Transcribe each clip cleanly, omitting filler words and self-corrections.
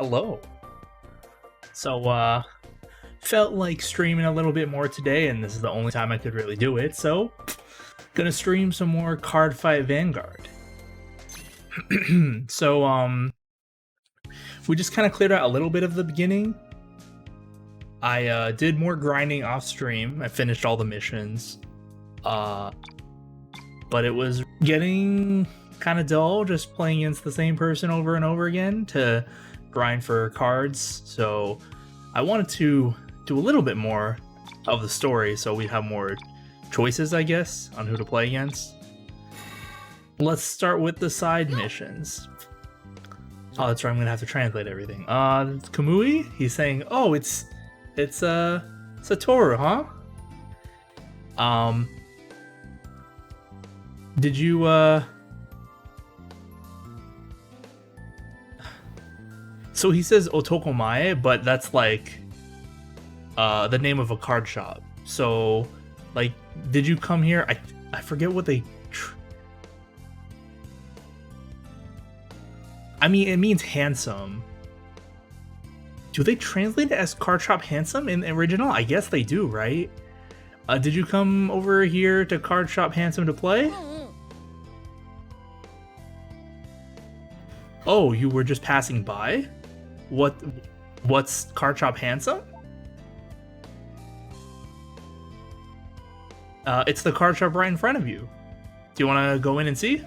Hello. So, felt like streaming a little bit more today, and this is the only time I could really do it, so gonna stream some more Cardfight Vanguard. So, we just kind of cleared out a little bit of the beginning. I did more grinding off stream. I finished all the missions. But it was getting kind of dull just playing against the same person over and over again to grind for cards. So I wanted to do a little bit more of the story so we have more choices, I guess, on who to play against. Let's start with the side missions. Oh, that's right, I'm gonna have to translate everything. Kamui, he's saying, oh, it's Satoru, huh? Did you, So he says Otokomae, but that's like, the name of a card shop. So, like, did you come here? I forget what they... I mean, it means handsome. Do they translate it as card shop handsome in the original? I guess they do, right? Did you come over here to card shop handsome to play? Oh, you were just passing by? What's card shop handsome? It's the card shop right in front of you. Do you want to go in and see?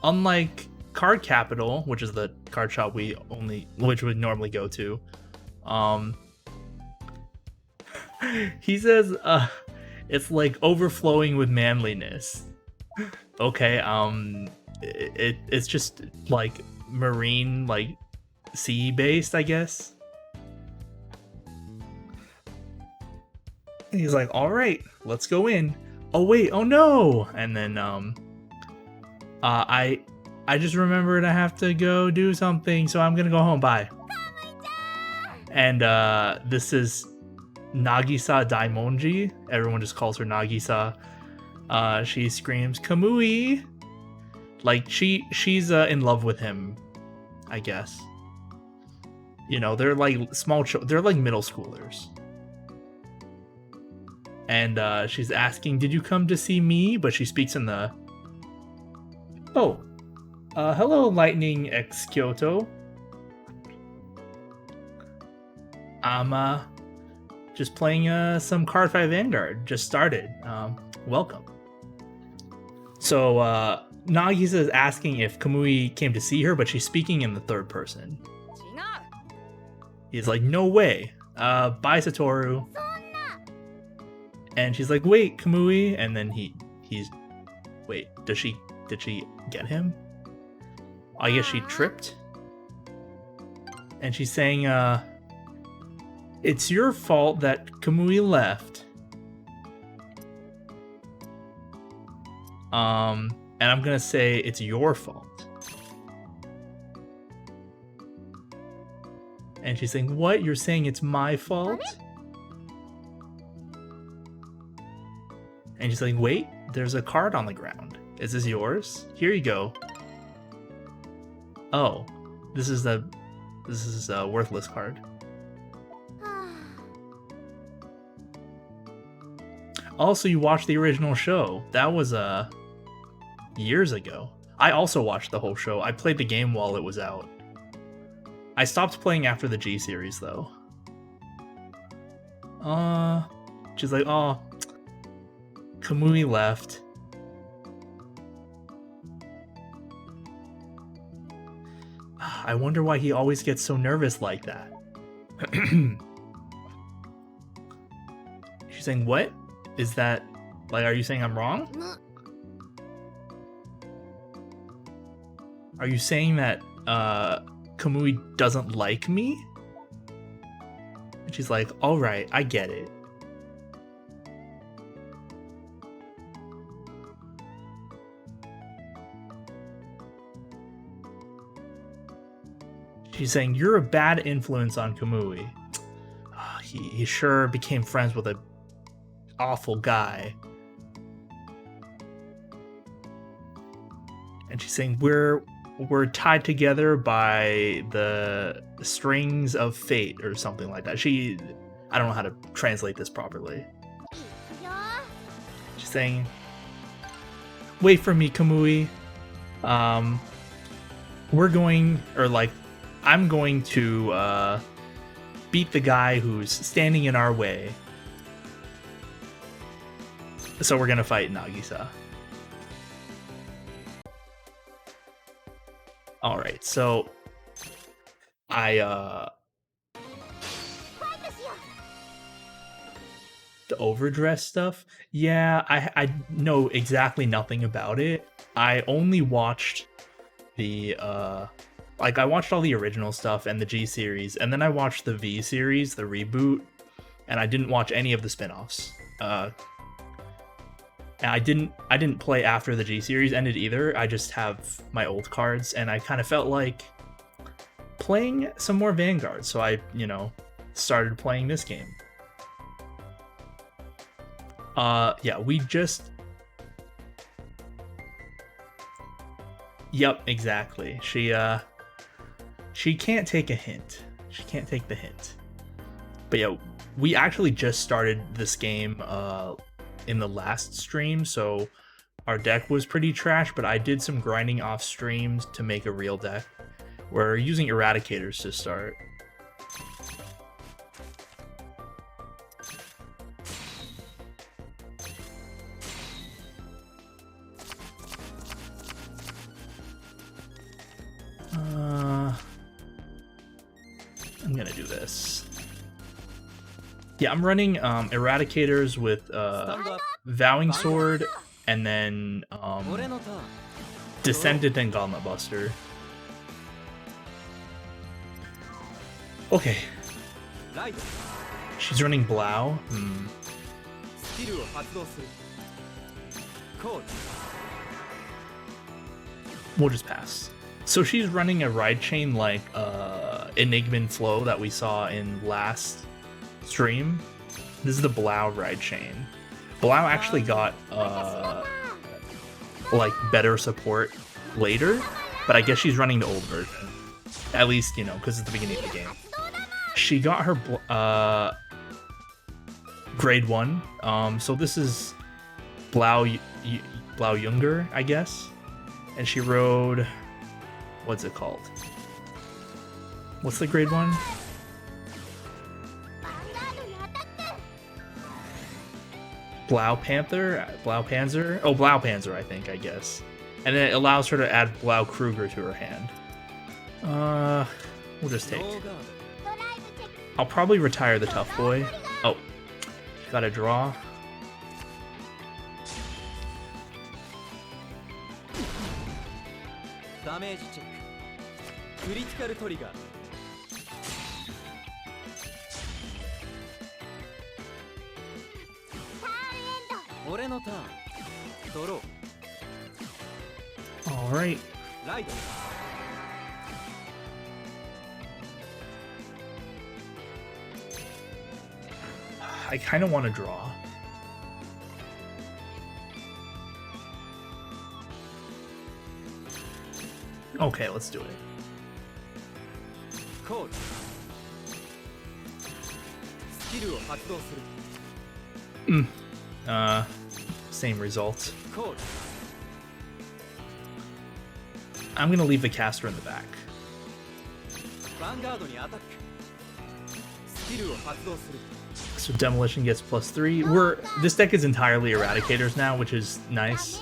Unlike Card Capital, which is the card shop which would normally go to, he says, it's like overflowing with manliness. Okay, it's just like marine, like sea based, I guess. And he's like, all right, let's go in. Oh wait, oh no! And then I just remembered I have to go do something, so I'm gonna go home. Bye. And this is Nagisa Daimonji. Everyone just calls her Nagisa. She screams Kamui. Like she's in love with him, I guess. You know, they're like they're like middle schoolers. And she's asking, "Did you come to see me?" But she speaks in the... Oh, hello, Lightning X Kyoto. I'm just playing some Cardfight Vanguard. Just started. Welcome. So Nagisa is asking if Kamui came to see her, but she's speaking in the third person. He's like, no way. Bye, Satoru. And she's like, wait, Kamui. And then he's wait, did she get him? I guess she tripped. And she's saying, it's your fault that Kamui left. And I'm gonna say it's your fault. And she's saying, what? You're saying it's my fault? And she's like, wait, there's a card on the ground. Is this yours? Here you go. Oh, this is a worthless card. Also, you watched the original show. That was years ago. I also watched the whole show. I played the game while it was out. I stopped playing after the G series though. She's like, oh, Kamui left. I wonder why he always gets so nervous like that. She's saying, what? Is that, like, are you saying I'm wrong? Are you saying that Kamui doesn't like me? And she's like, alright, I get it. She's saying, you're a bad influence on Kamui. He sure became friends with a awful guy. And she's saying we're tied together by the strings of fate or something like that. I don't know how to translate this properly. She's saying, wait for me, Kamui. I'm going to beat the guy who's standing in our way. So we're gonna fight Nagisa. Alright, so the overdress stuff? Yeah, I know exactly nothing about it. I only watched the I watched all the original stuff and the G series, and then I watched the V series, the reboot, and I didn't watch any of the spin-offs. And I didn't play after the G series ended either. I just have my old cards, and I kind of felt like playing some more Vanguard, so I, started playing this game. Yeah, we just... Yep, exactly. She can't take a hint. She can't take the hint. But yeah, we actually just started this game in the last stream, so our deck was pretty trash, but I did some grinding off streams to make a real deck. We're using Eradicators to start. I'm gonna do this. Yeah, I'm running Eradicators with Vowing Sword and then Descendant and Gauntlet Buster. Okay. She's running Blau. We'll just pass. So she's running a ride chain like Enigman Flow that we saw in last stream. This is the Blau ride chain. Blau actually got better support later, but I guess she's running the old version. At least, because it's the beginning of the game. She got her grade 1. So this is Blau Younger, I guess. And she rode... What's it called? What's the grade 1? Blau Panther? Blau Panzer? Oh, Blau Panzer, I guess. And then it allows her to add Blau Kruger to her hand. We'll just take. I'll probably retire the Tough Boy. Oh, got a draw. Damage check. Critical trigger. Ore no turn. Draw. All right. Ride. I kind of want to draw. Okay, let's do it. Code. Skillを発動する。Same results. Code. I'm gonna leave the caster in the back. Vanguard にアタック。スキルを発動する。So Demolition gets +3. This deck is entirely Eradicators now, which is nice.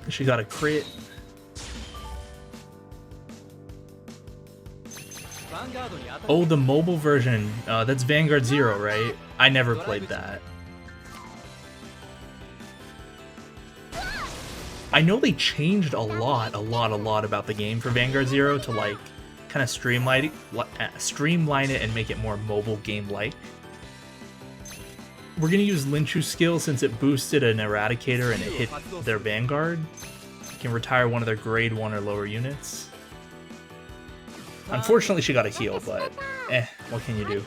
She got a crit. Oh, the mobile version. That's Vanguard 0, right? I never played that. I know they changed a lot about the game for Vanguard 0 to like kind of streamline it and make it more mobile game-like. We're gonna use Linchu's skill since it boosted an Eradicator and it hit their Vanguard. You can retire one of their grade 1 or lower units. Unfortunately, she got a heal, but what can you do?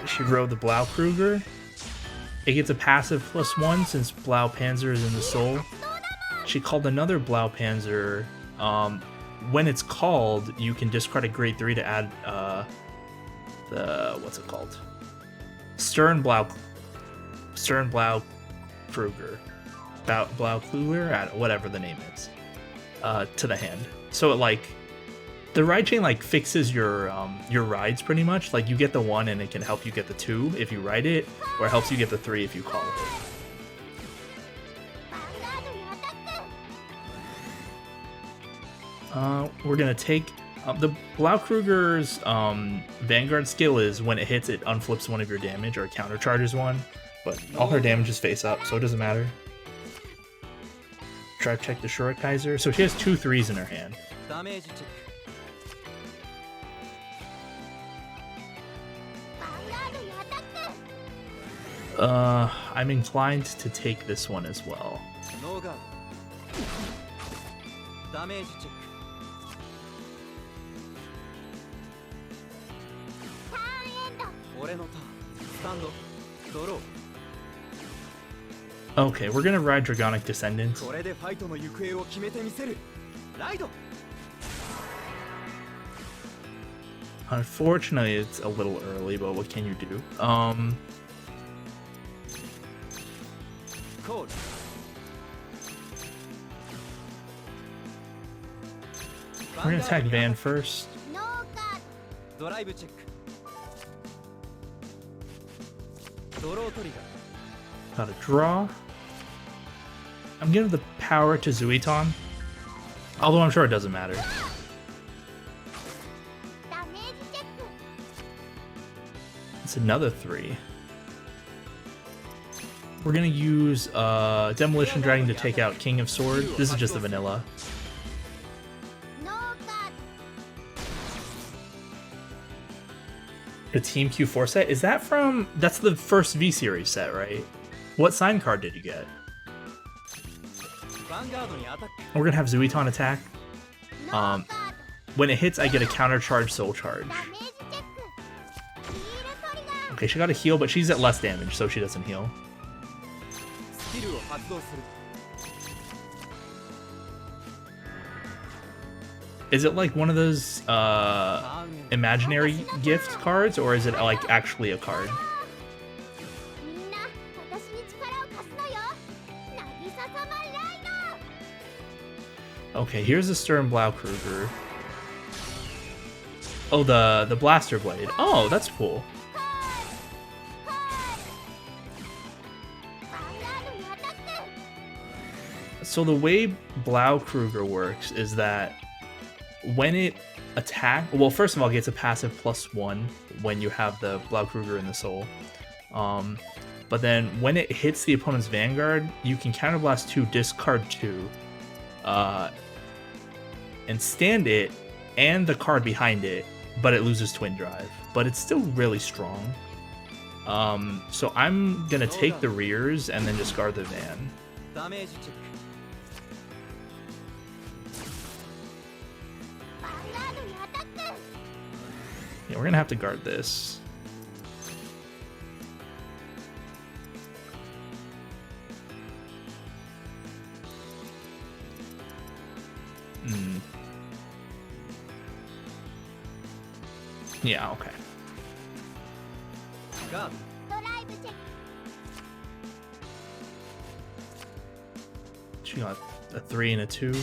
she rode the Blaukruger. It gets a passive +1 since Blaupanzer is in the soul. She called another Blaupanzer. When it's called, you can discard a grade 3 to add the what's it called? Stern Blaukruger. Blaukruger, whatever the name is, to the hand. So it like the ride chain like fixes your rides pretty much. Like you get the 1 and it can help you get the 2 if you ride it, or it helps you get the 3 if you call it. We're gonna take the Blaukruger's Vanguard skill is when it hits, it unflips 1 of your damage or countercharges 1, but all her damage is face up, so it doesn't matter. Try to check the Shurikaiser. So she has 2 3s in her hand. I'm inclined to take this one as well. Okay, we're gonna ride Dragonic Descendants. Unfortunately, it's a little early, but what can you do? We're gonna attack Van first. Got a draw. I'm giving the power to Zuiton, although I'm sure it doesn't matter. It's another 3. We're gonna use Demolition Dragon to take out King of Sword. This is just the vanilla. The Team Q4 set? Is that from... That's the first V-Series set, right? What sign card did you get? We're gonna have Zuiton attack. When it hits, I get a counter-charge Soul Charge. Okay, she got a heal, but she's at less damage, so she doesn't heal. Is it like one of those imaginary gift cards, or is it like actually a card? Okay, here's the Stern Blaukruger. Oh, the Blaster Blade. Oh, that's cool. So the way Blaukruger works is that when it attacks, well, first of all, it gets a passive +1 when you have the Blaukruger in the soul. But then when it hits the opponent's Vanguard, you can counterblast 2, discard 2, and stand it and the card behind it, but it loses Twin Drive. But it's still really strong. So I'm gonna take the rears and then discard the Van. Yeah, we're gonna have to guard this. Yeah, okay. She got a 3 and a 2.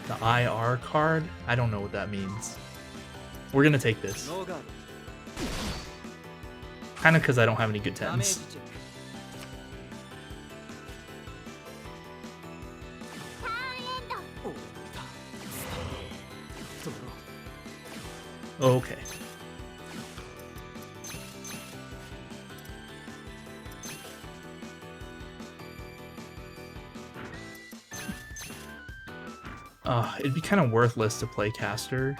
The IR card? I don't know what that means. We're gonna take this. Kinda because I don't have any good 10s. Okay. It'd be kind of worthless to play caster.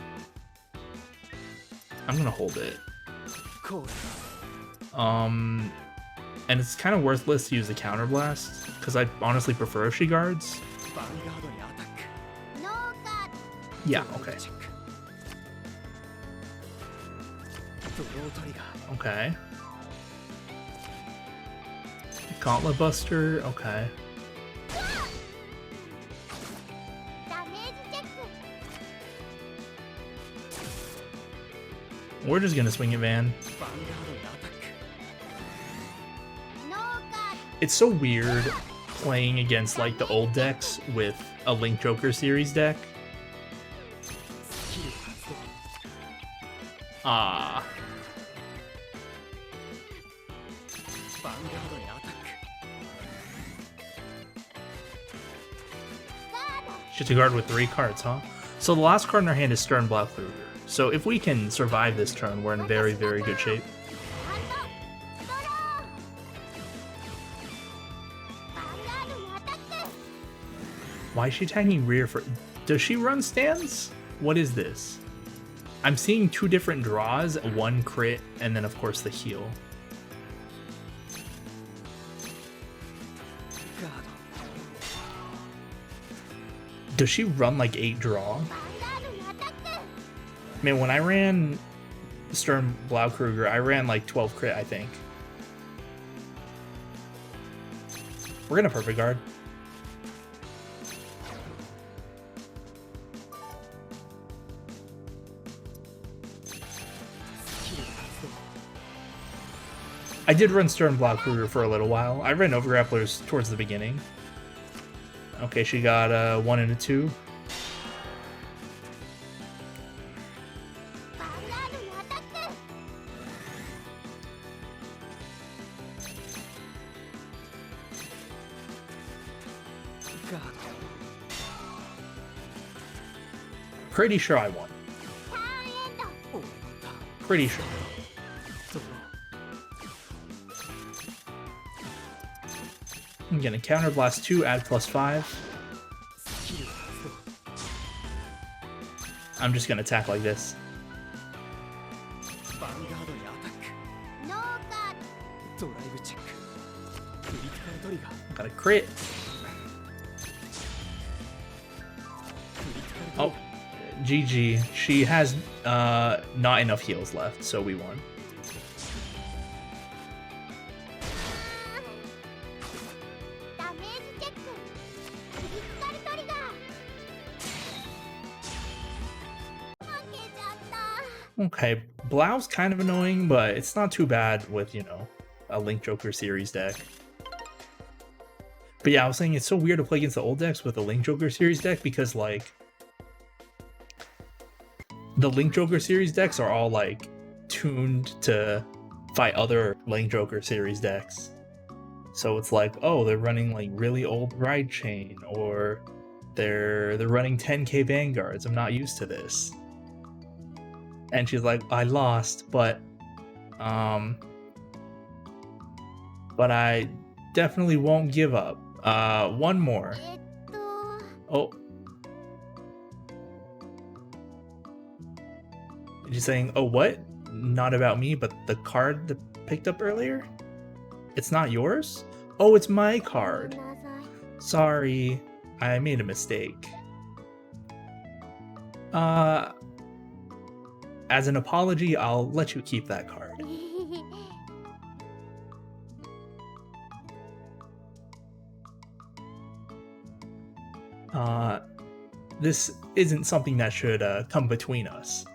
I'm gonna hold it. And it's kind of worthless to use the counterblast because I honestly prefer if she guards. Yeah, okay. Okay. Gauntlet Buster, okay. We're just gonna swing it, Van. It's so weird playing against like the old decks with a Link Joker series deck. Ah. Just a guard with 3 cards, huh? So the last card in our hand is Stern Blackluger. So if we can survive this turn, we're in very, very good shape. Why is she tagging rear for... Does she run stands? What is this? I'm seeing 2 different draws, 1 crit, and then of course the heal. Does she run like 8 draw? Man, when I ran Stern Blaukruger, I ran like 12 crit, I think. We're gonna perfect guard. I did run Stern Blaukruger for a little while. I ran Overgrapplers towards the beginning. Okay, she got a 1 and a 2. Pretty sure I won. Pretty sure. I'm gonna counter blast 2, add +5. I'm just gonna attack like this. Got a crit. Oh, GG. She has not enough heals left, so we won. Okay, Blau's kind of annoying, but it's not too bad with, you know, a Link Joker series deck. But yeah, I was saying it's so weird to play against the old decks with a Link Joker series deck because, like, the Link Joker series decks are all, like, tuned to fight other Link Joker series decks. So it's like, oh, they're running, like, really old Ride Chain, or they're running 10k Vanguards. I'm not used to this. And she's like, I lost, but I definitely won't give up. One more. Oh. She's saying, oh, what? Not about me, but the card that picked up earlier? It's not yours? Oh, it's my card. Sorry, I made a mistake. As an apology, I'll let you keep that card. This isn't something that should come between us.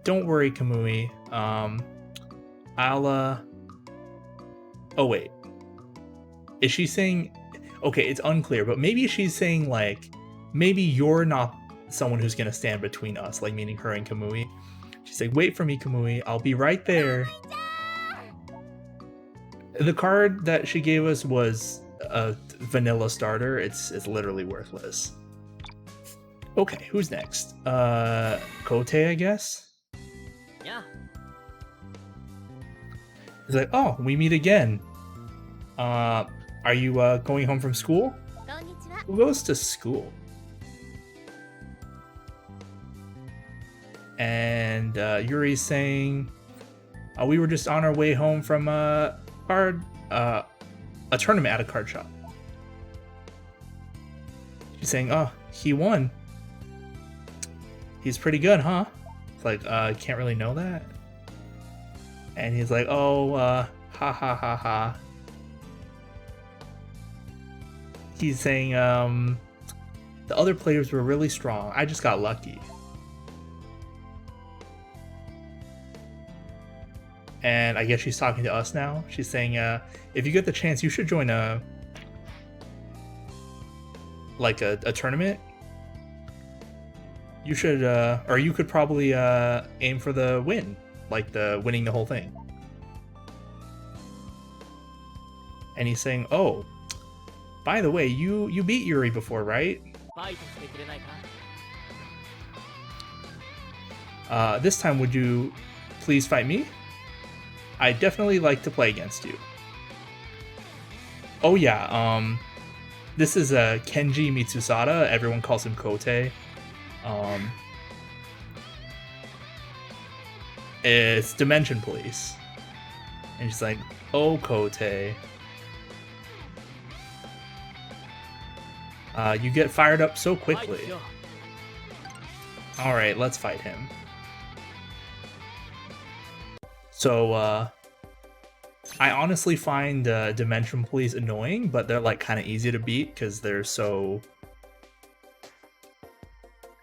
Don't worry, Kamui. Oh, wait. Is she saying... Okay, it's unclear, but maybe she's saying, like, maybe you're not someone who's gonna stand between us, like, meaning her and Kamui. She's like, wait for me, Kamui. I'll be right there. The card that she gave us was a vanilla starter. It's literally worthless. Okay, who's next? Kote, I guess? Yeah. He's like, oh, we meet again. Are you going home from school? Who goes to school? And Yuri's saying, we were just on our way home from a tournament at a card shop. She's saying, oh, he won. He's pretty good, huh? It's like, can't really know that. And he's like, oh, ha ha ha ha. He's saying, the other players were really strong. I just got lucky. And I guess she's talking to us now. She's saying, if you get the chance, you should join a tournament. You should, or you could probably aim for the win, like the winning the whole thing. And he's saying, oh, by the way, you beat Yuri before, right? This time, would you please fight me? I'd definitely like to play against you. Oh yeah, this is Kenji Mitsusada. Everyone calls him Kote. It's Dimension Police. And she's like, oh, Kote. You get fired up so quickly. Alright, let's fight him. So, I honestly find Dimension Police annoying, but they're like kind of easy to beat because they're so...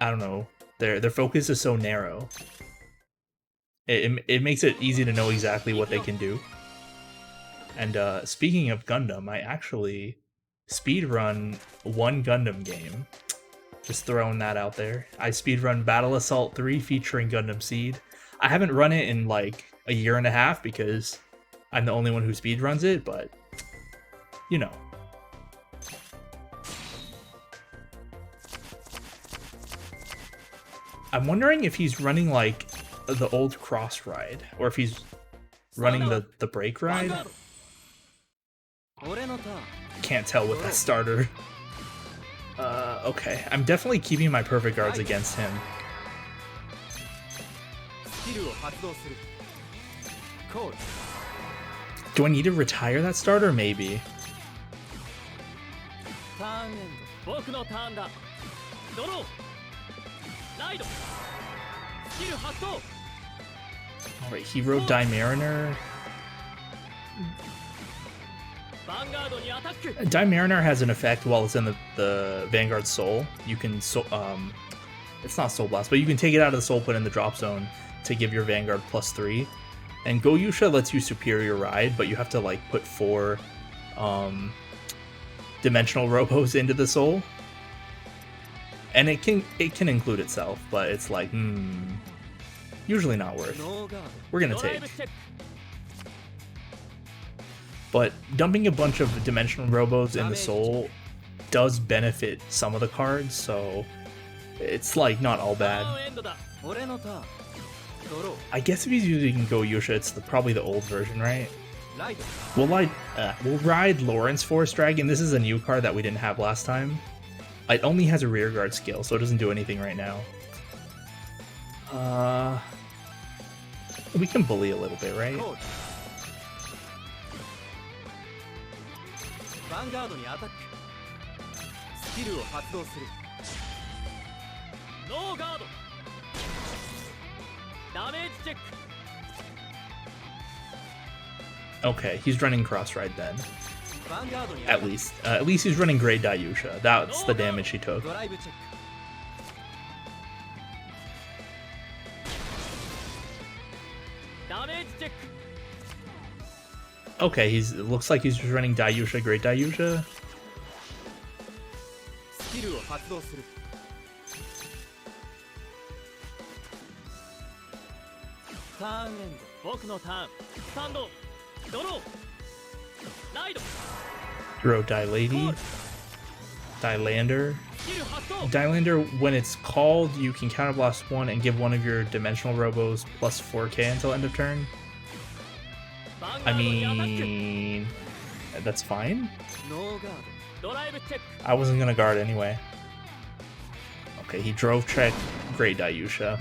I don't know. Their focus is so narrow. It makes it easy to know exactly what they can do. And speaking of Gundam, I actually speedrun one Gundam game. Just throwing that out there. I speedrun Battle Assault 3 featuring Gundam Seed. I haven't run it in like a year and a half because I'm the only one who speedruns it, but you know. I'm wondering if he's running like the old cross ride, or if he's running the brake ride. Can't tell with that starter. Okay, I'm definitely keeping my perfect guards against him. Do I need to retire that starter? Maybe. Alright, Hero Mariner. Mariner has an effect while it's in the Vanguard Soul. You can it's not Soul Blast, but you can take it out of the Soul, put it in the drop zone to give your Vanguard +3. And Goyusha lets you Superior Ride, but you have to like put 4 dimensional robos into the Soul. And it can include itself, but it's like, usually not worth. We're gonna take. But dumping a bunch of dimensional robos in the Soul does benefit some of the cards, so it's like not all bad. I guess if he's using Goyusha, it's probably the old version, right? We'll ride Lawrence Force Dragon. This is a new card that we didn't have last time. It only has a rear guard skill, so it doesn't do anything right now. We can bully a little bit, right? Okay, he's running Cross Ride then. At least he's running Great Dayusha. That's the damage he took. Okay, it looks like he's just running Dayusha, Great Dayusha. Throw Lady. Dilander. Dilander, when it's called, you can counterblast 1 and give one of your dimensional robos +4k until end of turn. I mean, that's fine. I wasn't gonna guard anyway. Okay, he drove check Great Dayusha.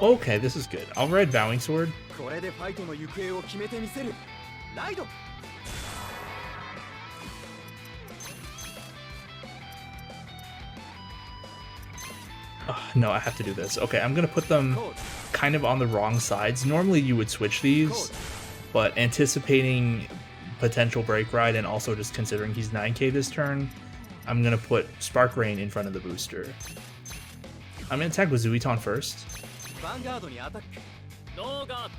Okay, this is good. I'll ride Bowing Sword. No, I have to do this. Okay, I'm gonna put them kind of on the wrong sides. Normally you would switch these, but anticipating potential break ride and also just considering he's 9k this turn, I'm gonna put Spark Rain in front of the booster. I'm gonna attack with Zuiton first. Vanguard にアタック。ノーガード。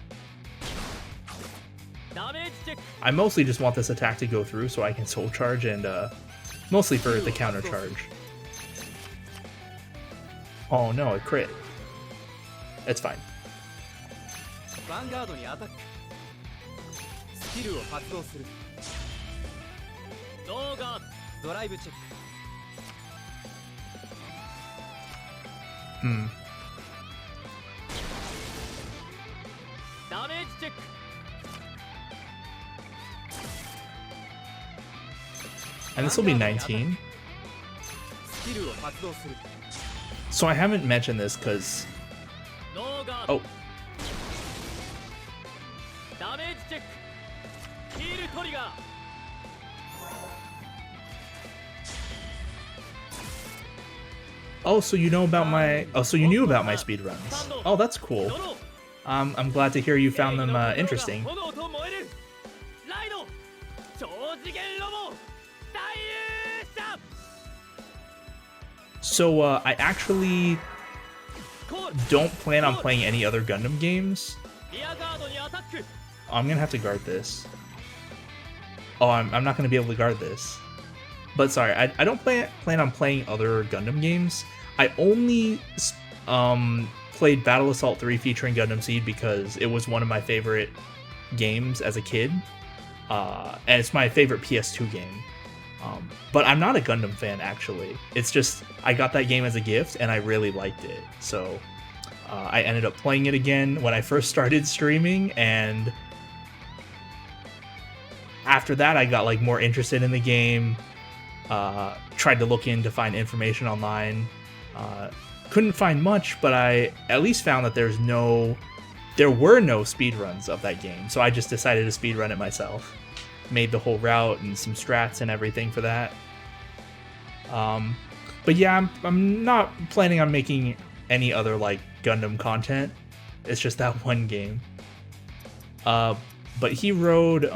ダメージチェック。 I mostly just want this attack to go through so I can soul charge and mostly for the counter charge. Oh no, a crit. It's fine. ヴァンガードにアタック。スキルを発動する。ノーガード。ドライブチェック。ダメージチェック。 And this will be 19. So I haven't mentioned this because... Oh. Oh, so you know about my... Oh, so you knew about my speedruns. Oh, that's cool. I'm glad to hear you found them interesting. So, I actually don't plan on playing any other Gundam games. I'm gonna have to guard this. Oh, I'm not gonna be able to guard this. But sorry, I don't plan on playing other Gundam games. I only played Battle Assault 3 featuring Gundam Seed because it was one of my favorite games as a kid. And it's my favorite PS2 game. But I'm not a Gundam fan, actually. It's just, I got that game as a gift, and I really liked it. So, I ended up playing it again when I first started streaming, and after that, I got, like, more interested in the game, tried to look in to find information online. Couldn't find much, but I at least found that there were no speedruns of that game, so I just decided to speedrun it myself. Made the whole route and some strats and everything for that. But yeah, I'm not planning on making any other like Gundam content. It's just that one game. But he rode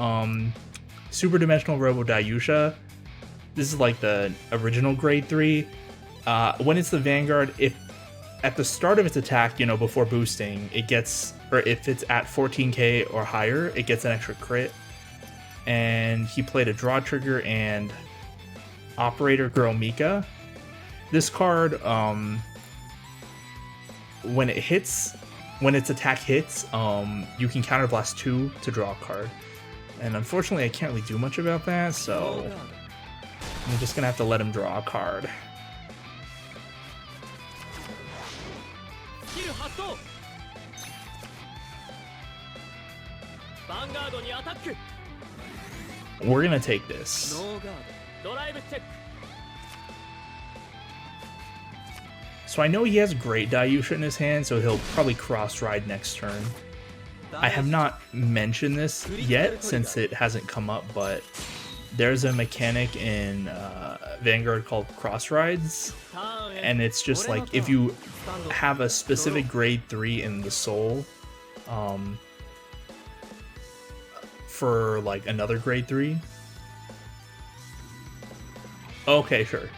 Super Dimensional Robo Daiusha. This is like the original grade 3. When it's the Vanguard, if at the start of its attack, you know, before boosting, it gets, or if it's at 14k or higher, it gets an extra crit. And he played a draw trigger and Operator Girl Mika. This card, when its attack hits, you can counterblast 2 to draw a card. And unfortunately, I can't really do much about that, so I'm just gonna have to let him draw a card. We're gonna take this. So I know he has Great Daiusha in his hand, so he'll probably cross-ride next turn. I have not mentioned this yet since it hasn't come up, but there's a mechanic in Vanguard called cross-rides, and it's just like if you have a specific grade 3 in the soul, for like another grade 3. Okay, sure.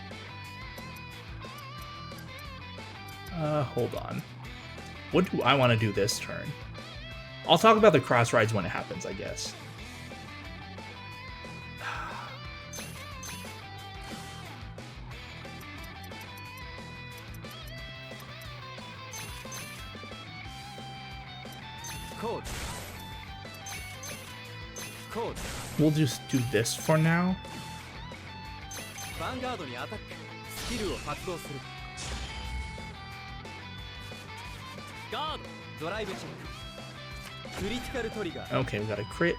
Hold on. What do I want to do this turn? I'll talk about the cross rides when it happens, I guess. We'll just do this for now. Okay, we got a crit.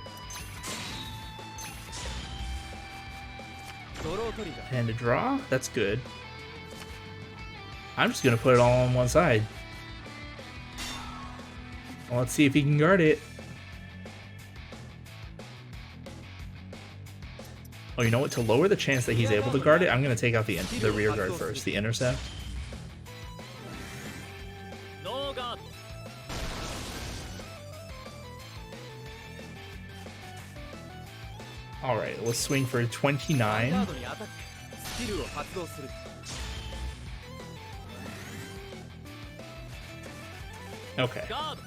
And a draw? That's good. I'm just gonna put it all on one side. Well, let's see if he can guard it. Oh, you know what? To lower the chance that he's able to guard it, I'm going to take out the rear guard first, the intercept. All right, let's swing for 29. ガードにアタックスキルを発動する Okay. ガード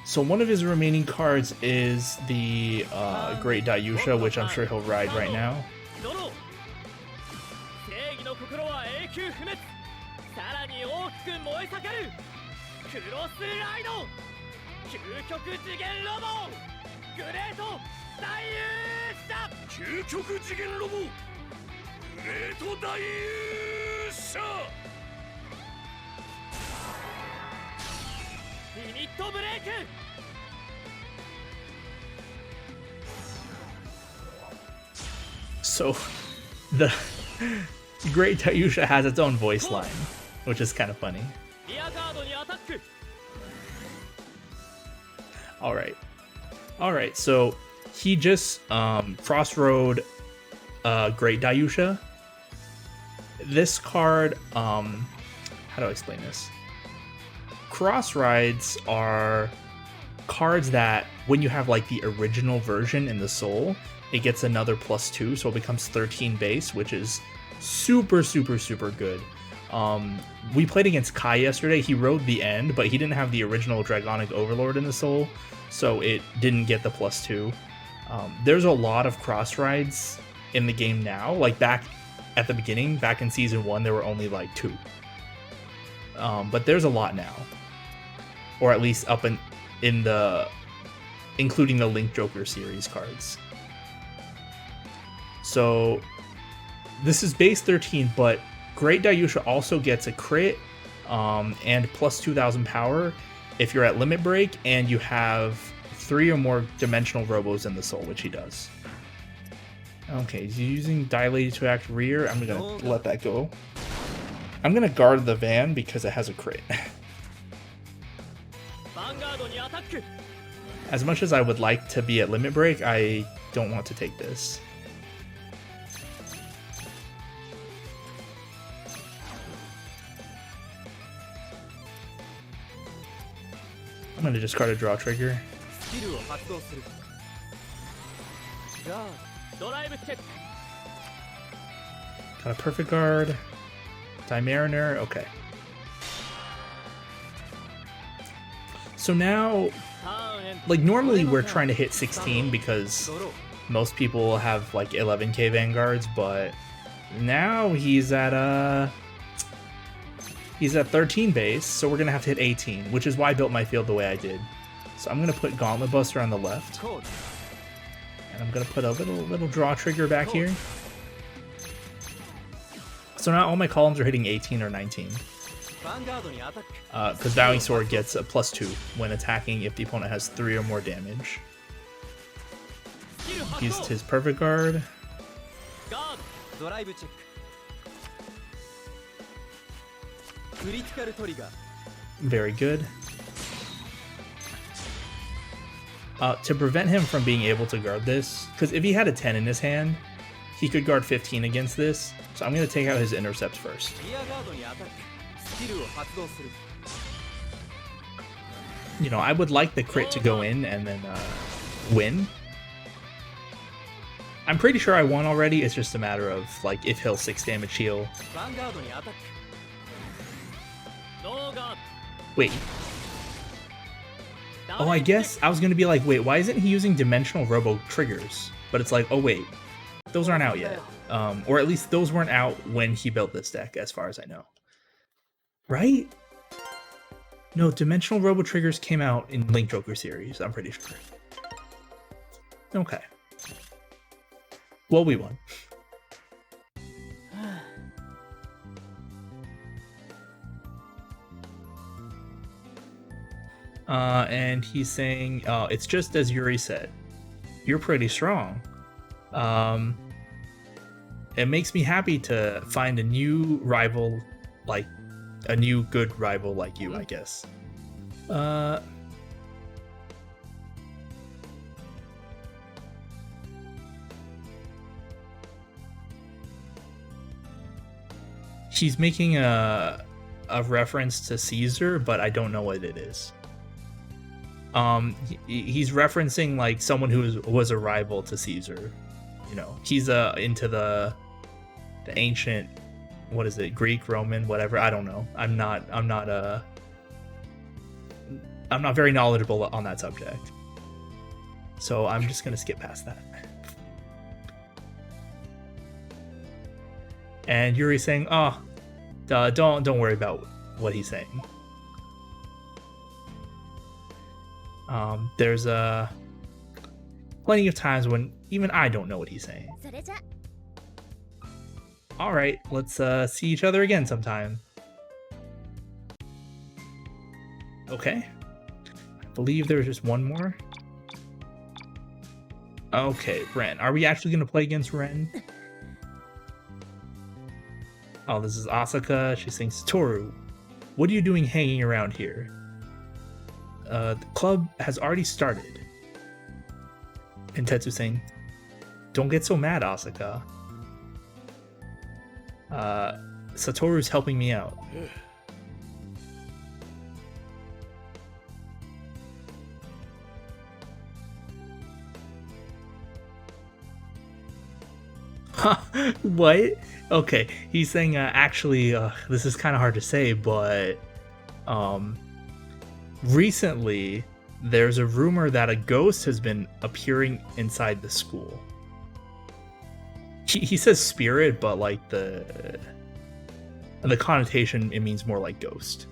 So one of his remaining cards is the Great Dayusha, which I'm sure he'll ride right now. ドロー正義の心は永久不滅さらに大きく燃え盛るクロスライド究極次元ロボグレート大勇者究極次元ロボグレート大勇者リミットブレイク So the Great Dayusha has its own voice line, which is kind of funny. リアガードにアタック All right, so he just crossroad Great Dayusha. This card, how do I explain this? Cross rides are cards that when you have like the original version in the soul, it gets another +2, so it becomes 13 base, which is super good. We played against Kai yesterday. He rode the end, but he didn't have the original Dragonic Overlord in the soul, so it didn't get the +2. There's a lot of cross rides in the game now. Like back at the beginning, back in season 1, there were only like 2. But there's a lot now, or at least up in the including the Link Joker series cards. So this is base 13, but Great Dayusha also gets a crit and +2000 power if you're at limit break and you have 3 or more dimensional robos in the soul, which he does. Okay, he's using dilated to act rear. I'm gonna let that go. I'm gonna guard the van because it has a crit. Vanguard にアタック As much as I would like to be at limit break, I don't want to take this. I'm gonna discard a draw trigger. スキルを発動するガードドライブチェック Got a perfect guard. Mariner. Okay. So now, ターンエンド like normally we're trying to hit 16 because ドロー most people have like 11k Vanguards, but now he's at 13 base, so we're gonna have to hit 18, which is why I built my field the way I did. So I'm gonna put Gauntlet Buster on the left, コード and I'm gonna put a little draw trigger back here. So now all my columns are hitting 18 or 19. ヴァンガードにアタック Because Vowing Sword gets a +2 when attacking if the opponent has 3 or more damage. スキル発 Used 動 his perfect guard. ガードドライブチェッククリティカルトリガー Very good. To prevent him from being able to guard this, because if he had a 10 in his hand, he could guard 15 against this. So I'm going to take out his intercepts first. リアガードにアタックスキルを発動する You know, I would like the crit to go in and then win. I'm pretty sure I won already. It's just a matter of like if he'll 6 damage heal. ヴァンガードにアタックノーガー Wait. ド Oh, I guess I was going to be like, wait, why isn't he using dimensional robo triggers? But it's like, oh wait, those aren't out yet. Or at least those weren't out when he built this deck, as far as I know. Right? No, dimensional robo triggers came out in Link Joker series, I'm pretty sure. Okay. Well, we won. And he's saying, it's just as Yuri said. You're pretty strong. It makes me happy to find a new rival, like a new good rival like you, I guess. She's making a reference to Caesar, but I don't know what it is. He's referencing like someone who was a rival to Caesar. You know, he's into the ancient, what is it, Greek, Roman, whatever. I don't know. I'm not very knowledgeable on that subject. So I'm just gonna skip past that. And Yuri's saying, "Oh, don't worry about what he's saying." There's plenty of times when even I don't know what he's saying. All right, let's see each other again sometime. Okay. I believe there's just one more. Okay, Ren. Are we actually going to play against Ren? Oh, this is Asuka. She sings, "Toru, what are you doing hanging around here? The club has already started." And Tetsu saying, "Don't get so mad, Asuka. Satoru's helping me out." What? Okay, he's saying actually this is kind of hard to say, but recently there's a rumor that a ghost has been appearing inside the school. He says spirit, but like the connotation, it means more like ghost.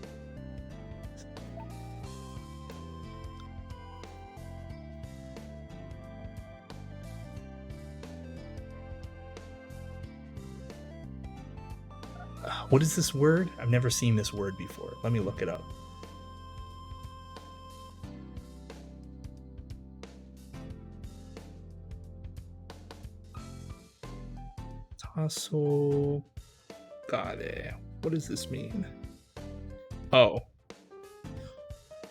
What is this word? I've never seen this word before. Let me look it up. Tasogare. What does this mean? Oh.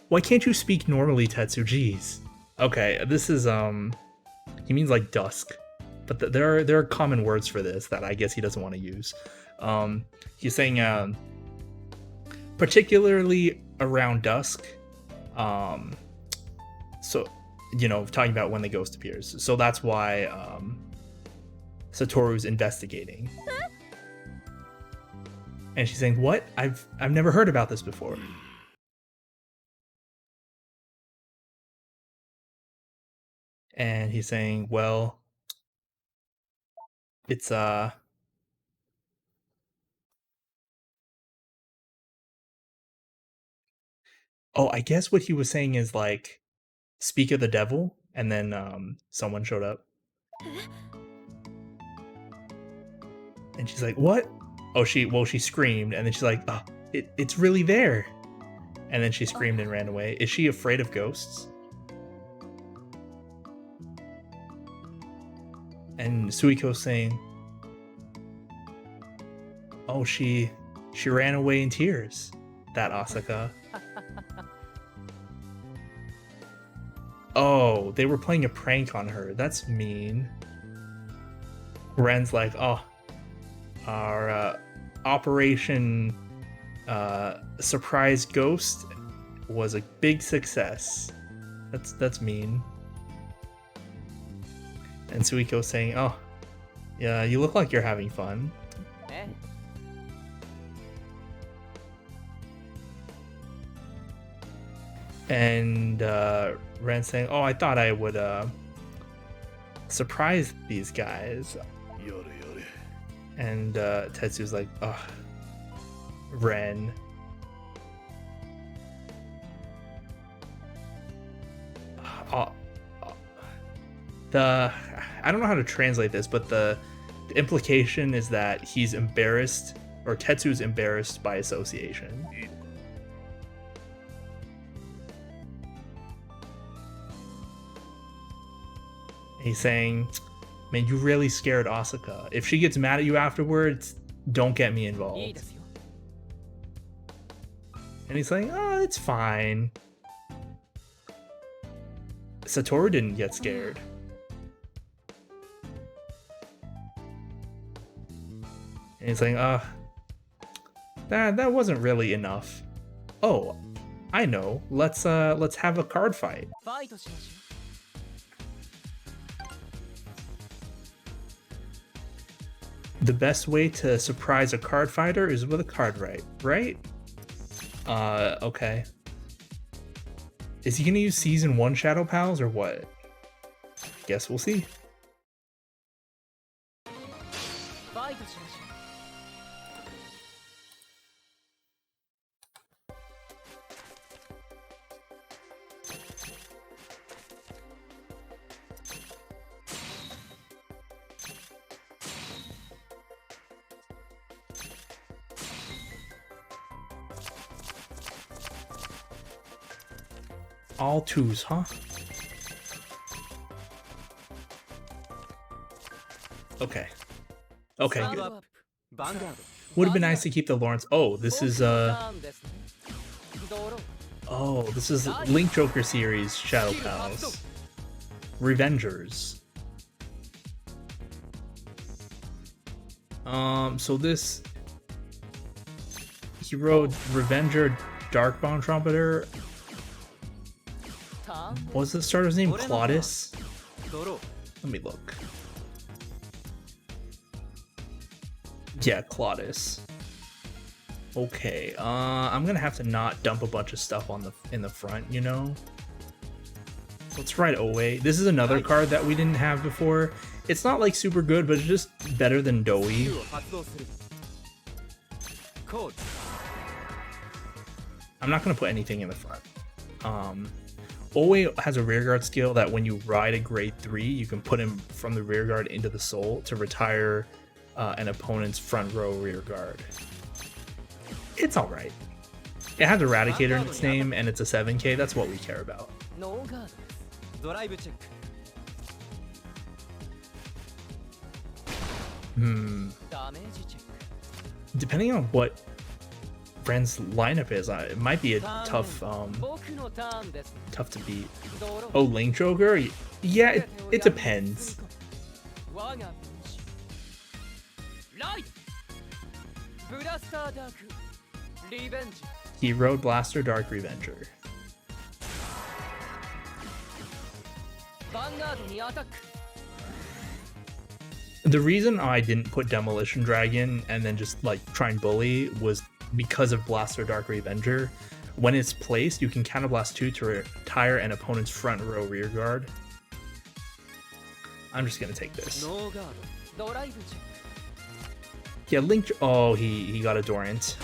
Why can't you speak normally, Tetsu? Jeez. Okay, this is he means like dusk. But there are common words for this that I guess he doesn't want to use. He's saying particularly around dusk. So, you know, talking about when the ghost appears. So that's why Satoru's investigating. And she's saying, "What? I've never heard about this before." And he's saying, "Well, it's oh, I guess what he was saying is like, speak of the devil," and then someone showed up. And she's like, "What?" Oh, she screamed, and then she's like, "Oh, it's really there." And then she screamed and ran away. Is she afraid of ghosts? And Suiko's saying, "Oh, she ran away in tears, that Asuka." Oh, they were playing a prank on her. That's mean. Ren's like, "Oh, our Operation Surprise Ghost was a big success." That's mean. And Suiko's saying, "Oh, yeah, you look like you're having fun." And Ren's saying, "Oh, I thought I would surprise these guys." And Tetsu's like, "Oh, Ren." I don't know how to translate this, but the implication is that he's embarrassed, or Tetsu's embarrassed by association. He's saying, "Man, you really scared Asuka. If she gets mad at you afterwards, don't get me involved." And he's like, "Oh, it's fine." Satoru didn't get scared. And he's like, that wasn't really enough." Oh, I know. Let's have a card fight. ファイトしましょ The best way to surprise a card fighter is with a card right? Okay. Is he gonna use Season 1 Shadow Pals or what? Guess we'll see. うファイトしましょ All twos, huh? Okay. Okay, う good. アップヴァンガード Would have been nice to keep the Lawrence. Oh, this is ターンですねドロー oh, this is Link Joker series Shadow Pals. Revengers. So this he rode Revenger Darkbone Trumpeter. ターン What was the starter's name? Claudus? ドロー Let me look. Yeah, Claudus. Okay, I'm gonna have to not dump a bunch of stuff on in the front, you know? Let's ride Owe. This is another card that we didn't have before. It's not like super good, but it's just better than Doi. を発動するコール I'm not gonna put anything in the front. Owe has a rearguard skill that when you ride a grade 3, you can put him from the rearguard into the soul to retire an opponent's front row rearguard. It's alright. It has Eradicator in its name, and it's a 7k, that's what we care about. ノーガードですドライブチェック ダメージチェック Depending on what Brand's lineup is, it might be a tough 僕のターンです tough to beat. ドロー Oh, Link Joker? Yeah, it depends. 我が分身ライドブラスターダークリベンジ He rode Blaster Dark Revenger. ヴァンガードにアタック The reason I didn't put Demolition Dragon and then just like try and bully was because of Blaster Dark Revenger. When it's placed, you can counterblast 2 to retire an opponent's front row rear guard. I'm just gonna take this. ノーガードドライブチェッ Yeah, Link. Oh, he got a Dorant.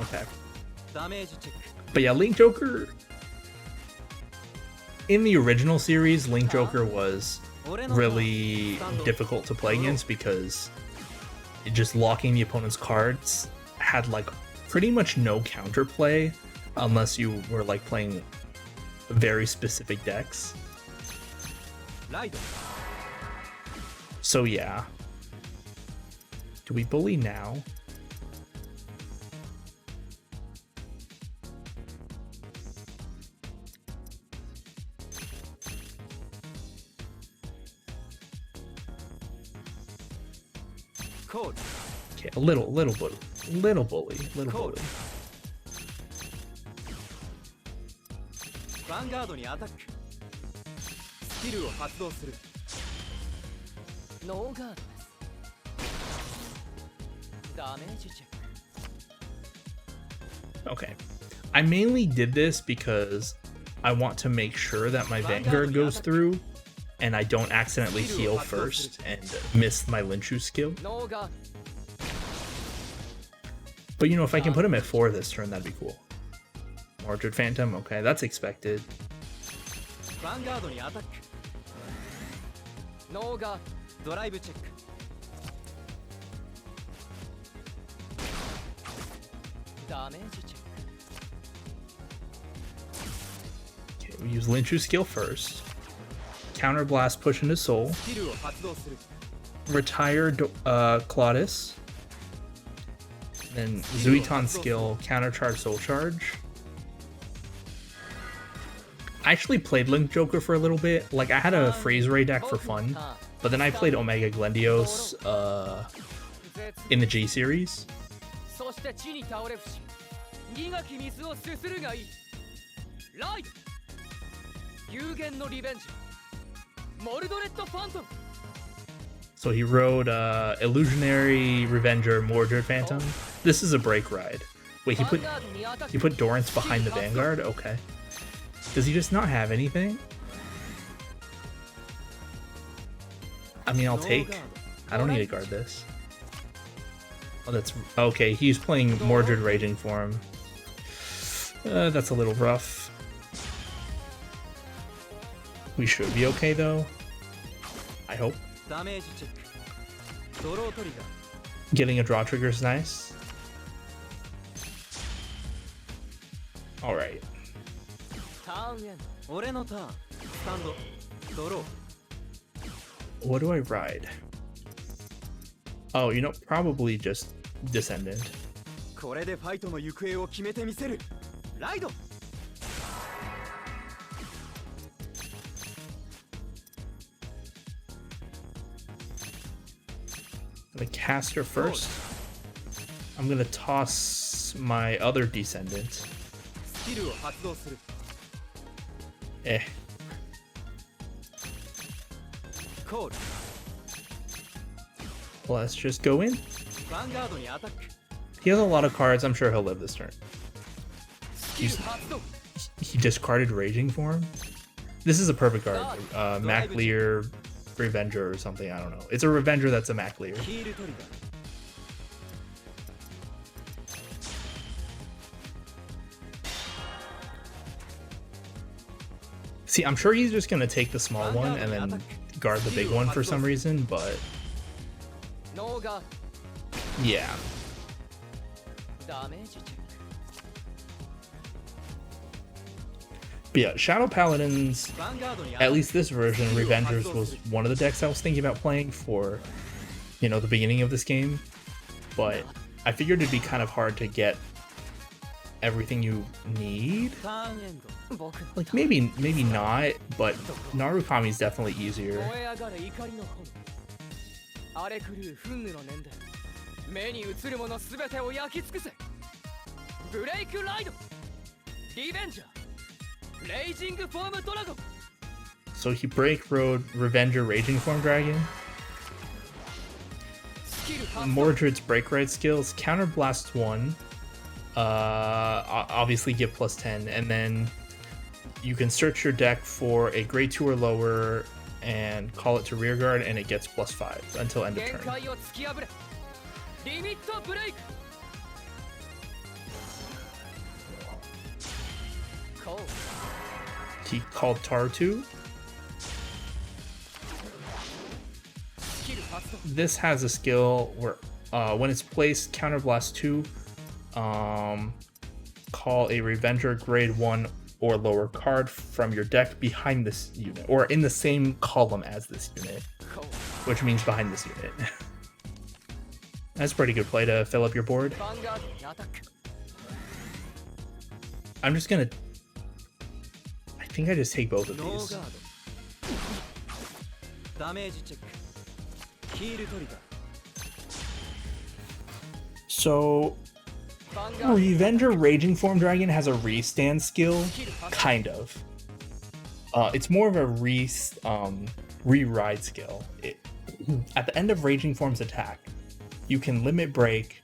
Okay, クダメージチェック but yeah, Link Joker. In the original series, Link Joker was 俺の really difficult to play against because just locking the opponent's cards had like pretty much no counterplay unless you were like playing very specific decks. ライド So yeah. Do we bully now? Code. Okay, a little bully. Little bully. Code. ヴァンガードにアタックスキルを発動するノーガードですダメージチェック Okay. I mainly did this because I want to make sure that my Vanguard goes through and I don't accidentally heal first and miss my Linshu skill. ノーガード But you know, if I can put him at 4 this turn, that'd be cool. Mordred Phantom, okay, that's expected. ヴァンガードにアタックノーガードドライブチェックダメージチェック Okay, we use Linshu skill first. Counter Blast, push into Soul. スキルを発動する Retire Claudus. Then Zuiton skill, countercharge Soul Charge. I actually played Link Joker for a little bit. Like, I had a Phrase Ray deck for fun, but then I played Omega Glendios in the G series. そして地に倒れ伏し苦き水をすするがいいライド有限のリベンジモルドレッドファントム So he rode Illusionary Revenger Mordred Phantom. This is a break ride. Wait, he put Dorrance behind the Vanguard? Okay. Does he just not have anything? I mean, I'll take. I don't need to guard this. Oh, that's okay. He's playing Mordred Raging Form. That's a little rough. We should be okay though. I hope. Getting a draw trigger is nice. All right. What do I ride? Oh, you know, probably just Descendant. I'm gonna cast her first. I'm gonna toss my other Descendant. Eh. Let's just go in. He has a lot of cards. I'm sure he'll live this turn. He discarded Raging Form. This is a perfect card. Maclear Revenger or something. I don't know. It's a Revenger that's a Maclear. See, I'm sure he's just gonna take the small one and then guard the big one for some reason, but yeah. But yeah, Shadow Paladins, at least this version, Revengers was one of the decks I was thinking about playing for, you know, the beginning of this game. But I figured it'd be kind of hard to get everything you need. Like maybe not, but Narukami is definitely easier. So he break road Revenger Raging Form Dragon. Mordred's break ride skills, counter blast 1. Obviously give +10, and then you can search your deck for a grade 2 or lower and call it to rearguard, and it gets +5 until end of turn. He called Tartu. This has a skill where when it's placed, counterblast 2, call a Revenger grade 1 or lower card from your deck behind this unit, or in the same column as this unit, which means behind this unit. That's a pretty good play to fill up your board. I'm just gonna... I think I just take both of these. So, Revenger Raging Form Dragon has a restand skill, kind of. It's more of a re-ride skill. At the end of Raging Form's attack, you can limit break,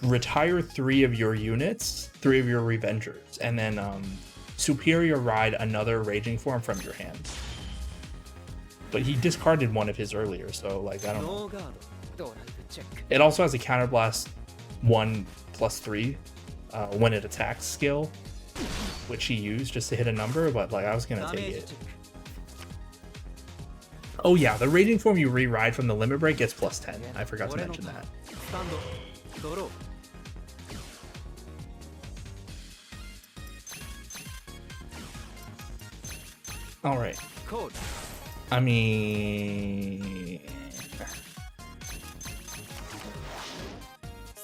retire 3 of your units, 3 of your Revengers, and then superior ride another Raging Form from your hand. But he discarded one of his earlier, so like, I don't know. It also has a counterblast 1+3 when it attacks skill, which he used just to hit a number, but like I was gonna take it. Oh yeah, the Raging Form you re-ride from the limit break gets +10. I forgot to mention that. Alright. I mean...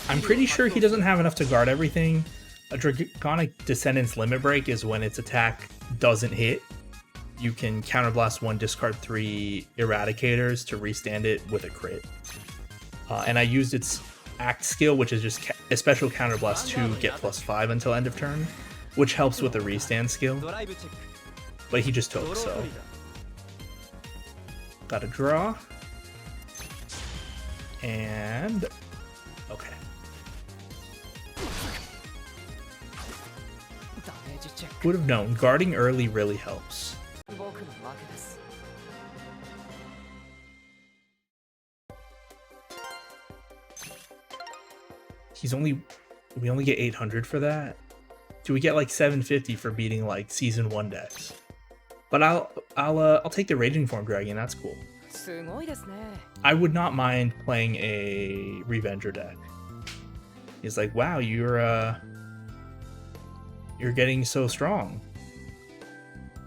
I'm pretty sure he doesn't have enough to guard everything. A Draconic Descendant's limit break is when its attack doesn't hit. You can counterblast 1, discard 3 Eradicators to restand it with a crit. And I used its Act skill, which is just a special counterblast to get +5 until end of turn. which helps with the restand skill. ドライブチェック But he just ド took, ロー so トリガー got a draw. And okay. ダメージチェック Would have known. Guarding early really helps. 僕の負けです We only get 800 for that. Do we get like 750 for beating like season 1 decks? But I'll take the Raging Form Dragon. That's cool. すごいですね I would not mind playing a Revenger deck. He's like, wow, you're getting so strong.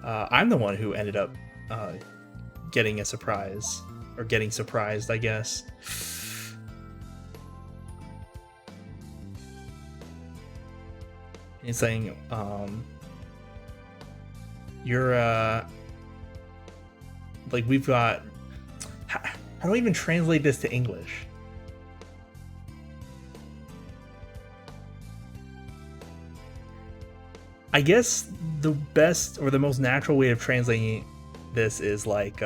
I'm the one who ended up getting a surprise, or getting surprised, I guess. He's saying, you're like, we've got. How do I even translate this to English? I guess the best or the most natural way of translating this is like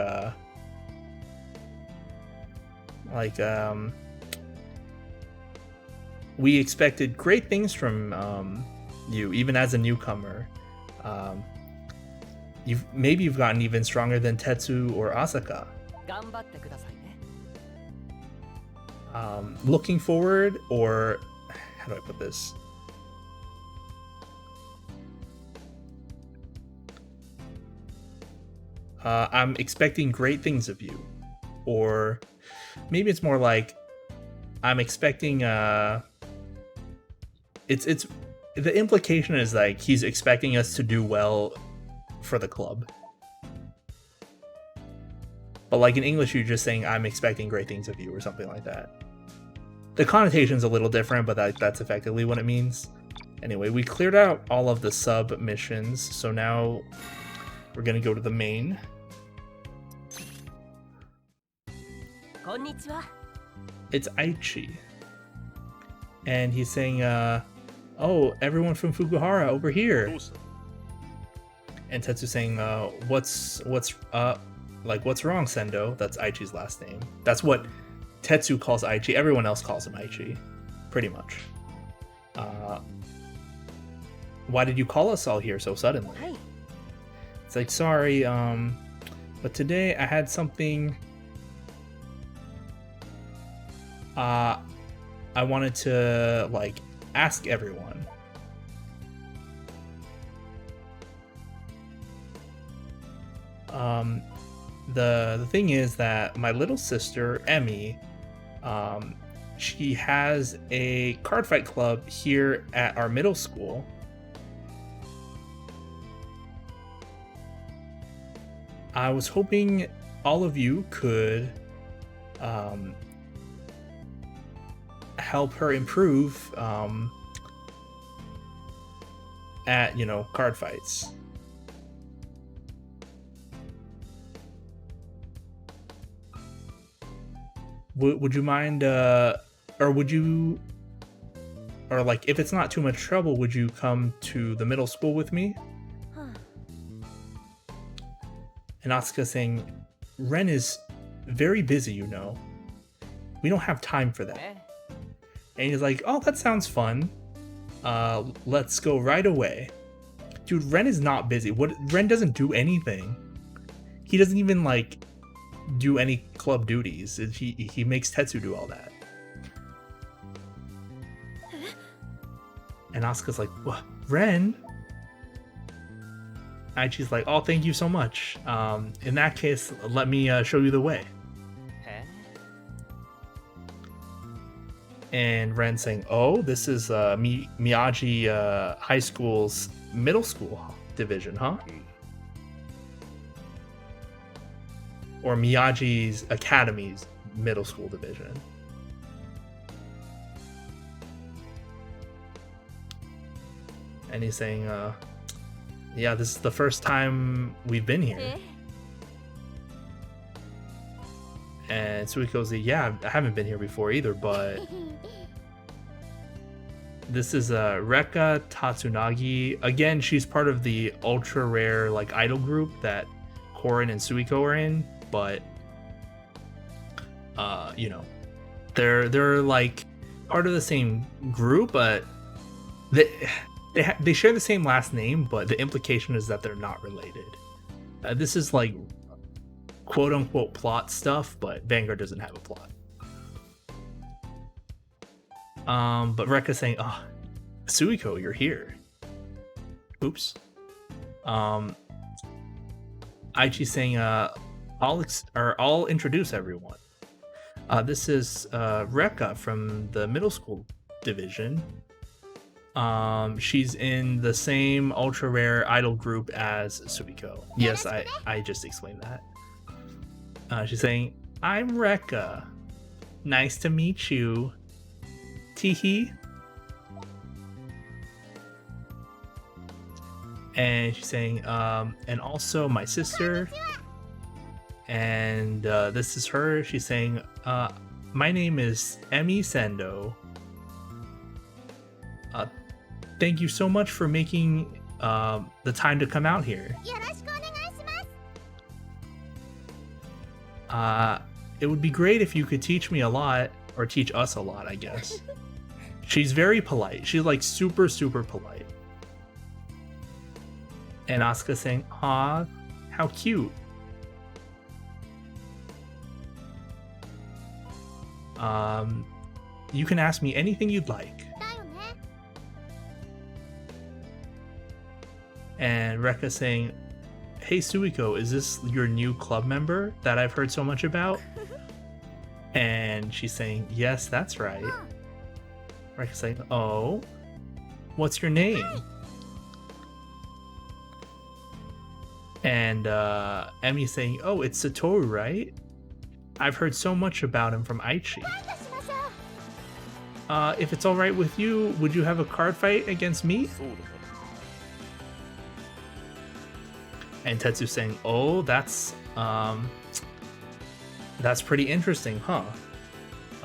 we expected great things from you, even as a newcomer. You've gotten even stronger than Tetsu or Asaka. 頑張ってくださいね Looking forward, or how do I put this? I'm expecting great things of you, or maybe it's more like I'm expecting. It's the implication is like he's expecting us to do well for the club. But like in English, you're just saying, I'm expecting great things of you, or something like that. The connotation's a little different, but that's effectively what it means. Anyway, we cleared out all of the sub missions, so now we're gonna go to the main. こんにちは It's Aichi. And he's saying, oh, everyone from Fukuhara over here. And Tetsu's saying, what's wrong, Sendo? That's Aichi's last name. That's what Tetsu calls Aichi. Everyone else calls him Aichi, pretty much. Why did you call us all here so suddenly? Hi. It's like, sorry, but today I had something I wanted to like ask everyone. The thing is that my little sister Emmy, she has a Cardfight club here at our middle school. I was hoping all of you could help her improve at, card fights. Would you mind, or like, if it's not too much trouble, would you come to the middle school with me? And Asuka saying, Ren is very busy, We don't have time for that. And he's like, oh, that sounds fun. Let's go right away. Dude, Ren is not busy. Ren doesn't do anything. He doesn't even, like, do any club duties. He makes Tetsu do all that. And Asuka's like, what? Ren? Aichi's like, oh, thank you so much. In that case, let me show you the way. And Ren saying, oh, this is Miyagi High School's middle school division, huh? Or Miyagi's Academy's middle school division. And he's saying, yeah, this is the first time we've been here. And Suiko's like, yeah, I haven't been here before either, but This is Rekka Tatsunagi. Again, she's part of the ultra rare like idol group that Korin and Suiko are in, but you know, they're like part of the same group, but they share the same last name, but the implication is that they're not related. This is like quote unquote plot stuff, but Vanguard doesn't have a plot. But Rekka's saying, "Oh, Suiko, you're here." Oops. Aichi's saying, "I'll introduce everyone. This is Rekka from the middle school division. She's in the same ultra rare idol group as Suiko." Yes, I just explained that. She's saying, "I'm Rekka. Nice to meet you. Teehee." And she's saying, and also my sister. And this is her. She's saying, my name is Emi Sendo. Thank you so much for making the time to come out here. It would be great if you could teach me a lot, or teach us a lot, I guess. She's very polite. She's like super, super polite. And Asuka saying, "Aw, how cute." You can ask me anything you'd like. And Rekka saying, "Hey Suiko, is this your new club member that I've heard so much about?" And she's saying, "Yes, that's right." Rekka's saying, "Oh, what's your name?" And Emi's saying, "Oh, it's Satoru, right? I've heard so much about him from Aichi. If it's alright with you, would you have a card fight against me?" And Tetsu's saying, "Oh, that's pretty interesting, huh?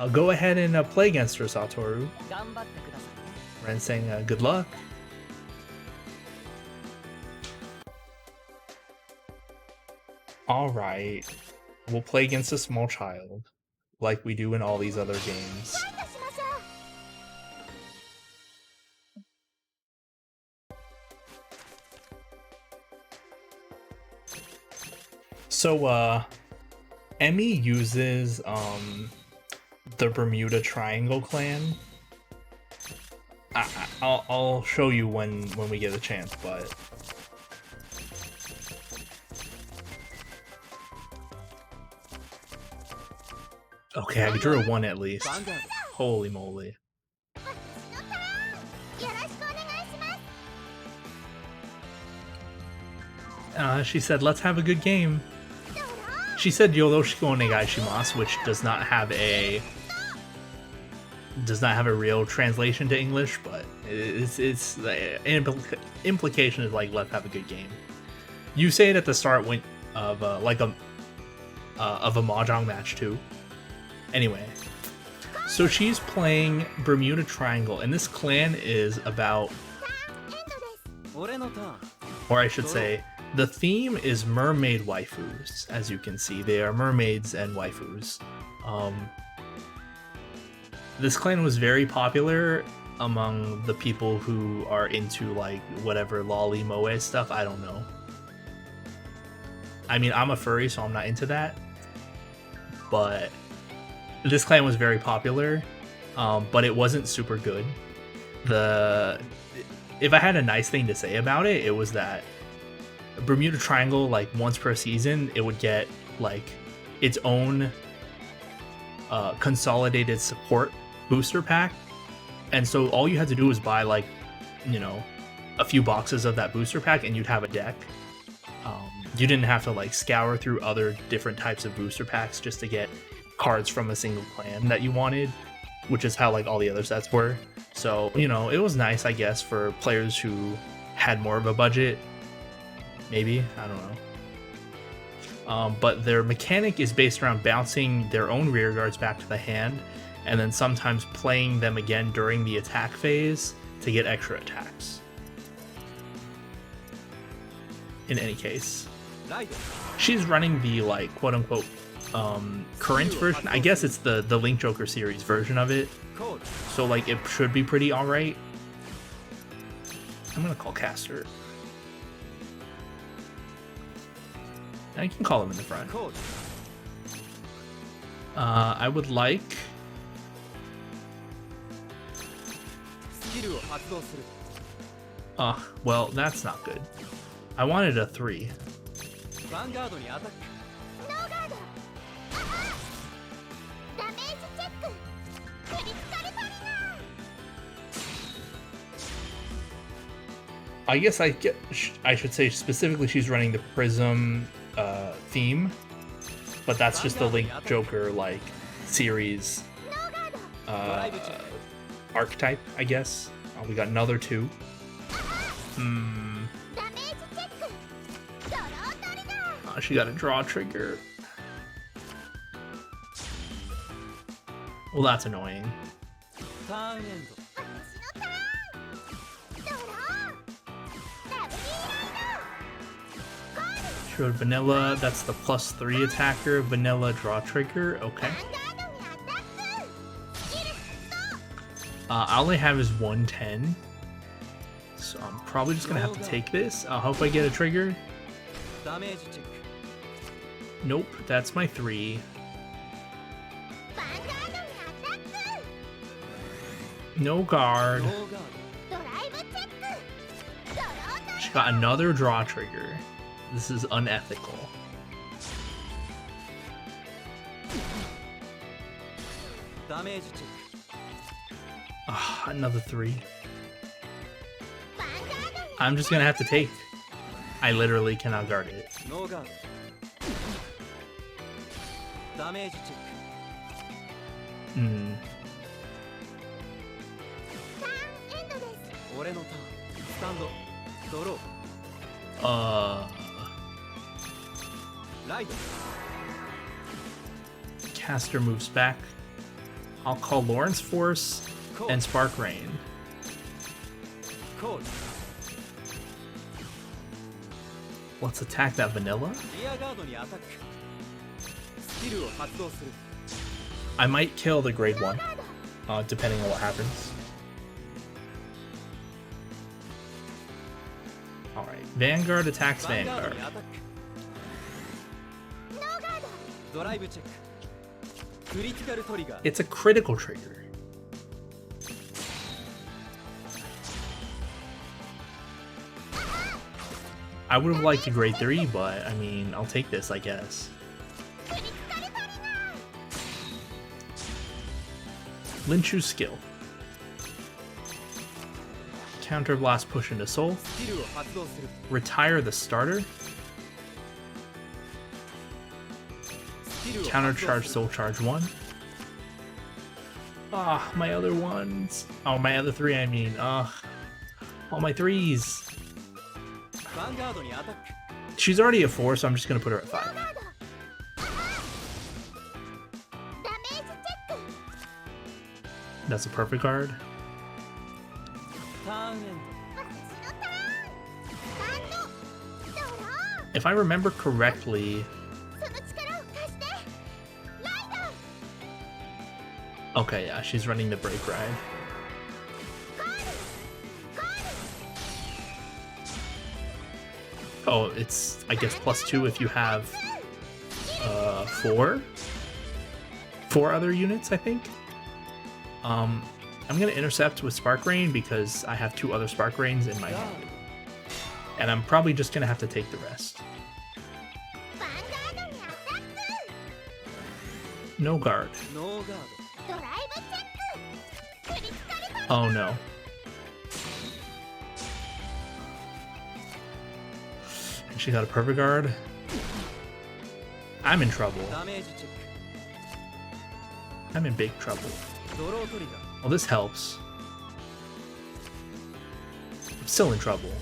I'll go ahead and play against her, Satoru." Ren's saying, "Good luck." Alright, we'll play against a small child, like we do in all these other games. So, Emi uses, the Bermuda Triangle clan. I'll show you when we get a chance, but... Okay, I drew a 1 at least. Holy moly. She said, "Let's have a good game." She said "Yoroshiku onegai shimasu," which does not have a real translation to English, but it's the implication is like, "Let's have a good game." You say it at the start of a mahjong match too. Anyway, so she's playing Bermuda Triangle, and this clan is about, or I should say, the theme is mermaid waifus. As you can see, they are mermaids and waifus. This clan was very popular among the people who are into like whatever loli moe stuff. I don't know. I mean, I'm a furry, so I'm not into that. But this clan was very popular, but it wasn't super good. If I had a nice thing to say about it, it was that Bermuda Triangle, like once per season, it would get like its own consolidated support booster pack, and so all you had to do was buy like, you know, a few boxes of that booster pack, and you'd have a deck. You didn't have to like scour through other different types of booster packs just to get cards from a single clan that you wanted, which is how like all the other sets were. So, you know, it was nice, I guess, for players who had more of a budget. Maybe, I don't know. But their mechanic is based around bouncing their own rear guards back to the hand, and then sometimes playing them again during the attack phase to get extra attacks. In any case, she's running the, like, quote-unquote current version. I guess it's the Link Joker series version of it, so like it should be pretty alright. I'm gonna call Caster. I can call him in the front. I would like... well, that's not good. I wanted a 3. Vanguard にアタック。ノーガード。ダメージチェック。クリティカルパリナー。 I guess I should say specifically she's running the Prism theme, but that's just the Link Joker like series archetype, I guess. We got another 2. She got a draw trigger. Well, that's annoying. She rode Vanilla. That's the +3 attacker. Vanilla draw trigger. Okay. All I have is 110. So I'm probably just gonna have to take this. I hope I get a trigger. Nope, that's my 3. No guard. She got another draw trigger. This is unethical. Another 3. I'm just gonna have to take. I literally cannot guard it. Caster moves back. I'll call Lawrence Force and Spark Rain. Let's attack that Vanilla. I might kill the grade 1, depending on what happens. Alright, Vanguard attacks Vanguard. It's a critical trigger. I would have liked a grade 3, but I mean, I'll take this, I guess. Linchu's skill. Counter blast, push into soul. Retire the starter. Counter charge, soul charge 1. Ah, my other ones. Oh, my other 3, I mean. All my 3s. She's already a 4, so I'm just gonna put her at 5. That's a perfect guard. If I remember correctly... Okay, yeah, she's running the brake ride. Oh, it's, I guess, +2 if you have 4 other units, I think. I'm gonna intercept with Spark Rain because I have 2 other Spark Rains in my hand. And I'm probably just gonna have to take the rest. No guard. Oh no. And she got a perfect guard. I'm in trouble. I'm in big trouble. Well, this helps. I'm still in trouble.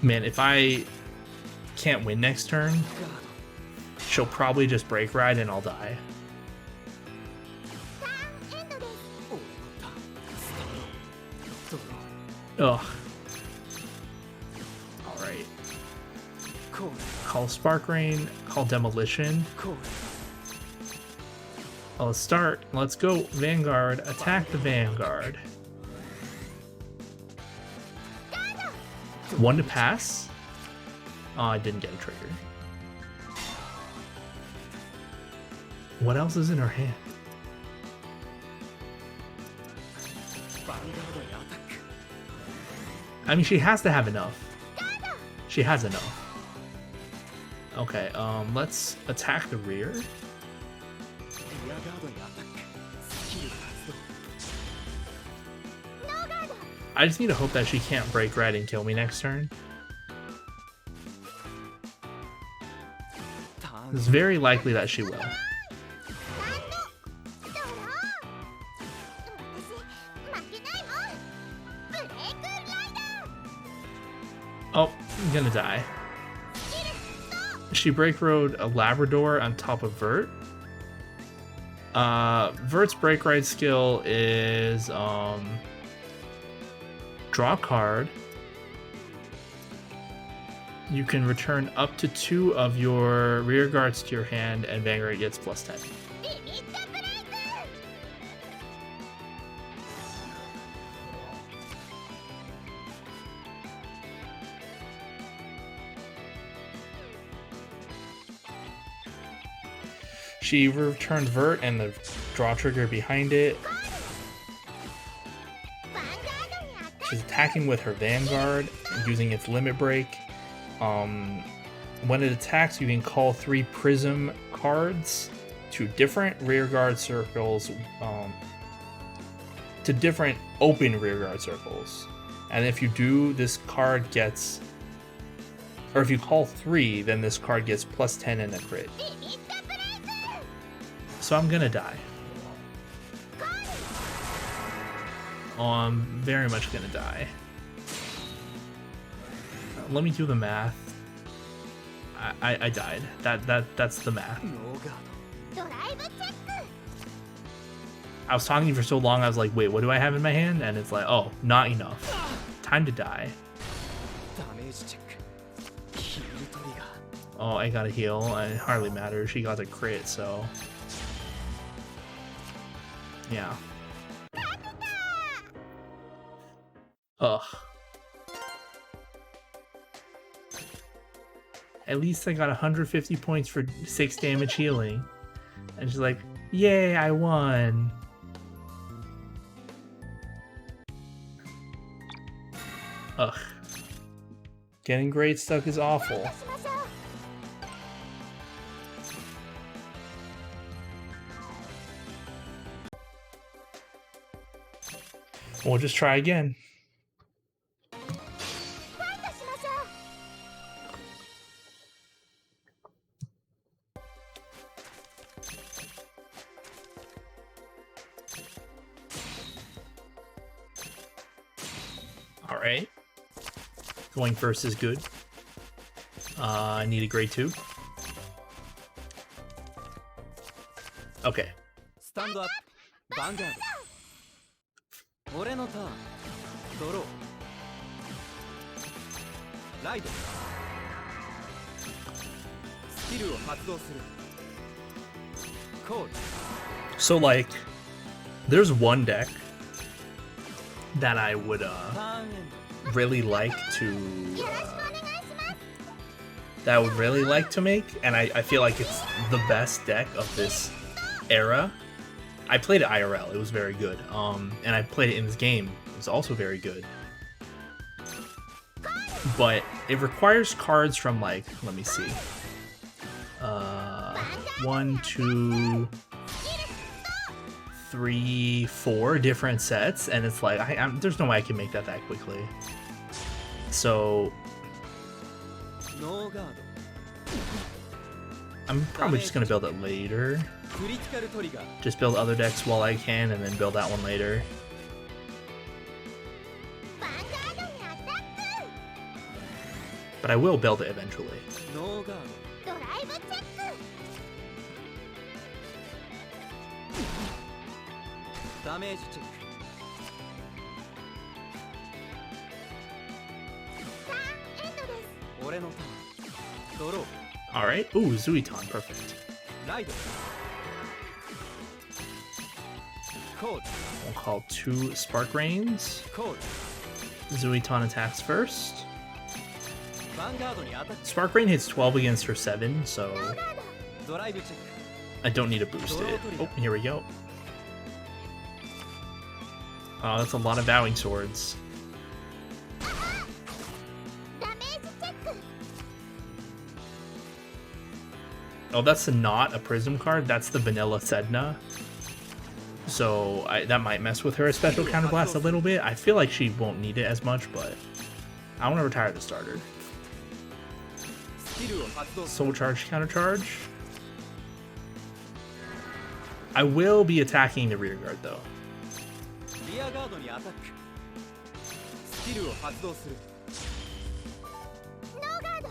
Man, if I can't win next turn, she'll probably just break ride and I'll die. Ugh. Alright. Call Spark Rain, call Demolition. Well, let's start. Let's go. Vanguard. Attack the Vanguard. 1 to pass. Oh, I didn't get a trigger. What else is in her hand? I mean, she has to have enough. She has enough. Okay, let's attack the rear. I just need to hope that she can't break ride and kill me next turn. It's very likely that she will. Oh, I'm gonna die. She break rode a Labrador on top of Vert. Vert's break ride skill is draw a card. You can return up to 2 of your rear guards to your hand, and Vanguard gets +10. She returned Vert and the draw trigger behind it. She's attacking with her Vanguard, using its limit break. When it attacks, you can call 3 Prism cards to different rearguard circles, to different open rearguard circles. And if you do, this card gets, or if you call 3, then this card gets +10 and a crit. So I'm gonna die. Oh, I'm very much gonna die. Let me do the math. I died. That's the math. I was talking for so long, I was like, wait, what do I have in my hand? And it's like, oh, not enough. Time to die. Oh, I gotta heal. It hardly matters. She got a crit, so... yeah. Ugh. At least I got 150 points for 6 damage healing. And she's like, yay, I won. Ugh. Getting grade stuck is awful. We'll just try again. Alright. Going first is good. I need a grade 2. Okay. Stand up, Vanguard. 俺のターン、ドロー。ライド。スキルを発動する。コール。So like, there's one deck that I would really like to make, and I feel like it's the best deck of this era. I played it IRL, it was very good. And I played it in this game, it was also very good. But it requires cards from, like, let me see. 1, 2, 3, 4 different sets, and it's like, there's no way I can make that quickly. So I'm probably just gonna build it later. Just build other decks while I can, and then build that one later. but I will build it eventually. ノーガードドライブチェックダメージチェックターンエンドです俺のターンドロー Alright. Ooh, Zuiton. Perfect. ライドコール We'll call 2 Spark Rains. コール Zuiton attacks first. ヴァンガードにアタック Spark Rain hits 12 against her 7, so ノーガードドライブチェック I don't need to boost it. Oh, here we go. Oh, that's a lot of Vowing Swords. ダメージチェック Oh, that's not a Prism card. That's the vanilla Sedna. So that might mess with her special counterblast a little bit. I feel like she won't need it as much, but I want to retire the starter. スキルを発動す Soul Charge countercharge. I will be attacking the rear guard though. るリアガードにアタックスキルを発動するノーガード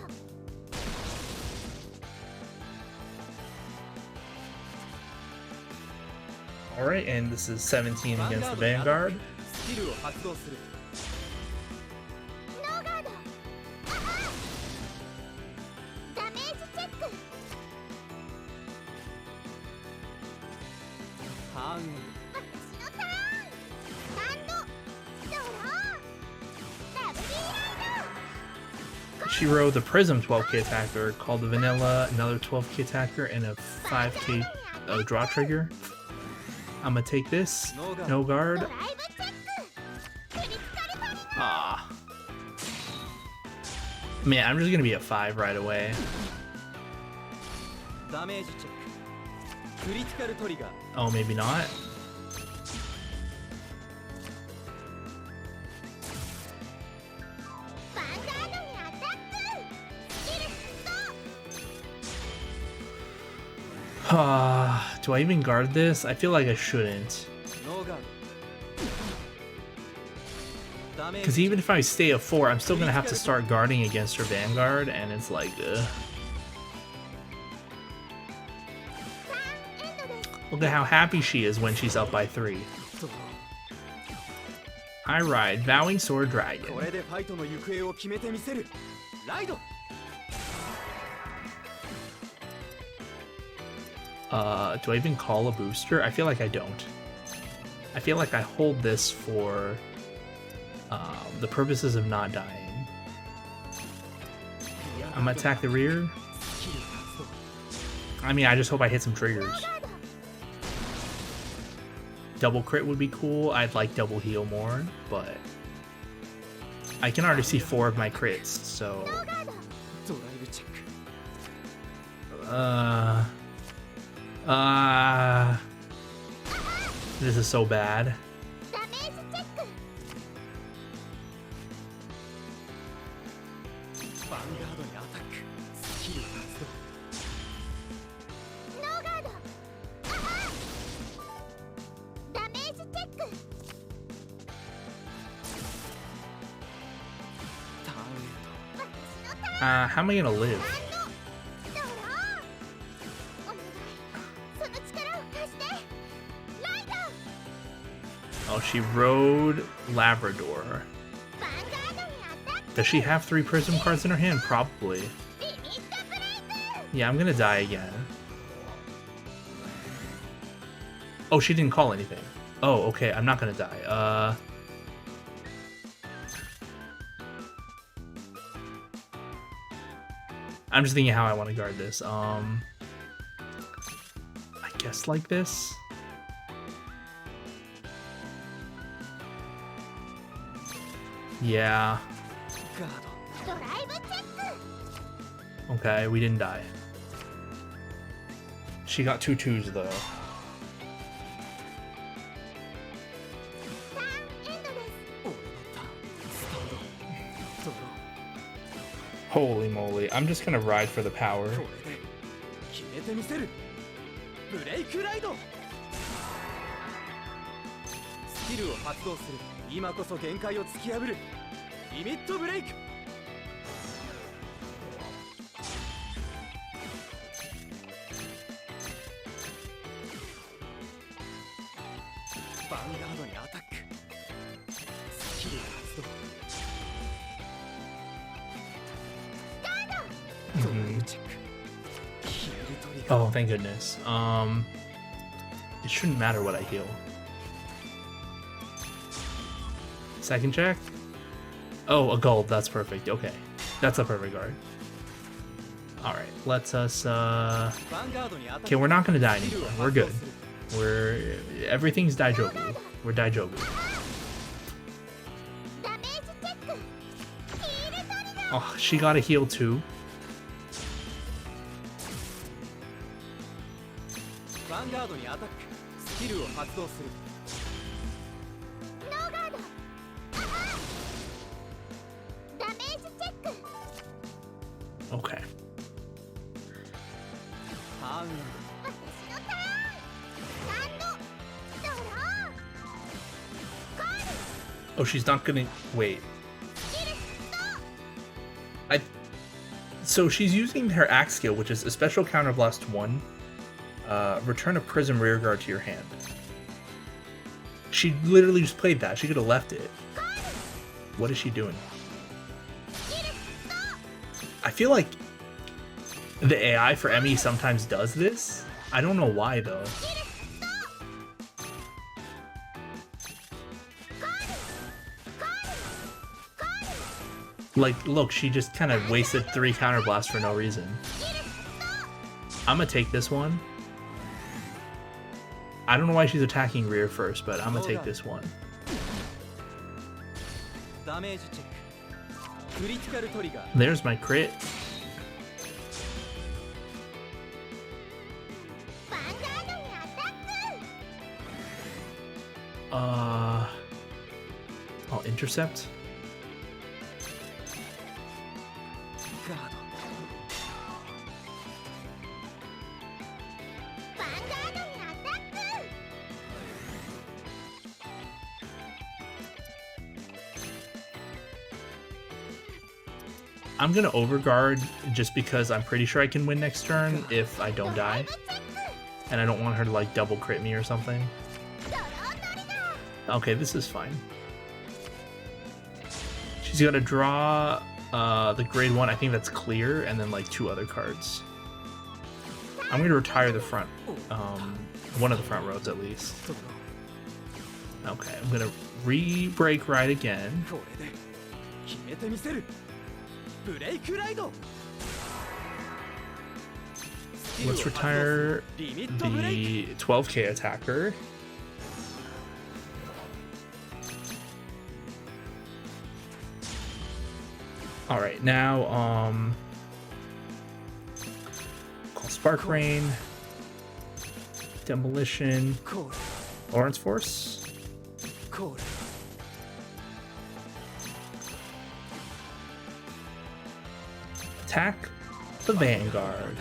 Alright, and this is 17 against the Vanguard. スキルを発動するノーガードダメージチェックターンエン私のターンスタンドドローダブリーライ She rode the Prism 12k attacker, called the Vanilla another 12k attacker, and a 5k draw trigger. I'm gonna take this. No ド guard. ドライブチェッククリティカルパリ Ah. Man, I'm just gonna be at 5 right away. ダメージチェッククリティカルトリガー Oh, maybe not. ヴァンガードにアタックスキル発動 Do I even guard this? I feel like I shouldn't. ノーガードダメー Because ジ even if I stay at 4, I'm still gonna have to start guarding against her Vanguard, and it's like, ugh. ターンエンドです Look at how happy she is when she's up by 3. ドロ I ride Vowing Sword ー Dragon. これでファイトの行方を決めてみせるライド Do I even call a booster? I feel like I don't. I feel like I hold this for the purposes of not dying. I'm gonna attack the rear. スキル発動 I mean, I just hope I hit some triggers. ガード Double crit would be cool. I'd like double heal more, but I can already see 4 of my crits, so ノーガードドライブチェック this is so bad. ダメージチェックヴァンガードにアタックスキル発動ノーガードダメージチェックターンエン私のターン How am I gonna live? ドローお願いその力を貸してライド Oh, she rode Labrador. ヴァンガードにアタック Does she have 3 Prism cards in her hand? Probably. リミットブレイク Yeah, I'm gonna die again. Oh, she didn't call anything. Oh, okay, I'm not gonna die. I'm just thinking how I want to guard this. I guess like this. Yeah. ガードドライブチェック Okay, we didn't die. She got 2 2s though. ターンエンドです俺のターンスタンドドロ Holy moly, I'm just gonna ride for the power. ーこれで決めてみせるブレイクライドスキルを発動する今こそ限界を突き破るリミットブレイクガードにアタック。スキル発動。 Mhm. チェック。ヒールトリガー。 Oh, thank goodness. It shouldn't matter what I heal. Second check? Oh, a gold. That's perfect. Okay. That's a perfect guard. Alright, let's us, Okay, we're not gonna die anymore. We're good. Everything's Daijobu. We're Daijobu. ダメージチェック。ヒールトリガー。 Oh, she got a heal too. ヴァンガードにアタック。スキルを発動する。 ノーガード。ダメージチェック。 Okay. ターンエン私のターン。ランド。ドロー。コール。 Oh, she's not gonna... Wait. スキル発動。 So she's using her axe skill, which is a special counter blast 1. Return a prism rearguard to your hand. She literally just played that. She could have left it. What is she doing? I feel like the AI for Emmy sometimes does this. I don't know why though. Like, look, she just kind of wasted 3 counter blasts for no reason. I'm gonna take this one. I don't know why she's attacking rear first, but I'm gonna take this one. ダメージチェック。クリティカルトリガー。 There's my crit. ヴァンガードにアタック。 I'll intercept. ガード。 ヴァンガードにアタック。 I'm gonna overguard just because I'm pretty sure I can win next turn if I don't die. ドライブチェック。 And I don't want her to like double crit me or something. ドロートリガー。 Okay, this is fine. She's gonna draw the grade 1, I think that's clear, and then like 2 other cards. I'm gonna retire the front, one of the front rows at least. Okay, I'm gonna re-break right again. これで決めてみせる。ブレイクライド。 Let's retire the 12k attacker. Alright, now, call Spark Rain, Demolition, コール。 Lawrence Force. コール。 Attack the Vanguard.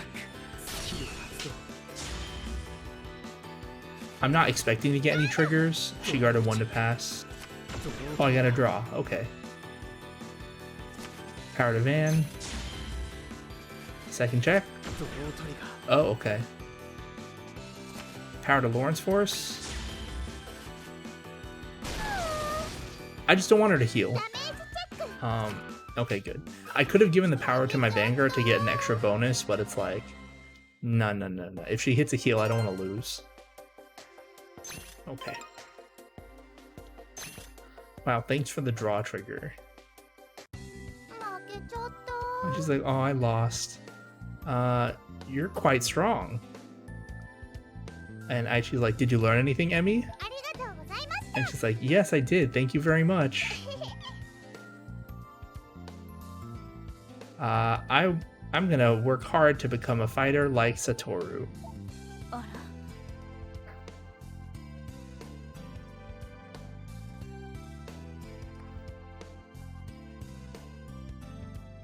I'm not expecting to get any triggers. She guarded 1 to pass. Oh, I gotta draw. Okay. Power to Van. Second check. ドロートリガー。 Oh, okay. Power to Lawrence Force. I just don't want her to heal. ダメージチェック。 Okay, good. I could have given the power to my Vanguard to get an extra bonus, but it's like, no. If she hits a heal, I don't want to lose. Okay. Wow, thanks for the draw trigger. 負けちゃった。 And she's like, oh, I lost. You're quite strong. And Aichi's like, did you learn anything, Emmy? ありがとうございました。 And she's like, yes, I did. Thank you very much. I'm gonna work hard to become a fighter like Satoru. あら。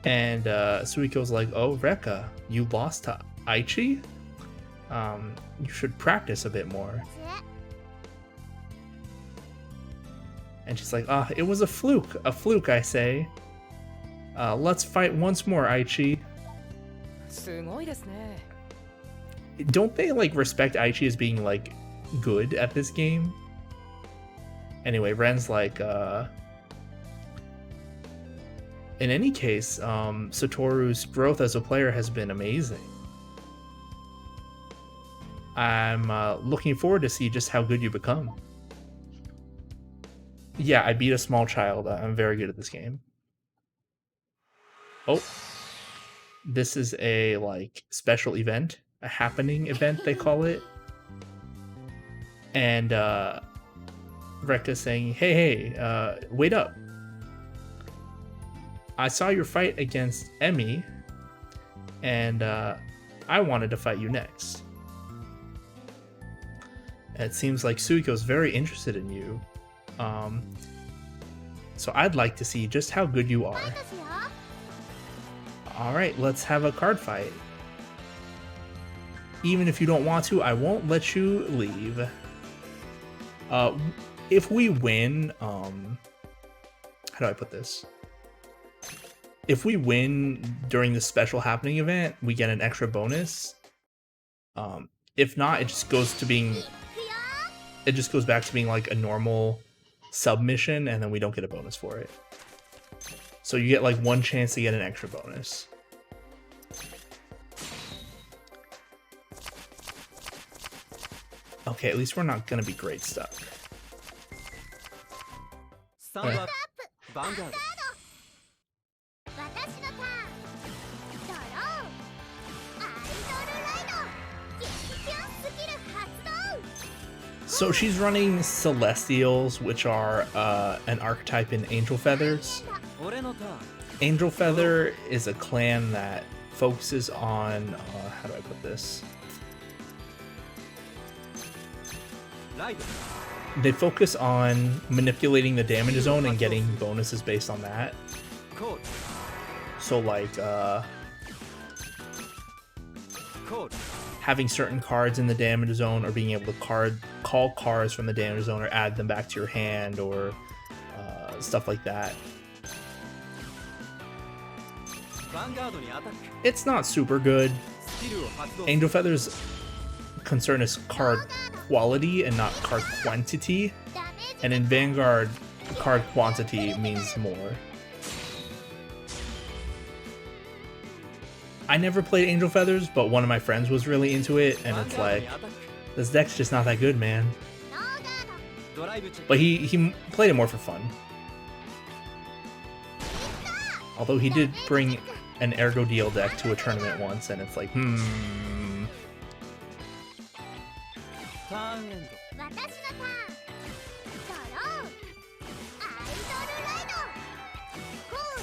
And Suiko's like, oh, Rekka, you lost to Aichi? You should practice a bit more. And she's like, it was a fluke, I say. Let's fight once more, Aichi. すごいですね。 Don't they like respect Aichi as being like good at this game? Anyway, Ren's like, in any case, Satoru's growth as a player has been amazing. I'm looking forward to see just how good you become. Yeah, I beat a small child. I'm very good at this game. Oh, this is a like special event, a happening event they call it. And Rekka's saying, hey, wait up. I saw your fight against Emmy, and I wanted to fight you next. And it seems like Suiko's very interested in you. So I'd like to see just how good you are. Alright, let's have a card fight. Even if you don't want to, I won't let you leave. If we win, how do I put this? If we win during the special happening event, we get an extra bonus. If not, it just goes to being... It just goes back to being like a normal submission, and then we don't get a bonus for it. So you get like one chance to get an extra bonus. Okay, at least we're not gonna be great stuck. Vanguard. So she's running Celestials, which are an archetype in Angel Feathers. Angel Feather is a clan that focuses on, how do I put this? They focus on manipulating the damage zone and getting bonuses based on that. So like, having certain cards in the damage zone, or being able to call cards from the damage zone or add them back to your hand, or stuff like that. It's not super good. Angel Feather's concern is card quality and not card quantity. And in Vanguard, card quantity means more. I never played Angel Feathers, but one of my friends was really into it, and it's like, this deck's just not that good, man. But he played it more for fun. Although he did bring an Ergo Deal deck to a tournament once, and it's like,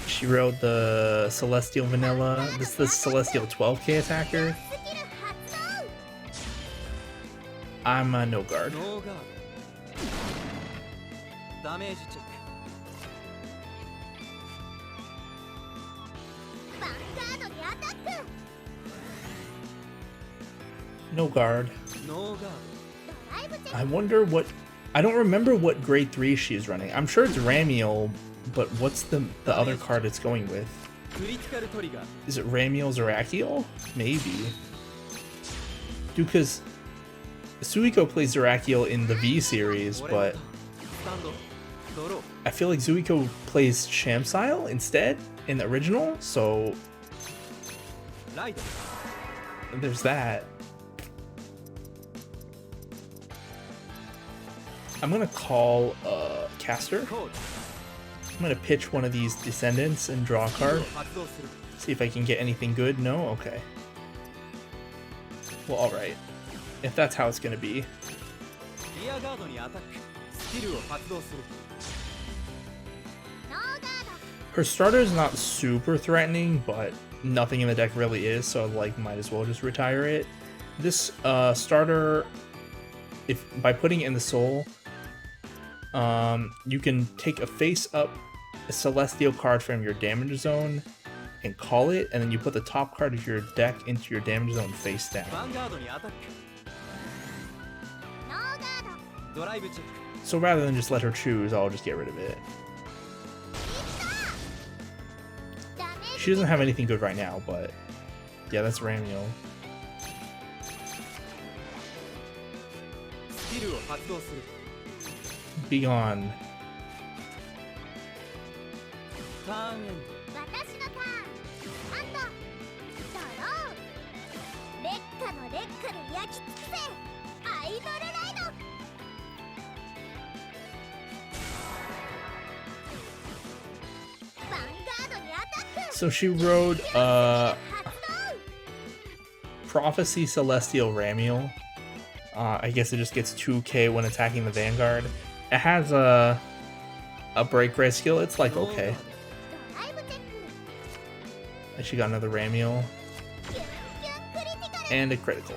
She rode the Celestial Vanilla. This is the Celestial 12k attacker. I'm a no guard. No guard. I wonder what... I don't remember what grade 3 she's running. I'm sure it's Ramiel, but what's the other card it's going with? Is it Ramiel Zerakiel? Maybe. Dude, because Suiko plays Zerakiel in the V series, but I feel like Zuiko plays Shamsile instead in the original, so there's that. I'm gonna call Caster. I'm gonna pitch one of these Descendants and draw a card. See if I can get anything good. No? Okay. Well, alright. If that's how it's gonna be. Her starter is not super threatening, but nothing in the deck really is, so like might as well just retire it. This starter, if by putting it in the soul, you can take a face-up Celestial card from your damage zone and call it, and then you put the top card of your deck into your damage zone face down. So rather than just let her choose, I'll just get rid of it. She doesn't have anything good right now, but yeah, that's Ramiel. Be gone. ターンエン私のターンアンドドロー劣化の劣化で焼き尽くせアイドルライドヴァンガードにアタック So she rode 発動 Prophecy Celestial Ramiel. I guess it just gets 2k when attacking the Vanguard. It has a break red skill. It's like okay. ドライブチェック And she got another Ramiel キュンキュンクリティカル and a critical.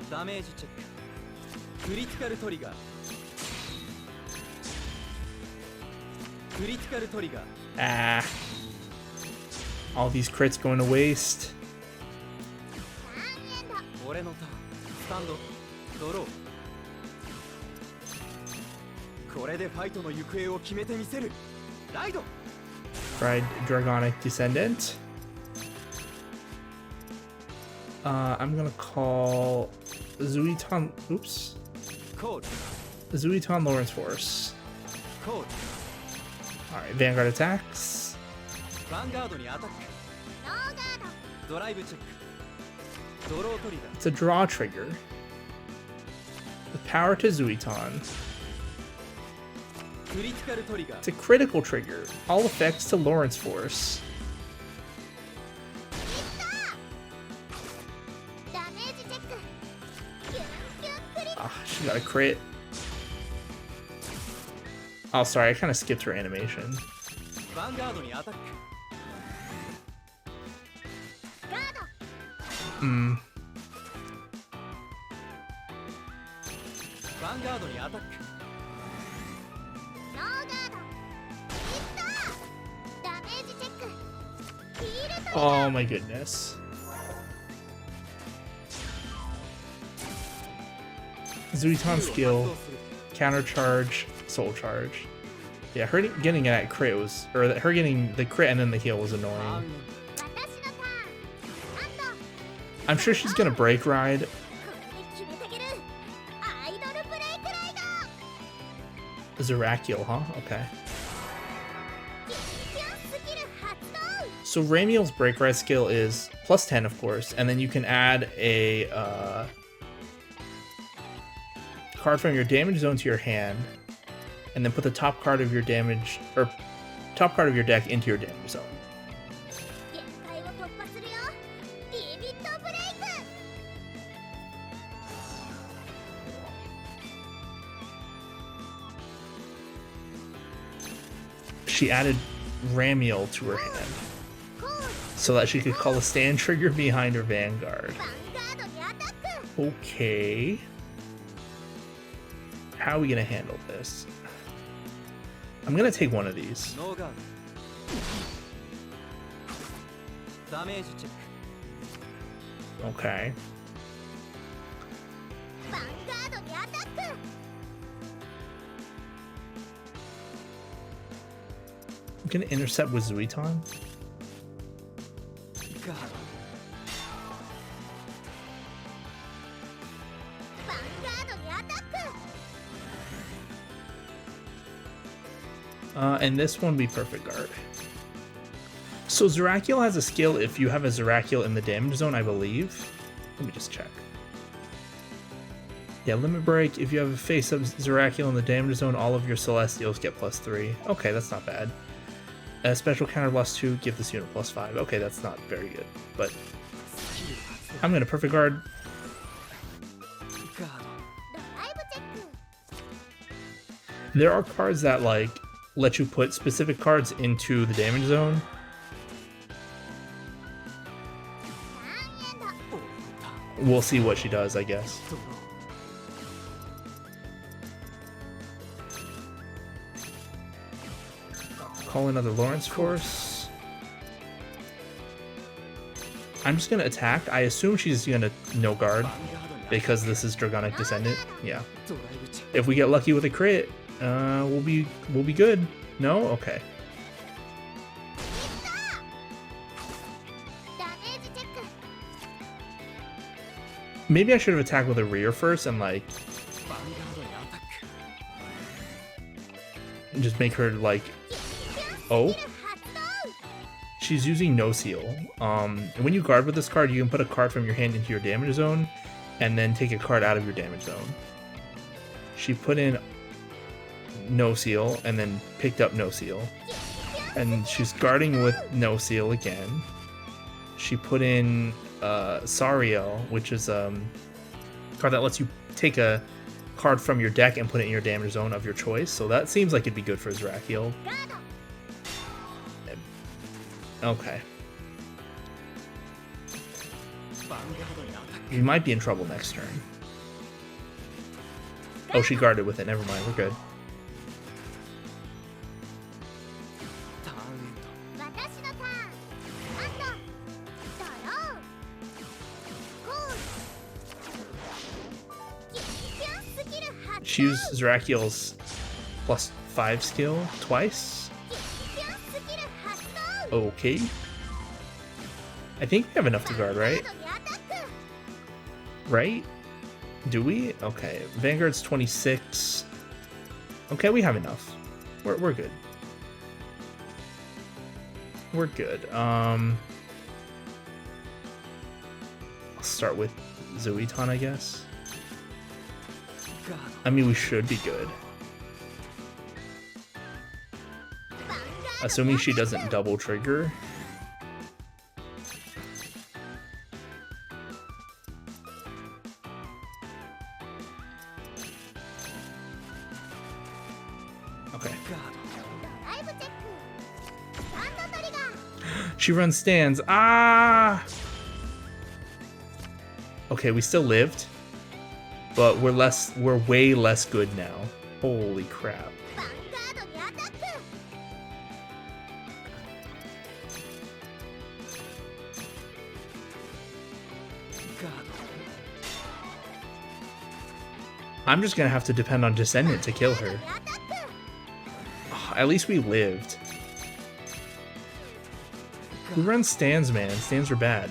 ダメージチェッククリティカルトリガークリティカルトリガー Ah. All these crits going to waste. ターンエンド俺のターンスタンドドローこれでファイトの行方を決めてみせるライド Tried Dragonic Descendant. I'm gonna call Zuiton. Oops. コール Zuiton Lawrence Force. コール Alright, Vanguard attacks. ヴァンガードにアタックノーガードドライブチェックドロートリガー It's a draw trigger. The power to Zuiton. クリティカルトリガ It's ー a critical trigger. All effects to Lawrence Force. ダメージチェックキュンキュンクリ Ah, she got a crit. Oh, sorry, I kind of skipped her animation. ヴァンガードにアタックガード Hmm. ヴァンガードにアタックノーガードヒッターダメージチェックヒールトリガー Oh my goodness. Zuiton 発 skill, 動する counter charge, soul charge. Yeah, her getting that crit was, or her getting the crit and then the heal was ターン annoying. 私のターンアンド I'm sure she's gonna break ride. これで決めてあげるアイドルブレイクライド Zerakiel, huh? Okay. キュンキュンスキル発動 So Ramiel's break ride skill is plus 10, of course, and then you can add a card from your damage zone to your hand, and then put the top card of your damage or top card of your deck into your damage zone. 限界を突破するよビビットブレイク She added Ramiel to her hand コール so that she could call a stand trigger behind her Vanguard. ヴァンガードにアタック Okay. How are we gonna handle this? I'm gonna take one of these. ノーガードダメージチェック Okay. ヴァンガードにアタック I'm gonna intercept with Zuiton. ガードヴァンガードにアタック And this one be perfect guard. So Zerakiel has a skill if you have a Zerakiel in the damage zone, I believe. Let me just check. Yeah, limit break. If you have a face-up Zerakiel in the damage zone, all of your Celestials get +3. Okay, that's not bad. A special counter +2, give this unit +5. Okay, that's not very good, but スキル発動 I'm gonna perfect guard. ガードドライブチェック There are cards that like let you put specific cards into the damage zone. ターンエンド 俺のターン We'll see what she does, I guess. ドロー Call another Lawrence Force. I'm just gonna attack. I assume she's gonna no guard ヴァンガードにアタック because this is Dragonic Descendant. Yeah. ドライブチェック If we get lucky with a crit, we'll be good. No? Okay. ダメージチェック Maybe I should have attacked with a rear first and like ヴァンガードにアタック just make her like, oh, she's using no seal. When you guard with this card, you can put a card from your hand into your damage zone and then take a card out of your damage zone. She put in no seal and then picked up no seal, and she's guarding with no seal again. She put in Sariel, which is a card that lets you take a card from your deck and put it in your damage zone of your choice. So that seems like it'd be good for Zerakiel. Okay. ヴァンガードにアタック We might be in trouble next turn. Oh, she guarded with it. Never mind. We're good. ターンエンド私のターンアンドドローコール激キュンスキル発動 She used Zerakiel's +5 skill twice. 激キュンスキル発動 Okay. I think we have enough to guard, right? カードにアタック Right? Do we? Okay. Vanguard's 26. Okay, we have enough. We're good. We're good. I'll start with Zuiton, I guess. ガー I mean, we should be good. Assuming she doesn't double trigger. Okay. ドガード ドライブチェックスタンドトリガー She runs stands. Ah! Okay, we still lived. But we're way less good now. Holy crap. ヴァンガードにアタック ガー I'm just gonna have to depend on Descendant to kill her. にアタック At least we lived. We run stands, man. Stands are bad.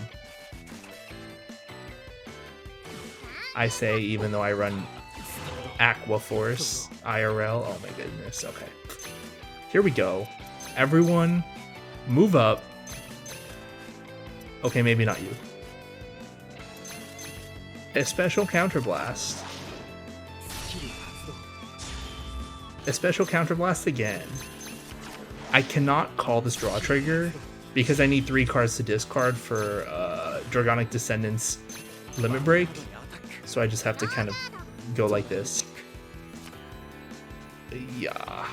I say, even though I run Aqua Force IRL. Oh my goodness. Okay. Here we go. Everyone, move up. Okay, maybe not you. A special counterblast. スキル発動 A special counterblast again. I cannot call this draw trigger because I need 3 cards to discard for Dragonic Descendants Limit Break. にアタック So I just have to kind of go like this. Yeah.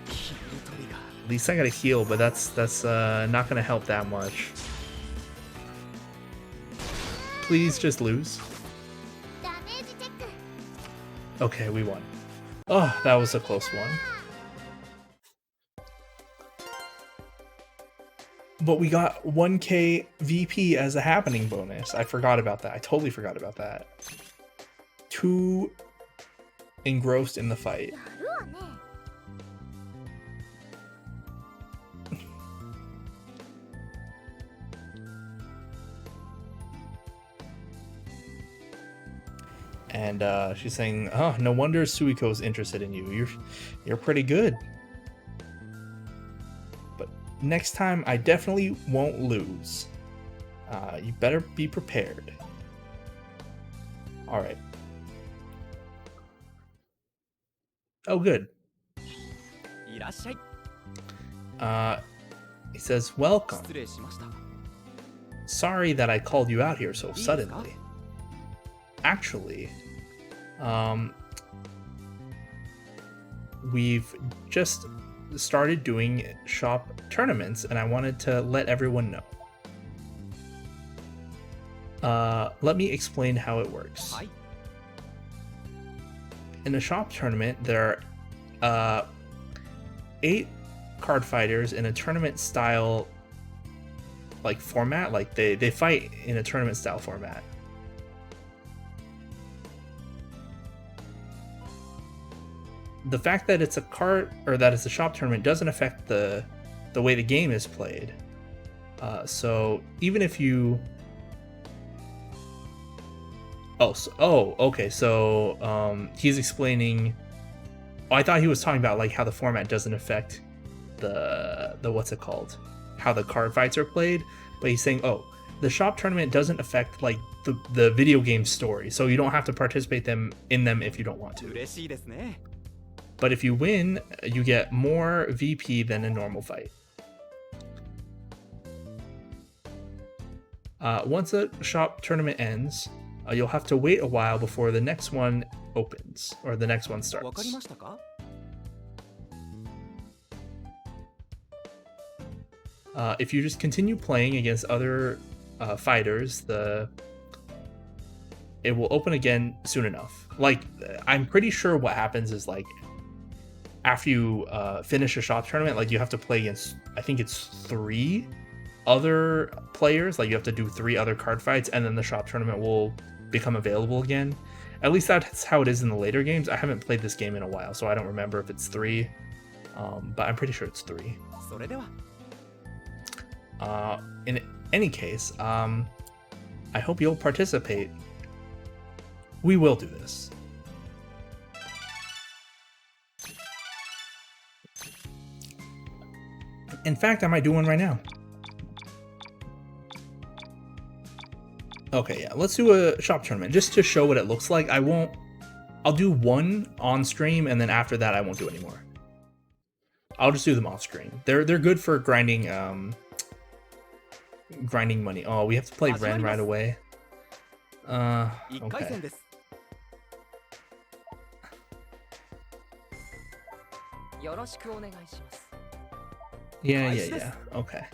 ヒールトリガー At least I gotta heal, but that's not gonna help that much. Please just lose. ダメージチェック Okay, we won. Oh, that was a close one. But we got 1k VP as a happening bonus. I forgot about that. I totally forgot about that. Too engrossed in the fight. やるわね And she's saying, "Oh, no wonder Suiko's interested in you. You're pretty good. But next time, I definitely won't lose. You better be prepared." All right. Oh, good. いらっしゃい He says, "Welcome. 失礼しました Sorry that I called you out here so いいですか suddenly. Actually, we've just started doing shop tournaments, and I wanted to let everyone know. Let me explain how it works. はい In a shop tournament, there are 8 card fighters in a tournament style like format. Like they fight in a tournament style format. The fact that it's a card or that it's a shop tournament doesn't affect the way the game is played. So even if you Okay. So he's explaining. Oh, I thought he was talking about like how the format doesn't affect the what's it called? How the card fights are played. But he's saying, oh, the shop tournament doesn't affect like the video game story, so you don't have to participate in them if you don't want to. 嬉しいですね。 But if you win, you get more VP than a normal fight. Once a shop tournament ends, you'll have to wait a while before the next one opens, or the next one わかり starts. ましたか？ If you just continue playing against other fighters, it will open again soon enough. Like, I'm pretty sure what happens is like after you finish a shop tournament, like you have to play against, I think it's 3 other players. Like you have to do 3 other card fights, and then the shop tournament will become available again. At least that's how it is in the later games. I haven't played this game in a while, so I don't remember if it's 3, but I'm pretty sure it's 3. それでは。 In any case, I hope you'll participate. We will do this. In fact, I might do one right now. Okay, yeah, let's do a shop tournament just to show what it looks like. I'll do one on stream, and then after that I won't do any more. I'll just do them off screen. They're good for grinding grinding money. Oh, we have to play Ren right away. 1回戦 Okay. です。よろしくお願いします。 Yeah. Okay.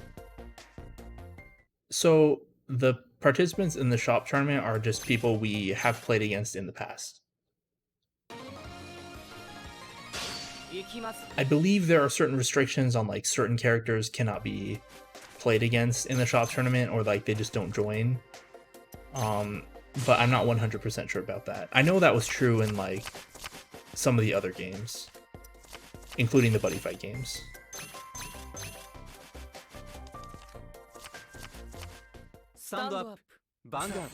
So the participants in the shop tournament are just people we have played against in the past. 行きます。 I believe there are certain restrictions on like certain characters cannot be played against in the shop tournament, or like they just don't join. But I'm not 100% sure about that. I know that was true in like some of the other games, including the buddy fight games. Stand up, Vanguard.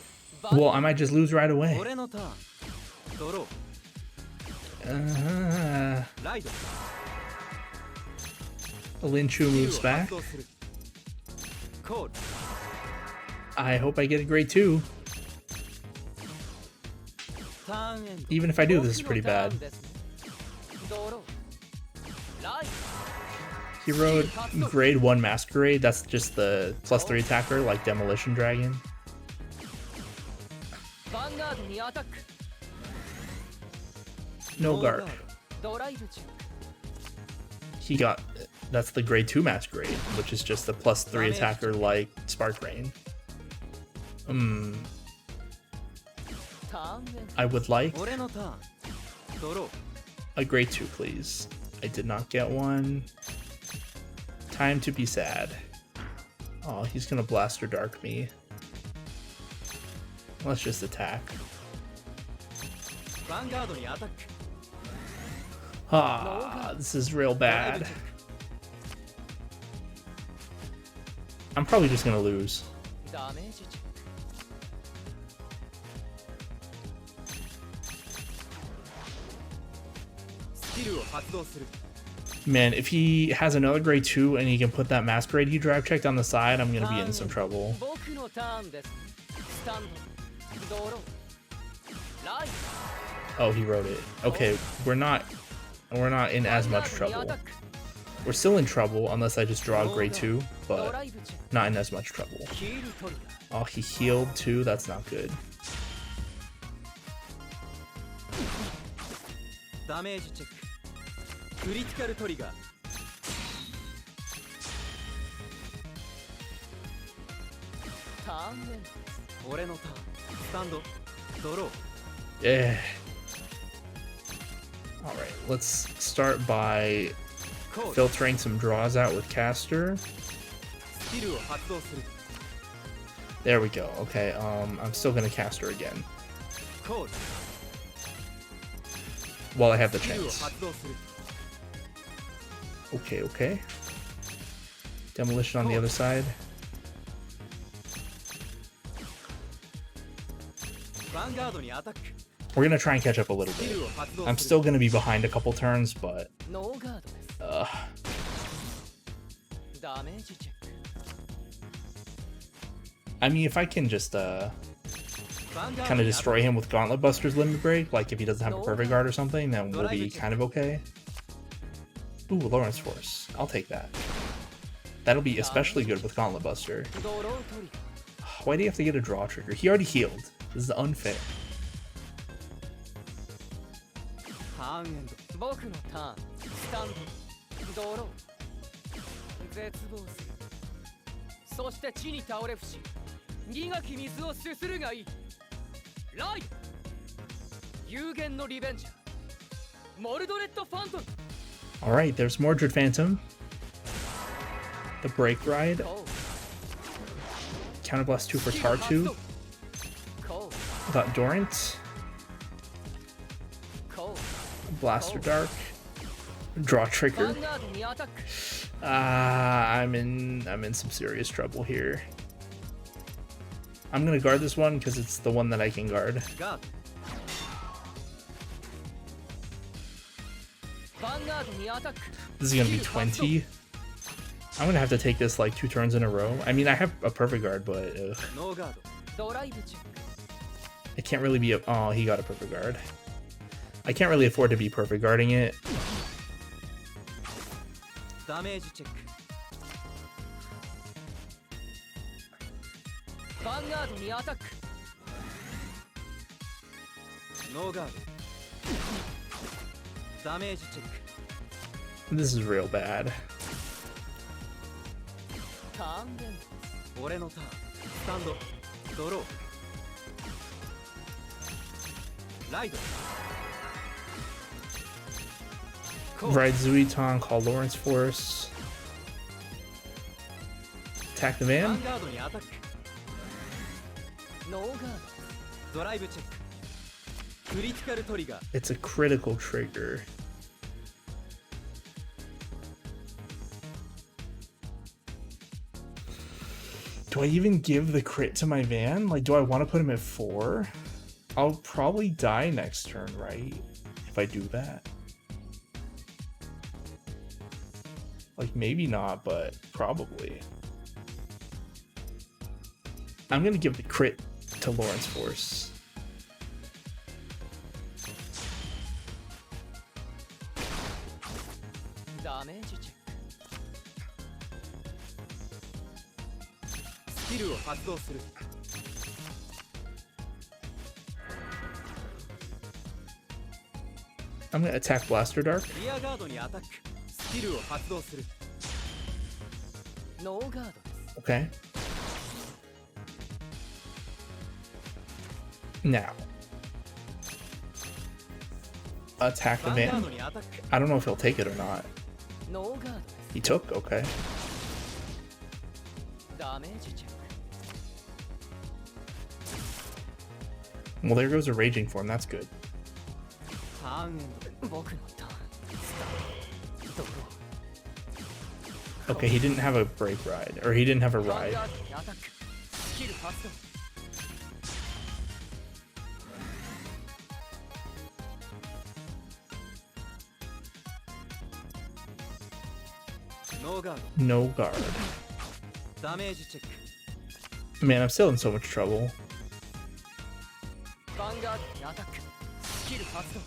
Well, I might just lose right away. 俺のターン。ドロー。 ライド。 Lin Chu moves スキルを back. 発動する。コール。 I hope I get a grade 2. ターンエンド。 Even if I do, this is pretty bad. ドロー。ライ He rode grade 1 Masquerade. That's just the +3 attacker, like Demolition Dragon. ド。ヴァンガードにアタック。 No guard. ドライブ中。 He got... That's the grade 2 Masquerade, which is just the +3 attacker like Spark Rain. ターンエンド。 I would like 俺のターン。ドロー。 a grade 2, please. I did not get one. Time to be sad. Oh, he's gonna Blaster Dark me. Let's just attack. ヴァンガードにアタック。 Ah, this is real bad. I'm probably just gonna lose. ダメージチェック。 スキルを発動する。 Man, if he has another grade 2 and he can put that Masquerade he drive checked on the side, I'm gonna be in some trouble. 僕のターンです。スタンド。ドロー。ライ Oh, he wrote it. Okay, we're not in as much trouble. We're still in trouble unless I just draw a grade 2, ド but ライブチェッ not in as much trouble. ク。ヒールトリガー。 Oh, he healed too? That's not good. ダメージチェック。クリティカルトリガー。ターンエンド。俺のターン。スタンド。ドロー。 Yeah. Alright, let's start by コール。 filtering some draws out with Caster. スキルを発動する。 There we go. Okay, I'm still gonna Caster again コール。 while I have the スキルを chance. 発動する。 Okay. Demolition on the other side. ヴァ Vanguard にアタック We're gonna try and catch up a little bit. I'm still gonna be behind a couple turns, but ノーガードです ダメージチェック I mean, if I can just kind of destroy him with Gauntlet Buster's Limit Break, like if he doesn't have a Perfect Guard or something, then we'll be kind of okay. Ooh, Lawrence Force. I'll take that. That'll be especially good with Gauntlet Buster. ドロートリガー Why do you have to get a draw trigger? He already healed. This is unfair. ターンエンド僕のターンスタンドドロー絶望するそして地に倒れ伏し苦き水をすするがいいライド有限のリベンジャーモルドレッドファントム Alright, there's Mordred Phantom. The Break Ride. コー Counterblast 2 for Tar 2. コ Got Dorant. ーコー Blaster Dark. Draw ヴァ Trigger. ンガードにアタック I'm in some serious trouble here. I'm gonna guard this one because it's the one that I can guard. ガードヴァンガードにアタック This is gonna be 20. I'm gonna have to take this like 2 turns in a row. I mean, I have a Perfect Guard, but ノーガードドライブチェック I can't really be a... Oh, he got a Perfect Guard. I can't really afford to be Perfect Guarding it. ダメージチェックヴァンガードにアタックノーガードダメージチェック This is real bad. ターンレンド俺のターンスタンドドローライド Ride Zuiton, call Lawrence Force. Attack the ヴァ van. ンガードにアタックノーガードドライブチェッククリティカルトリガー It's a critical trigger. Do I even give the crit to my van? Like, do I want to put him at 4? I'll probably die next turn, right? If I do that. Like, maybe not, but probably. I'm gonna give the crit to Lawrence Force. Damage check. スキルを発動する I'm gonna attack Blaster Dark. リアガードにアタックスキルを発動するノーガードです Okay. Now. Attack the ヴァンガー van. ドにアタック I don't know if he'll take it or not. ノーガードです He took? Okay. ダメージチェック Well, there goes a Raging Form. That's good. ターンエンド僕のターンスタートドロ Okay, he didn't have a break ride. Or he didn't have a ーヴァン ride. ガードにアタックスキル発動 ノーガー No guard. ドダメージチェック Man, I'm still in so much trouble. ヴァンガードにアタックスキル発動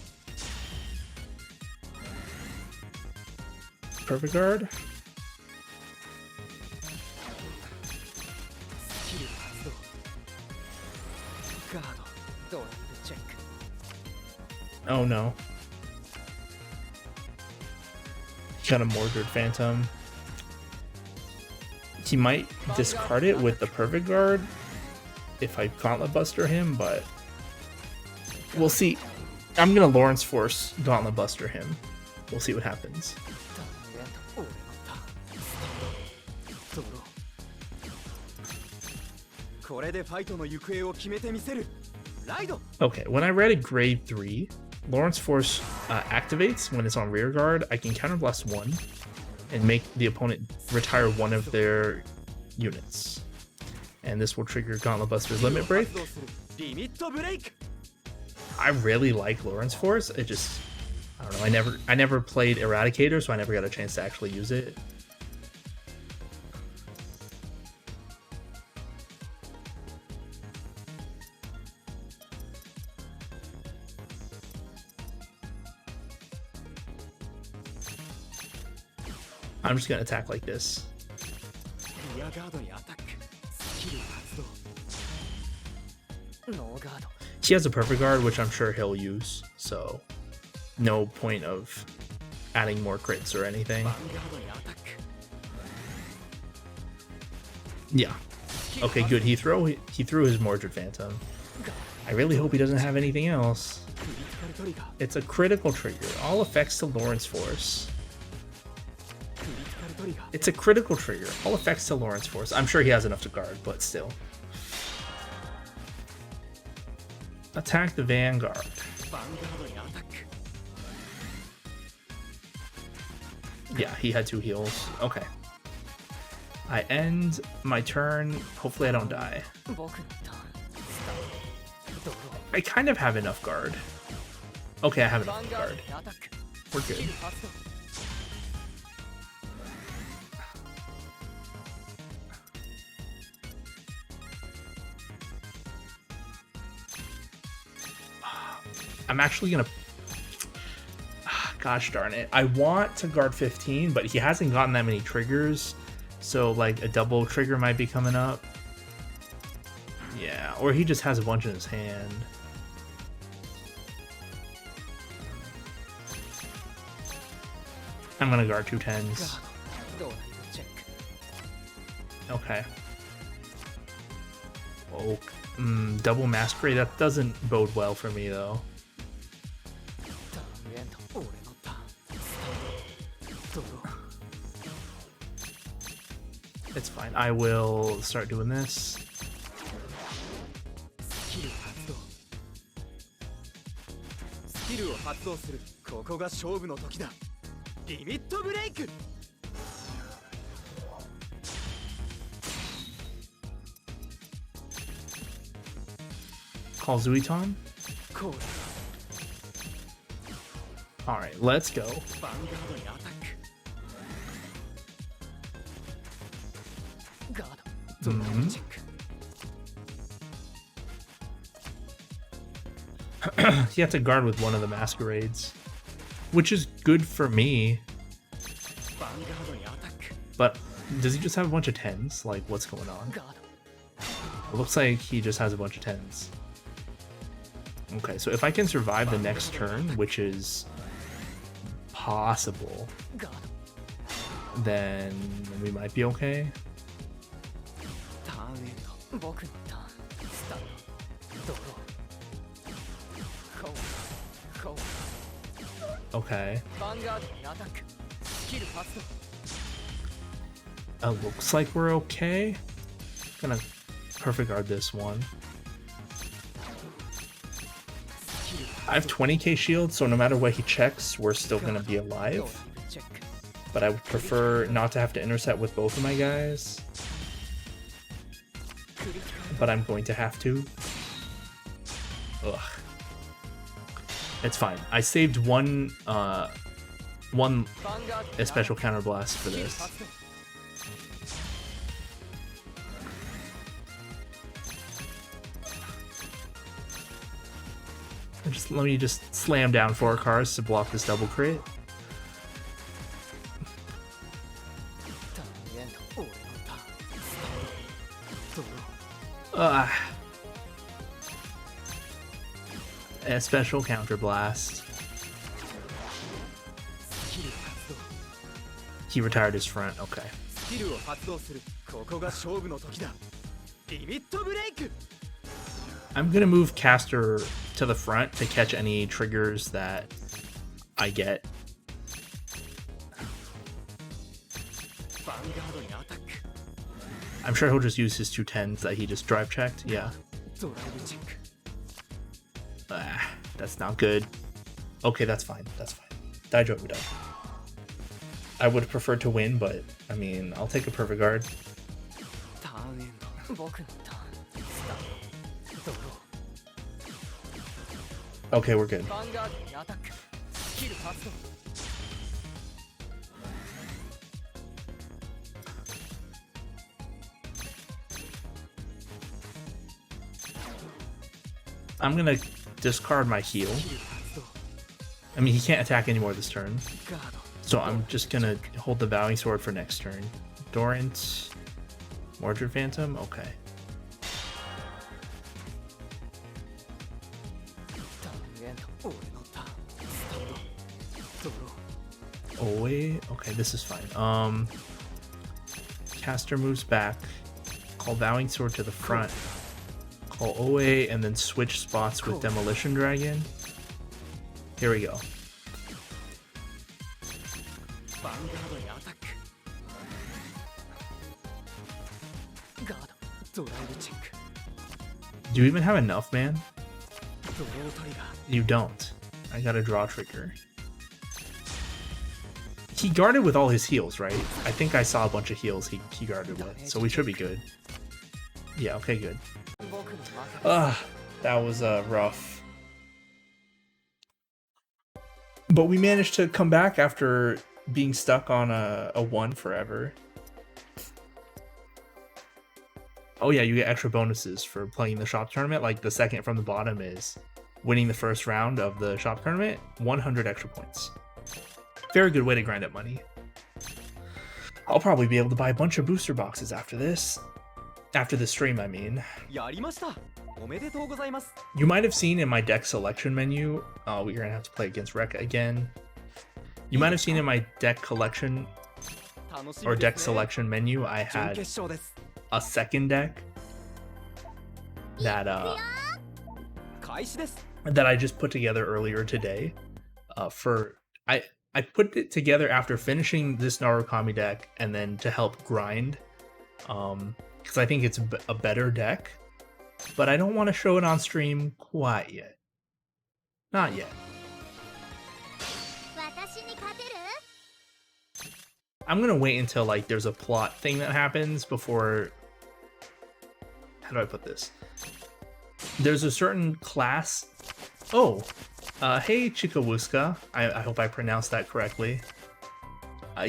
Perfect guard. スキル発動ガードドライブチェック Oh no. He got a Mordred Phantom. He might discard it with the Perfect Guard if I Gauntlet Buster him, but we'll see. I'm gonna Lawrence Force Gauntlet Buster him. We'll see what happens. 俺のターンスタートドローこれでファイトの行方を決めてみせるライド Okay, when I read a grade 3, Lawrence Force activates when it's on rear guard. I can counterblast 1 and make the opponent retire one of their units. And this will trigger Gauntlet Buster's Limit Break. リミットブレイク I really like Lawrence Force. It just, I don't know. I never played Eradicator, so I never got a chance to actually use it. I'm just gonna attack like this. He has a perfect guard, which I'm sure he'll use, so no point of adding more crits or anything. Yeah. Okay, good. He threw his Mordred Phantom. I really hope he doesn't have anything else. It's a critical trigger. All effects to Lawrence Force. It's a critical trigger. All effects to Lawrence Force. I'm sure he has enough to guard, but still. Attack the Vanguard. Yeah, he had 2 heals. Okay. I end my turn. Hopefully I don't die. I kind of have enough guard. Okay, I have enough guard. We're good. I'm actually gonna... Gosh darn it. I want to guard 15, but he hasn't gotten that many triggers. So, like, a double trigger might be coming up. Yeah, or he just has a bunch in his hand. I'm gonna guard 2 10s. Okay. Oh, double Masquerade. That doesn't bode well for me, though. It's fine. I will start doing this. Call Zuiton. Alright, let's go. He had to guard with one of the Masquerades, which is good for me. But does he just have a bunch of 10s? Like, what's going on? It looks like he just has a bunch of 10s. Okay, so if I can survive the next turn, which is possible, then we might be okay. Okay. Looks like we're okay. Gonna perfect guard this one. I have 20k shield, so no matter what he checks, we're still gonna be alive. But I would prefer not to have to intercept with both of my guys. But I'm going to have to. Ugh. It's fine. I saved one special counterblast for this. Let me just slam down 4 cards to block this double crit. A special counterblast. He retired his front, okay. I'm gonna move Caster to the front to catch any triggers that I get. I'm sure he'll just use his 2 10s that he just drive checked, yeah. That's not good. Okay, that's fine, that's fine. Daijo Udo. I would prefer to win, but I mean, I'll take a perfect guard. Okay, we're good. Vanguard にアタックスキル発動 I'm gonna discard my heal. スキル発動 I mean, he can't attack anymore this turn. ガード So I'm just gonna hold the Vowing Sword for next turn. Dorrant, Mordred Phantom, okay. ターンエンド俺のターンスタンドドロ Oh wait, okay, this is fine. Caster moves back. Call Vowing Sword to the front. Call Oe and then switch spots with Demolition Dragon. Here we go. ーバンガードにアタックガードドライブチェック Do you even have enough, man? ドロートリガー You don't. I got a draw trigger. He guarded with all his heals, right? I think I saw a bunch of heals he guarded with, so we should be good. Yeah, okay, good. 僕の負け That was rough. But we managed to come back after being stuck on a 1 forever. Oh yeah, you get extra bonuses for playing the shop tournament. Like the second from the bottom is winning the first round of the shop tournament, 100 extra points. Very good way to grind up money. I'll probably be able to buy a bunch of booster boxes after this. After the stream, I mean. やりましたおめでとうございます You might have seen in my deck selection menu, we're gonna have to play against Rekka again. You might have seen in my deck collection 楽し or み deck ですね selection menu, I 準 had 決勝です a second deck that 開始です that I just put together earlier today. I put it together after finishing this Narukami deck and then to help grind, because I think it's a better deck, but I don't want to show it on stream quite yet. Not yet. 私に勝てる I'm gonna wait until like there's a plot thing that happens before. How do I put this? There's a certain class. Oh, hey Chikawuska. I hope I pronounced that correctly.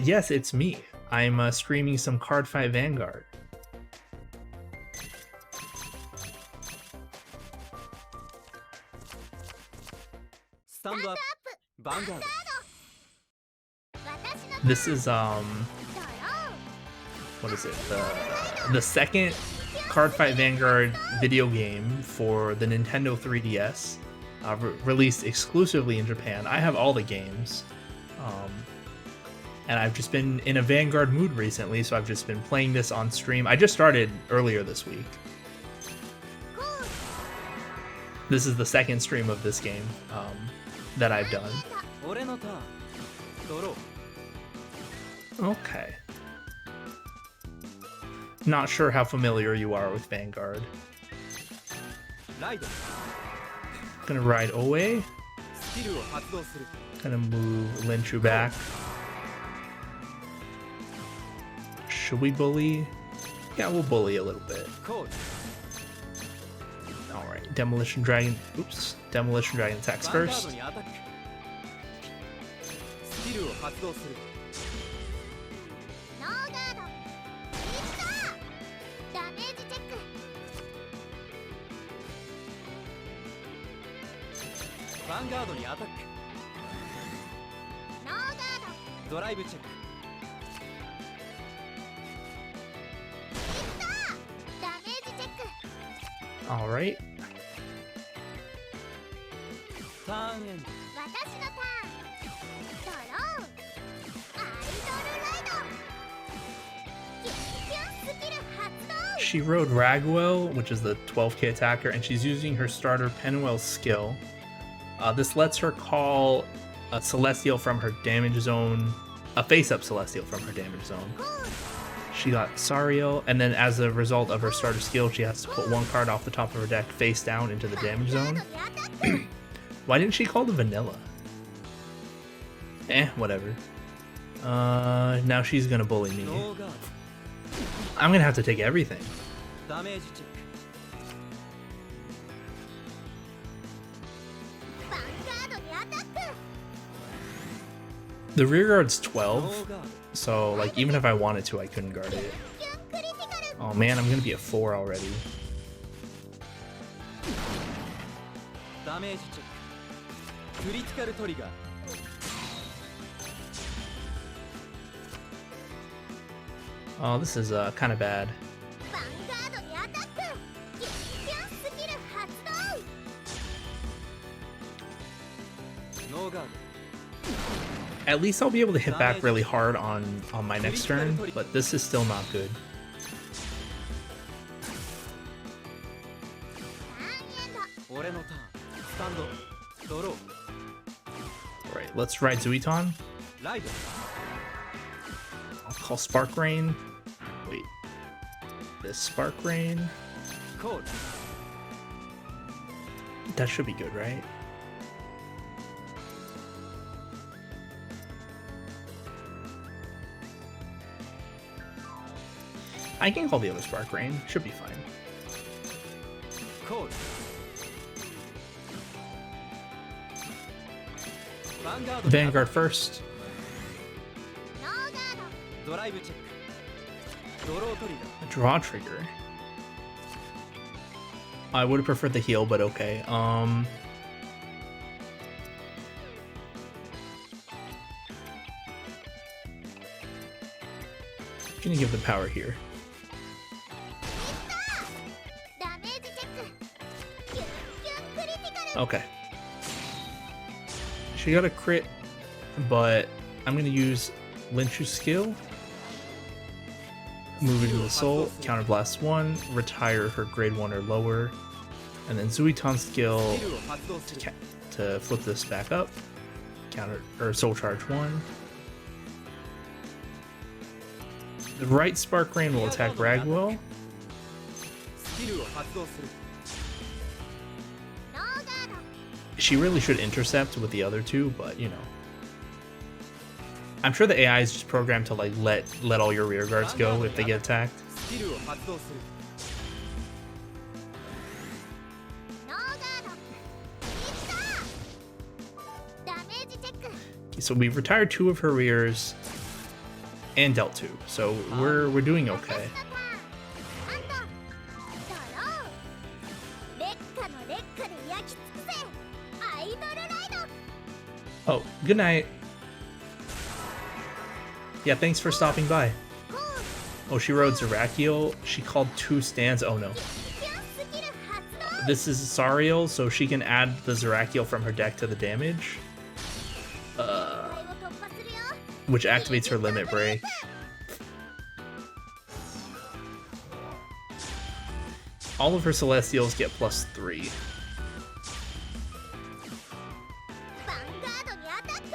Yes, it's me. I'm streaming some Cardfight Vanguard. スタンドアップバンガード This is ドロ what is it? The second Cardfight Vanguard video game for the Nintendo 3DS, released exclusively in Japan. I have all the games, and I've just been in a Vanguard mood recently, so I've just been playing this on stream. I just started earlier this week. This is the second stream of this game that I've done. 俺のターンドロー Okay. Not sure how familiar you are with Vanguard. ライド Gonna ride Oe. スキルを発動する Gonna move Linchu back. Should we bully? Yeah, we'll bully a little bit. コール Alright, Demolition Dragon. Oops. Demolition Dragon attacks ヴァンガード first. にアタックスキルを発動するノーガードいったダメージチェック ヴァンガードにアタックノーガードドライブチェックダメージチェック Alright. ターンエンド私のターンドローアイドルライドキュンキュンスキル発動 She rode Ragwell, which is the 12k attacker, and she's using her starter Penwell's skill. This lets her call a Celestial from her damage zone, a face-up Celestial from her damage zone. She got Sariel, and then as a result of her starter skill, she has to put one card off the top of her deck face down into the damage ガー zone. ドにアタック Why didn't she call the vanilla? Whatever. Now she's gonna bully me. ノーガー I'm gonna have to take everything. ドダメージチェックバ The rear guard's 12, so like even if I wanted to, I couldn't guard it. Oh man, I'm gonna be at 4 already. ダメージチェッククリティカルトリガー Oh, this is kind of bad. ヴァンガードにアタック激キャンスキル発動 ノーガー At least I'll be able to hit back really hard on my next turn, but this is still not good. ターンエンド ド俺のターンスタンドドロー Alright, let's ride Zuiton. ライド I'll call Spark Rain. Wait. This Spark Rain. コール That should be good, right? I can call the other Spark Rain. Should be fine. コールヴァンガード Vanguard first. ノーガードドライブチェックドロートリガ A draw trigger. I would have preferred the heal, but okay. Gonna give the power here. ダメージチェックキュンキュンクリティカル Okay. She got a crit, but I'm gonna use Lynch's skill. Move into the soul, counterblast 1, retire her grade 1 or lower, and then Zuiton's skill スキルを発動する to flip this back up. Counter or soul charge 1. The right Spark Rain will attack Ragwell. スキルを発動する ノーガード She really should intercept with the other two, but you know. I'm sure the AI is just programmed to like let all your rear guards go if they get attacked. スキルを発動する ノーガードいったダメージチェック So we've retired 2 of her rears and dealt 2. So we're doing okay. 私のターンドロー劣化の劣化で焼き尽くせアイドルライド Oh, good night. Yeah, thanks for stopping by. コール Oh, she rode Zerakiel. She called 2 stands. Oh no. キャンスキル発動 This is Sariel, so she can add the Zerakiel from her deck to the damage, これを突破するよ which activates her limit break. All of her Celestials get +3. ヴァンガードにアタック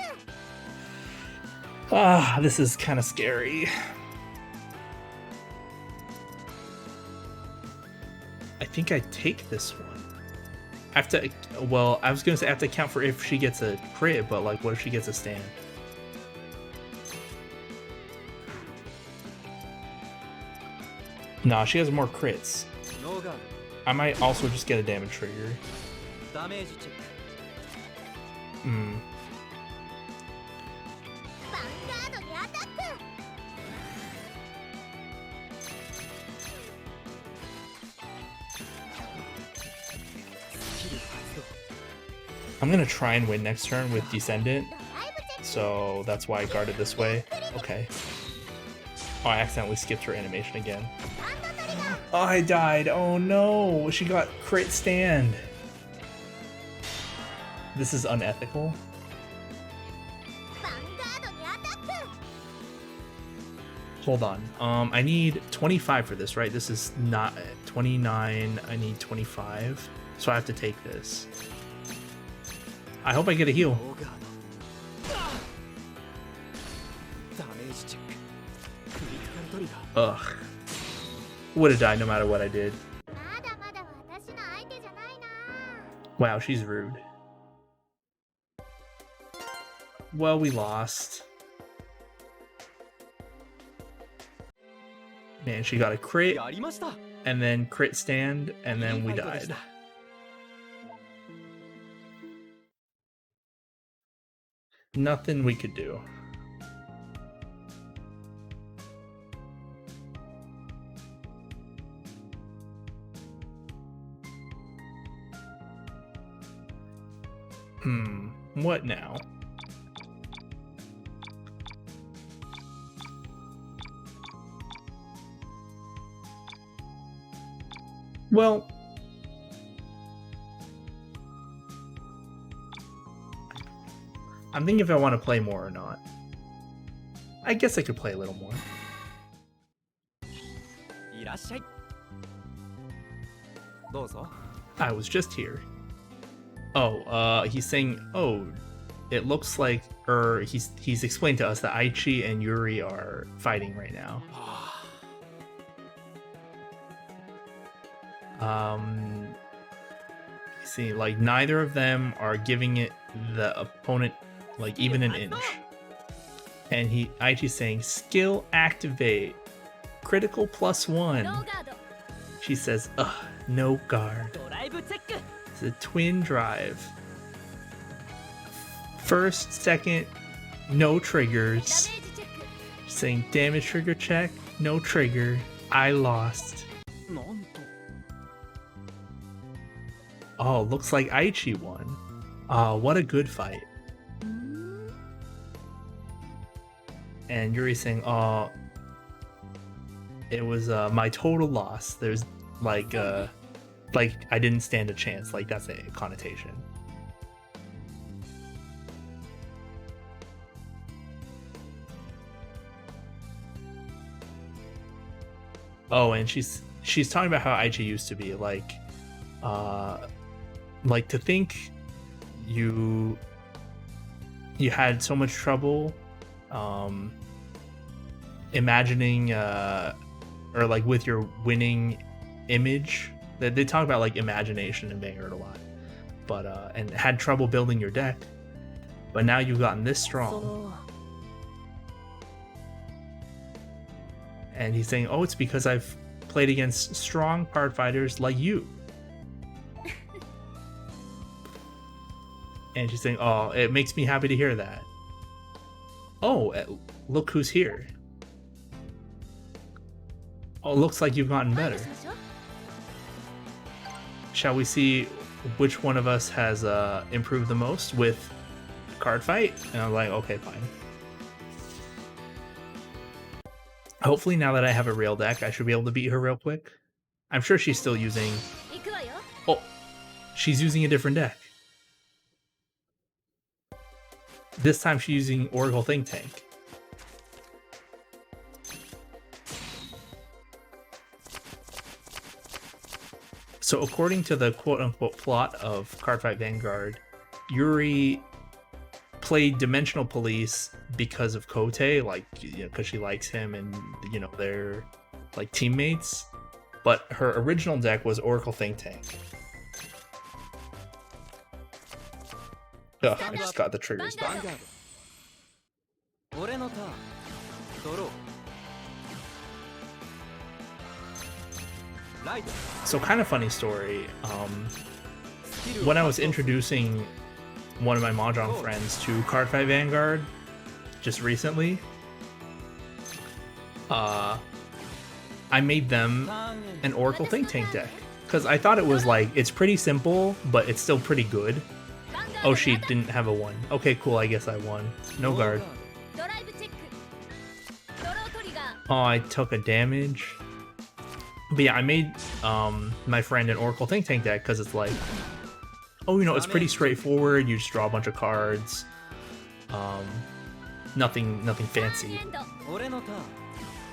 Ah, this is kind of scary. I think I take this one. I have to, well, I was gonna say I have to account for if she gets a crit, but like, what if she gets a stand? Nah, she has more crits. ノーガー I might also just get a damage trigger. ドダメージチェック Hmm. ヴァンガードにアタック スキル発動 I'm gonna try and win next turn with Descendant, ドライブチェック so that's why I guarded this way. Okay. Oh, I accidentally skipped her animation again. ハンドトリガー Oh, I died. Oh no, she got crit stand. This is unethical. ヴァンガードにアタック Hold on. I need 25 for this, right? This is not 29. I need 25. So I have to take this. I hope I get a heal. ノーガードダメージチェッククリティカルトリガー Ugh. Would have died no matter what I did. まだまだ私の相手じゃないな Wow, she's rude. Well, we lost. Man, she got a crit, やりました and then crit stand, and then we いいファイトでし died. た Nothing we could do. What now? Well, I'm thinking if I want to play more or not. I guess I could play a little more. いらっしゃい。どうぞ。 I was just here. Oh, he's saying, oh, it looks like, or he's explained to us that Aichi and Yuri are fighting right now. You see, like neither of them are giving it the opponent like even an inch. And Aichi's saying, skill activate, critical +1. She says, ugh, no guard. ドライブチェック。 It's a twin drive. First, second, no triggers. Saying damage trigger check, no trigger. I lost. なんと。 Oh, looks like Aichi won. What a good fight. And Yuri saying, oh, it was my total loss. There's like I didn't stand a chance. Like that's a connotation. Oh, and she's talking about how Aichi used to be like to think you had so much trouble imagining or like with your winning image. They talk about like imagination in Vanguard a lot, but and had trouble building your deck, but now you've gotten this strong. And he's saying, oh, it's because I've played against strong card fighters like you. And she's saying, oh, it makes me happy to hear that. Oh, look who's here. Oh, looks like you've gotten better. Shall we see which one of us has improved the most with Cardfight? And I'm like, okay, fine. Hopefully now that I have a real deck, I should be able to beat her real quick. I'm sure she's still using... Oh, she's using a different deck. This time she's using Oracle Think Tank. So according to the quote-unquote plot of Cardfight Vanguard, Yuri played Dimensional Police because of Kote, like, you know, because she likes him and, you know, they're like teammates. But her original deck was Oracle Think Tank. Ugh, I just got the triggers back. Vanguard. 俺のターン。ドロー。 So kind of funny story. When I was introducing one of my Mahjong friends to Cardfight Vanguard just recently, I made them an Oracle Think Tank deck because I thought it was like, it's pretty simple, but it's still pretty good. Oh, she didn't have a 1. Okay, cool, I guess I won. No guard. Oh, I took a damage. But yeah, I made my friend an Oracle Think Tank deck because it's like, oh, you know, it's pretty straightforward. You just draw a bunch of cards. Nothing fancy.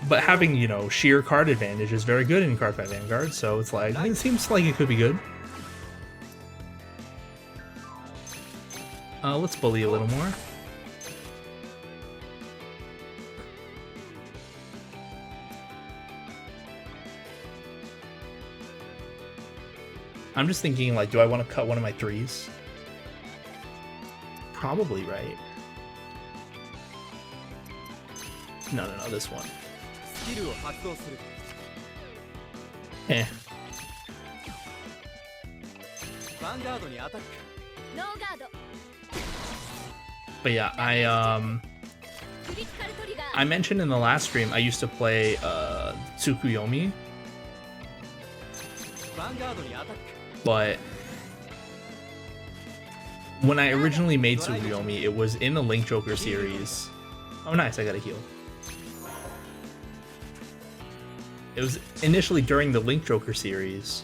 But having, you know, sheer card advantage is very good in Cardfight Vanguard, so it's like, it seems like it could be good. Let's bully a little more. I'm just thinking, like, do I want to cut one of my 3s? Probably, right? No, this one. Eh. But yeah, I mentioned in the last stream I used to play Tsukuyomi. But when I originally made Tsukuyomi, it was in the Link Joker series. Oh, nice, I got a heal. It was initially during the Link Joker series.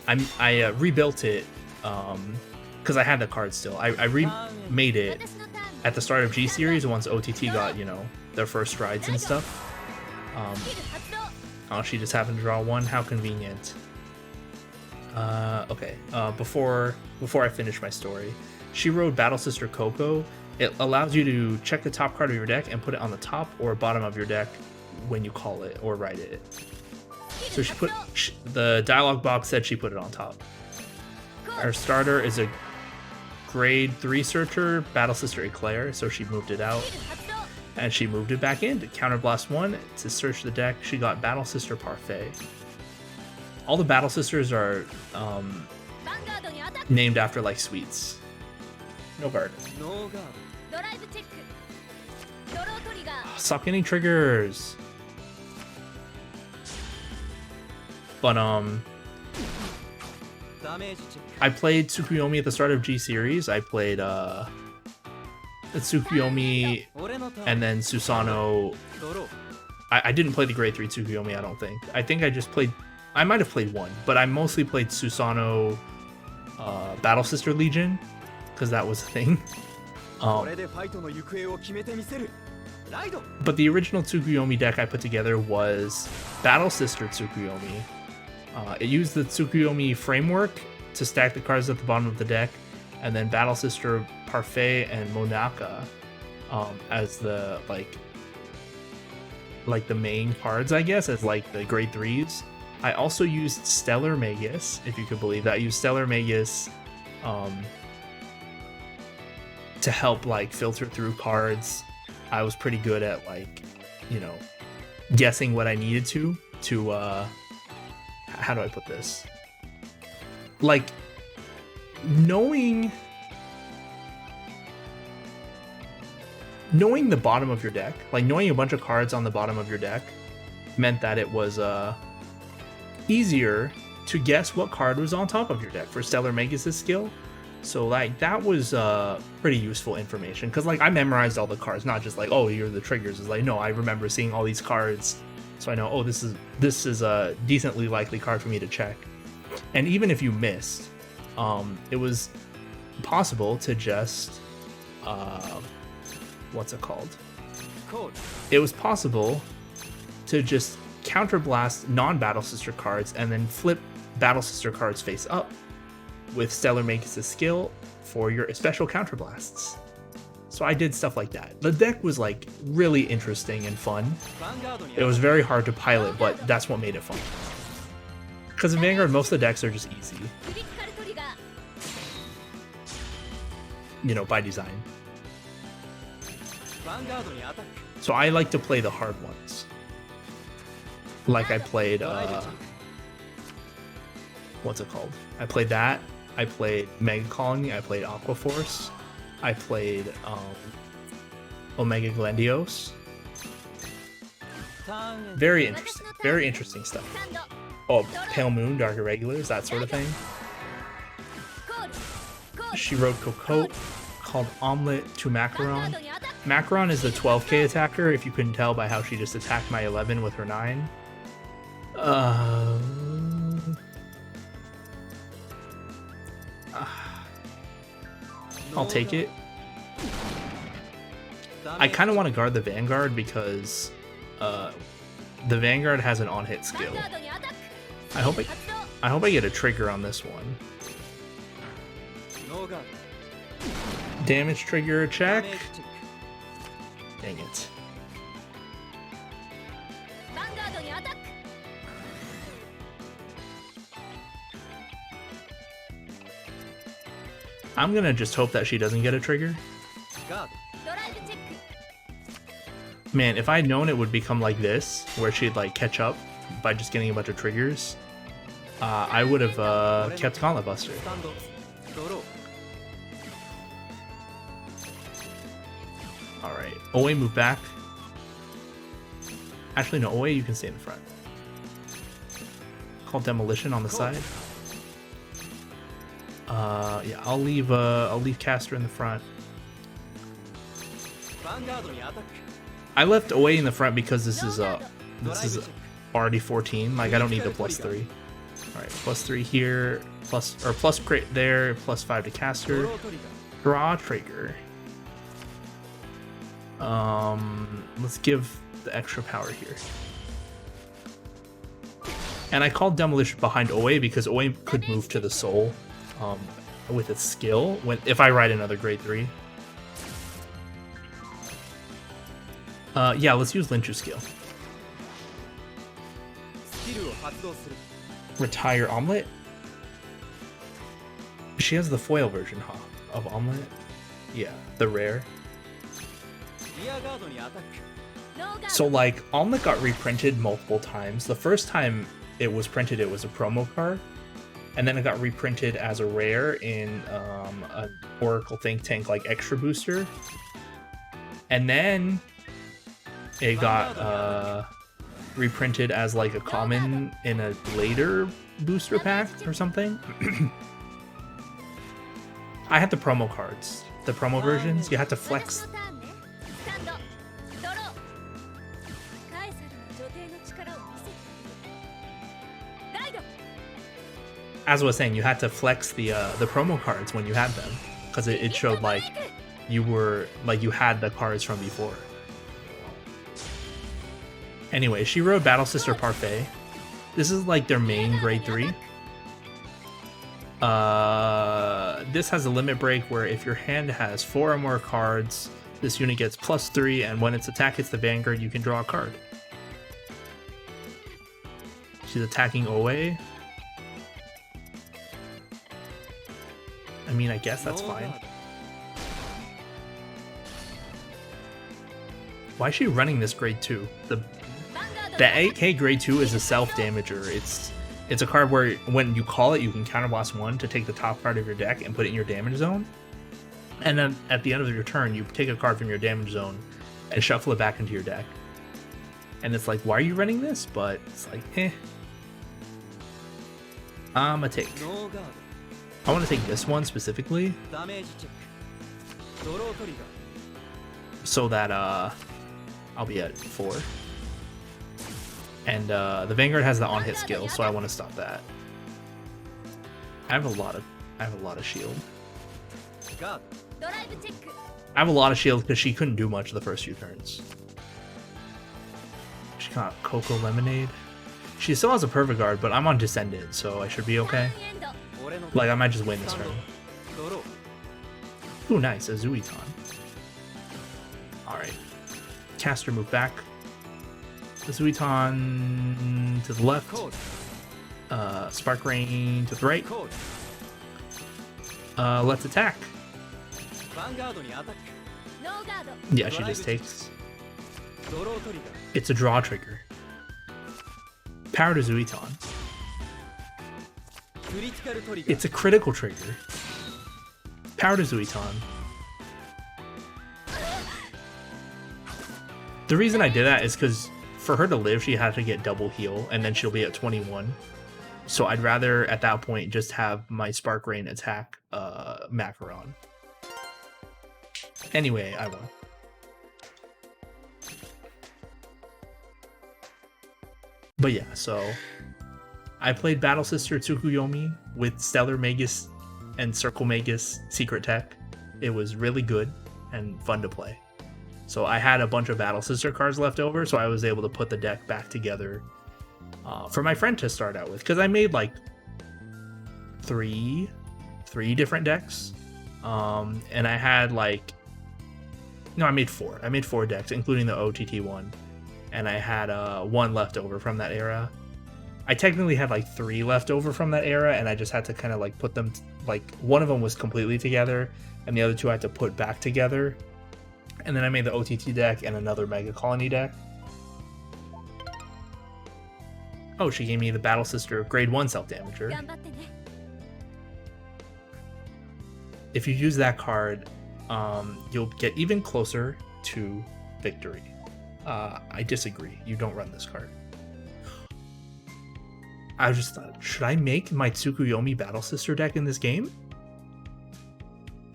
I rebuilt it because I had the card still. I remade it at the start of G series once OTT got, you know, their first strides and stuff. Oh, she just happened to draw one. How convenient. Okay. Before I finish my story, she wrote Battle Sister Coco. It allows you to check the top card of your deck and put it on the top or bottom of your deck when you call it or write it. So the dialogue box said she put it on top. Her starter is a grade 3 searcher, Battle Sister Eclair, so she moved it out. And she moved it back in to Counterblast 1 to search the deck. She got Battle Sister Parfait. All the Battle Sisters are named after like sweets. No guard. Stop getting triggers. But I played Tsukuyomi at the start of G series. I played Tsukuyomi and then Susanoo. I didn't play the grade 3 Tsukuyomi, I don't think. I think I just played, I might have played one, but I mostly played Susanoo Battle Sister Legion, because that was a thing. But the original Tsukuyomi deck I put together was Battle Sister Tsukuyomi. It used the Tsukuyomi framework to stack the cards at the bottom of the deck, and then Battle Sister Parfait and Monaka as the like the main cards, I guess, as like the grade 3s. I also used Stellar Magus, if you could believe that. I used Stellar Magus to help like filter through cards. I was pretty good at like, you know, guessing what I needed to how do I put this? Like knowing the bottom of your deck, like knowing a bunch of cards on the bottom of your deck meant that it was easier to guess what card was on top of your deck for Stellar Magus' skill. So like that was pretty useful information, because like I memorized all the cards, not just like, oh, here are the triggers. It's like, no, I remember seeing all these cards, so I know, oh, this is a decently likely card for me to check. And even if you missed, it was possible to just what's it called? It was possible to just counterblast non-Battle Sister cards and then flip Battle Sister cards face up with Stellar Magus' skill for your special counterblasts. So I did stuff like that. The deck was like really interesting and fun. It was very hard to pilot, but that's what made it fun. Because in Vanguard, most of the decks are just easy. You know, by design. So I like to play the hard ones. Like I played, what's it called? I played that. I played Mega Colony. I played Aqua Force. I played Omega Glendios. Very interesting stuff. Oh, Pale Moon, Dark Irregulars, that sort of thing. She wrote Cocotte, called Omelette to Macaron. Macaron is the 12k attacker, if you couldn't tell by how she just attacked my 11 with her 9. I'll take it. I kind of want to guard the Vanguard because the Vanguard has an on-hit skill. I hope I get a trigger on this one. Damage trigger check. Dang it. I'm gonna just hope that she doesn't get a trigger. Man, if I'd known it would become like this, where she'd like catch up by just getting a bunch of triggers, I would have kept Gauntlet Buster. Alright, Oe move back. Actually no, Oe you can stay in the front. Call Demolition on the side. Yeah, I'll leave Caster in the front. Vanguard にアタック I left away in the front because this is already 14. Like I don't need the +3. All right, +3 here, plus crit there, +5 to caster. ドロートリガー Draw trigger. Let's give the extra power here. And I called Demolition behind Oe because Oe could move to the soul with its skill if I ride another grade 3. Yeah, let's use Linchu's skill. スキルを発動する Retire Omelet? She has the foil version, huh? Of Omelet? Yeah, the rare. リアガードにアタック So like Omelet got reprinted multiple times. The first time it was printed, it was a promo card, and then it got reprinted as a rare in an Oracle Think Tank like extra booster, and then it got reprinted as like a common in a later booster pack or something. I had the promo cards, the promo versions. You had to flex. 私のターンねスタンドドローカエサルの女帝の力を見せてあげるライド As I was saying, you had to flex the promo cards when you had them because it showed like you had the cards from before. Anyway, she rode Battle Sister Parfait. This is like their main grade 3. This has a limit break where if your hand has 4 or more cards, this unit gets +3, and when its attack hits the Vanguard, you can draw a card. She's attacking Oe. I mean, I guess that's ノーガー fine. ド Why is she running this grade 2? ヴァンガード The 8K grade 2 is a self-damager. It's a card where when you call it, you can counterblast 1 to take the top card of your deck and put it in your damage zone. And then at the end of your turn, you take a card from your damage zone and shuffle it back into your deck. And it's like, why are you running this? But it's like, eh. I'ma take. ノーガー I want to take this one specifically ドダメージチェックドロートリガー so that I'll be at 4. And the Vanguard has the on-hit skill, so I want to stop that. I have a lot of shield. ガード ドライブチェック I have a lot of shield because she couldn't do much the first few turns. She got Cocoa Lemonade. She still has a Perfect Guard, but I'm on Descendant, so I should be タ okay. ーンエンド 俺の Like, I might just win this スタン turn. ドドロー Ooh, nice. A Zuiton. Alright. Caster move back. The Zuiton to the left. コール Spark Rain to the right. コール Let's attack. ヴァンガードにアタック ノーガード Yeah, she just takes. ドロートリガー It's a draw trigger. Power to Zuiton. クリティカルトリガー It's a critical trigger. Power to Zuiton. The reason I did that is because for her to live, she had to get double heal, and then she'll be at 21. So I'd rather, at that point, just have my Spark Rain attack Macaron. Anyway, I won. But yeah, so I played Battle Sister Tsukuyomi with Stellar Magus and Circle Magus Secret Tech. It was really good and fun to play. So I had a bunch of Battle Sister cards left over, so I was able to put the deck back together for my friend to start out with. Because I made like three different decks. And I had like... No, I made 4. I made 4 decks, including the OTT one. And I had 1 left over from that era. I technically had like 3 left over from that era, and I just had to kind of like put them... Like, one of them was completely together, and the other 2 I had to put back together. And then I made the OTT deck and another Mega Colony deck. Oh, she gave me the Battle Sister Grade 1 Self-Damager. 頑張ってね If you use that card, you'll get even closer to victory. I disagree. You don't run this card. I just thought, should I make my Tsukuyomi Battle Sister deck in this game?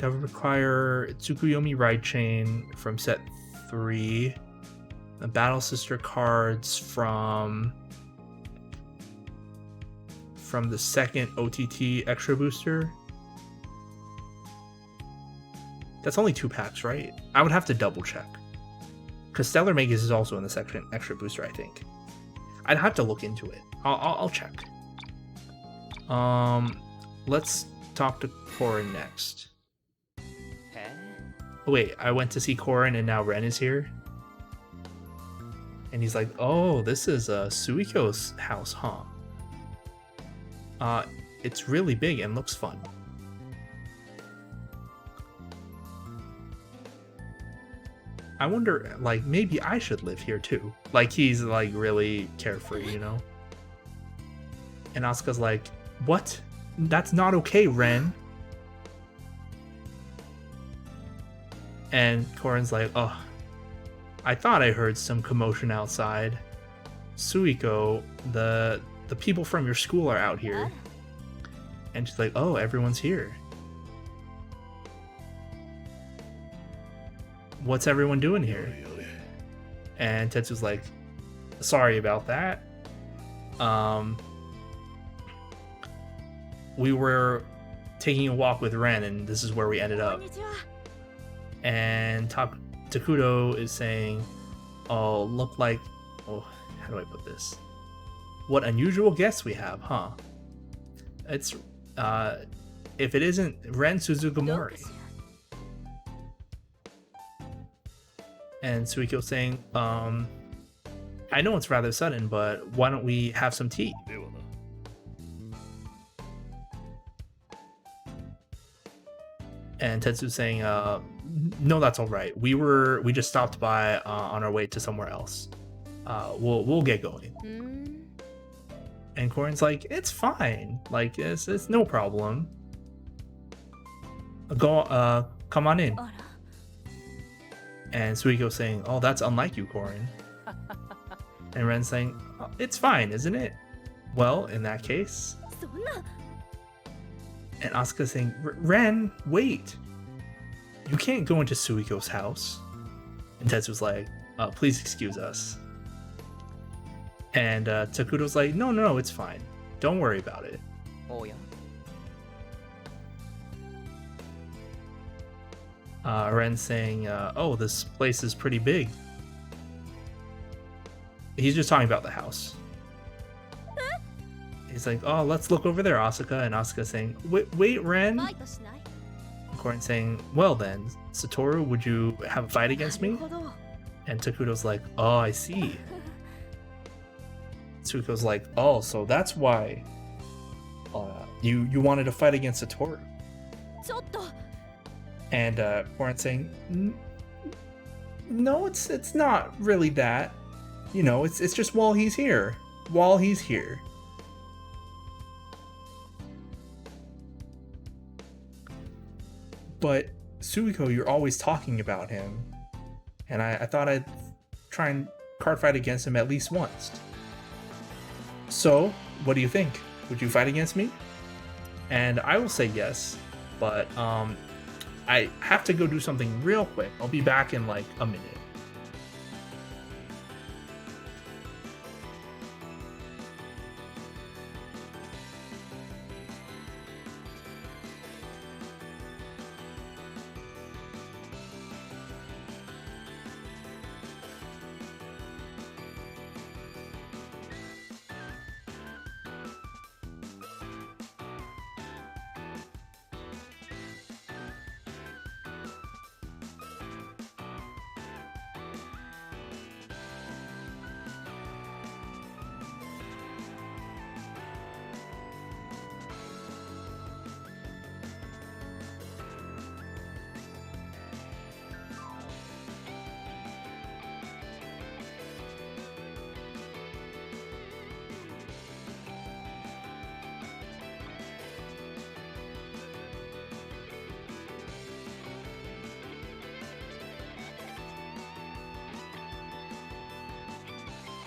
That would require Tsukuyomi Ride Chain from set 3. The Battle Sister cards from the second OTT Extra Booster. That's only 2 packs, right? I would have to double check. Because Stellar Magus is also in the second Extra Booster, I think. I'd have to look into it. I'll check. Let's talk to Korin next. Oh, wait, I went to see Korin and now Ren is here. And he's like, oh, this is Suiko's house, huh? It's really big and looks fun. I wonder, like, maybe I should live here too. Like, he's like really carefree, you know? And Asuka's like, what? That's not okay, Ren. And Korin's like, oh, I thought I heard some commotion outside. Suiko, the people from your school are out here. And she's like, oh, everyone's here. What's everyone doing here? And Tetsu's like, sorry about that. We were taking a walk with Ren and this is where we ended up. And Takudo is saying, oh, look like, oh, how do I put this? What unusual guests we have, huh? It's, if it isn't Ren Suzugamori. And Suiko saying, I know it's rather sudden, but why don't we have some tea? And Tetsu's saying, no, that's all right. We just stopped by on our way to somewhere else. We'll get going. And Korin's like, it's fine. Like, it's no problem. Come on in. And Suiko's saying, oh, that's unlike you, Korin. And Ren's saying, oh, it's fine, isn't it? Well, in that case. And Asuka's saying, Ren, wait. You can't go into Suiko's house. And Tetsu's like, please excuse us. And Takudo's like, no, it's fine. Don't worry about it. Oh, yeah. Ren's saying, oh, this place is pretty big. He's just talking about the house. He's like, oh, let's look over there, Asuka. And Asuka's saying, wait, Ren. And Korin's saying, well then, Satoru, would you have a fight against me? And Takudo's like, oh, I see. Tsuko's like, oh, so that's why you wanted to fight against Satoru. And Korin's saying, no, it's not really that. You know, it's just while he's here. While he's here. But Suiko, you're always talking about him. And I thought I'd try and card fight against him at least once. So, what do you think? Would you fight against me? And I will say yes, but I have to go do something real quick. I'll be back in like a minute.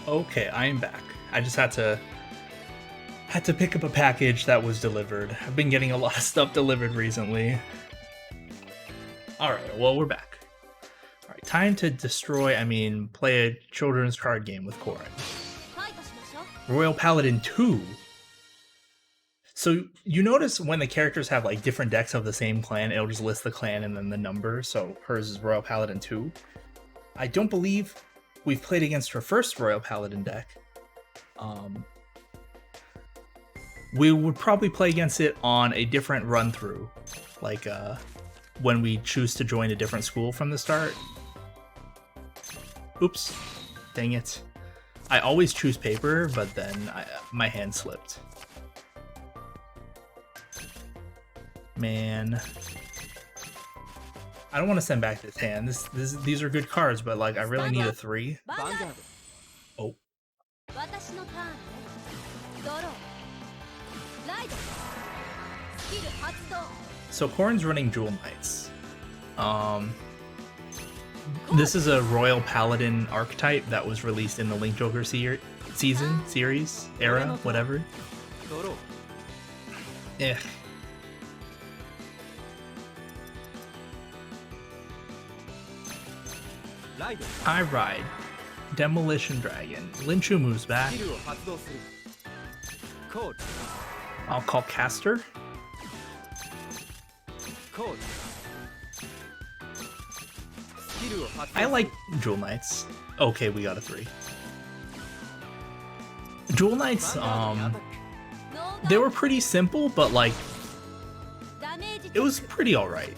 Okay, I am back. I just had to pick up a package that was delivered. I've been getting a lot of stuff delivered recently. Alright, well, we're back. Alright, time to destroy, play a children's card game with Korin. ファイトしましょう。 Royal Paladin 2. So you notice when the characters have like different decks of the same clan, it'll just list the clan and then the number. So hers is Royal Paladin 2. I don't believe we've played against her first Royal Paladin deck. We would probably play against it on a different run through, like when we choose to join a different school from the start. Oops, dang it. I always choose paper, but then my hand slipped. Man, I don't want to send back this hand. These are good cards, but like I really need a 3. Vanguard. Oh. 私のターンね。ドロー。ライド。スキル発動。 So Korin's running Jewel Knights. This is a Royal Paladin archetype that was released in the Link Joker series, era, whatever. ドロー。 Eh. I ride. Demolition Dragon. Linchu moves back. スキルを発動する。コール。 I'll call Caster. コール。スキルを発動する。 I like Jewel Knights. Okay, we got a 3. Jewel Knights, ノーガ they were pretty simple, but like ダメージ it was pretty alright.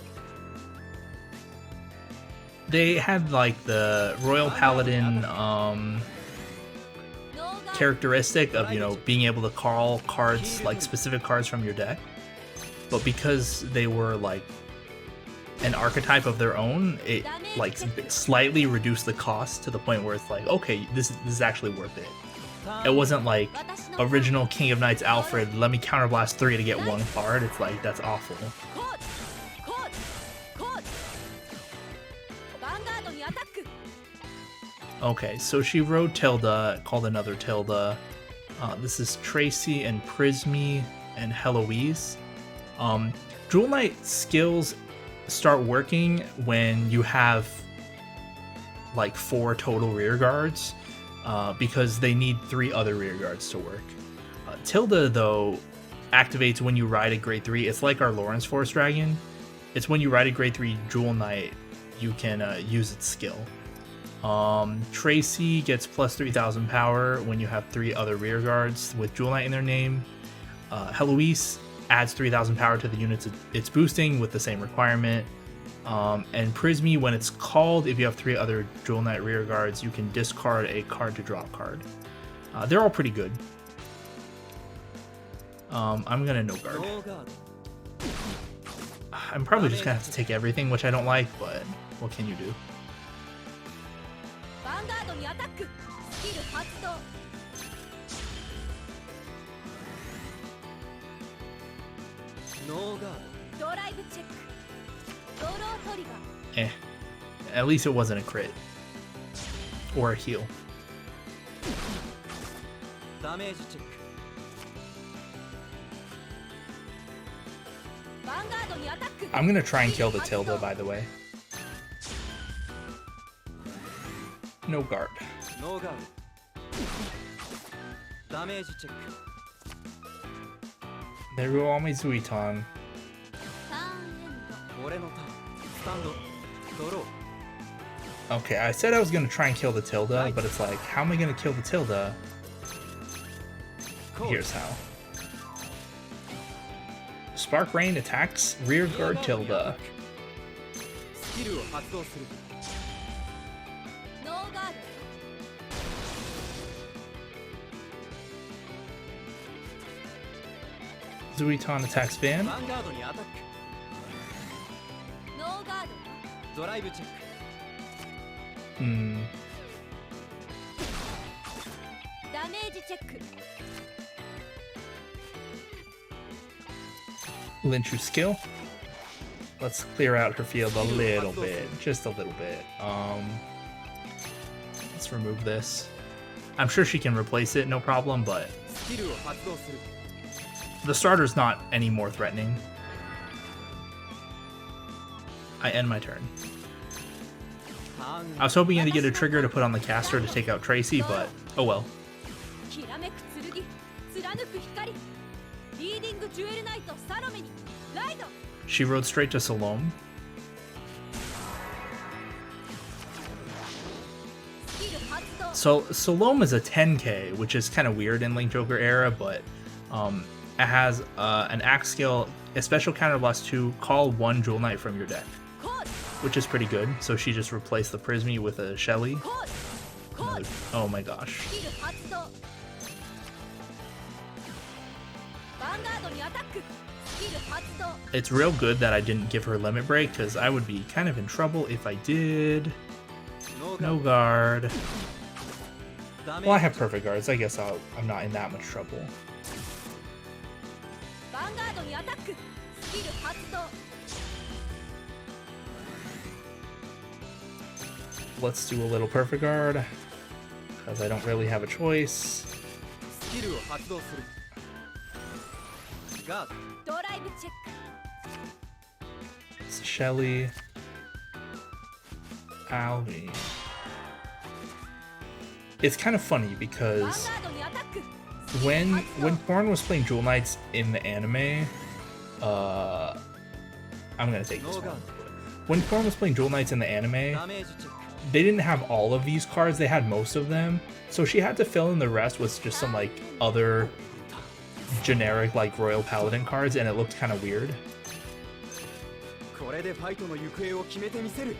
They had like the Royal Paladin ノーガ characteristic of, you know, being able to call cards, like specific cards from your deck. But because they were like an archetype of their own, it like slightly reduced the cost to the point where it's like, okay, this is actually worth it. It wasn't like 私の original King of Knights Alfred, let me counterblast 3 to get 1 card. It's like, that's awful. コールコールコールヴァンガードにアタック Okay, so she rode Tilda, called another Tilda. This is Tracy and Prismy and Heloise. Jewel Knight skills start working when you have like 4 total rear guards, because they need 3 other rear guards to work. Tilda, though, activates when you ride a grade 3. It's like our Lawrence Force Dragon. It's when you ride a grade 3 Jewel Knight, you can use its skill. Tracy gets plus 3,000 power when you have 3 other rear guards with Jewel Knight in their name. Heloise adds 3,000 power to the units it's boosting with the same requirement. And Prismy, when it's called, if you have 3 other Jewel Knight rear guards, you can discard a card to draw a card. They're all pretty good. I'm gonna no guard. ノーガード。 I'm probably just gonna have to take everything, which I don't like, but what can you do? ヴァンガードにアタックスキル発動 ノーガード。ドライブチェックドロートリガー Eh. At least it wasn't a crit. Or a heal. ダメージチェック。 ヴァンガードにアタック I'm gonna try and kill the Tilda, by the way. No guard. ノーガード。ダメージチェック。 There go all my Zuiton. ターンエンド俺のターン。スタンド。ドロー。 Okay, I said I was gonna try and kill the Tilda, but it's like, how am I gonna kill the Tilda? コール。 Here's how. Spark Rain attacks rear guard Tilda. スキルを発動する。ノーガード Zuiton attacks Van. ヴァンガードにアタック。ノーガードドライブチェック。 Hmm. ダメージチェック Linchu skill. Let's clear out her field a little bit. Just a little bit. Let's remove this. I'm sure she can replace it, no problem, but スキルを発動する。 the starter's not any more threatening. I end my turn. I was hoping to get a trigger to put on the caster to take out Tracy, but oh well. きらめく剣貫く光リーディングジュエルナイトサロメにライド She rode straight to Salome. スキル発動 So Salome is a 10k, which is kind of weird in Link Joker era, but it has an axe skill, a special counter blast 2, call 1 Jewel Knight from your deck, コード which is pretty good. So she just replaced the Prismy with a Shelly. コードコード Oh my gosh. スキル発動ヴァンガードにアタックスキル発動 It's real good that I didn't give her limit break, because I would be kind of in trouble if I did. No guard. Well, I have perfect guards. I guess I'm not in that much trouble. ヴァンガードにアタックスキル発動 Let's do a little perfect guard, because I don't really have a choice. スキルを発動するガードドライブチェック It's Shelly. Alvy. It's kind of funny ヴァン because ガードにアタック when Korn was playing Jewel Knights in the anime, I'm gonna take this one. When Korn was playing Jewel Knights in the anime, ダメージチェック they didn't have all of these cards. They had most of them, so she had to fill in the rest with just some like other generic like Royal Paladin cards, and it looked kind of weird. これでファイトの行方を決めてみせる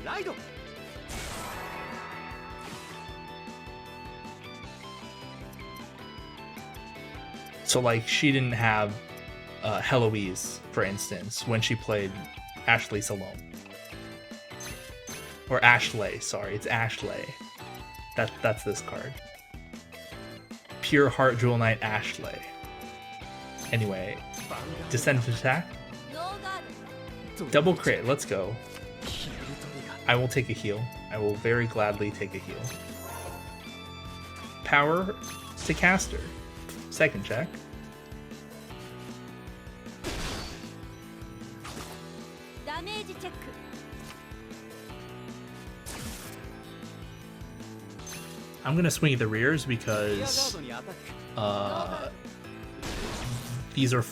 ライド So like she didn't have Heloise, for instance, when she played Ashley Salome. Or Ashley, sorry, it's Ashley. That's this card. Pure Heart Jewel Knight Ashley. Anyway, Descendant Attack. ノーガード Double crit, let's go. I will take a heal. I will very gladly take a heal. Power to caster. Second check. Damage check. I'm gonna swing at the rears リアガー because ドにアタック these are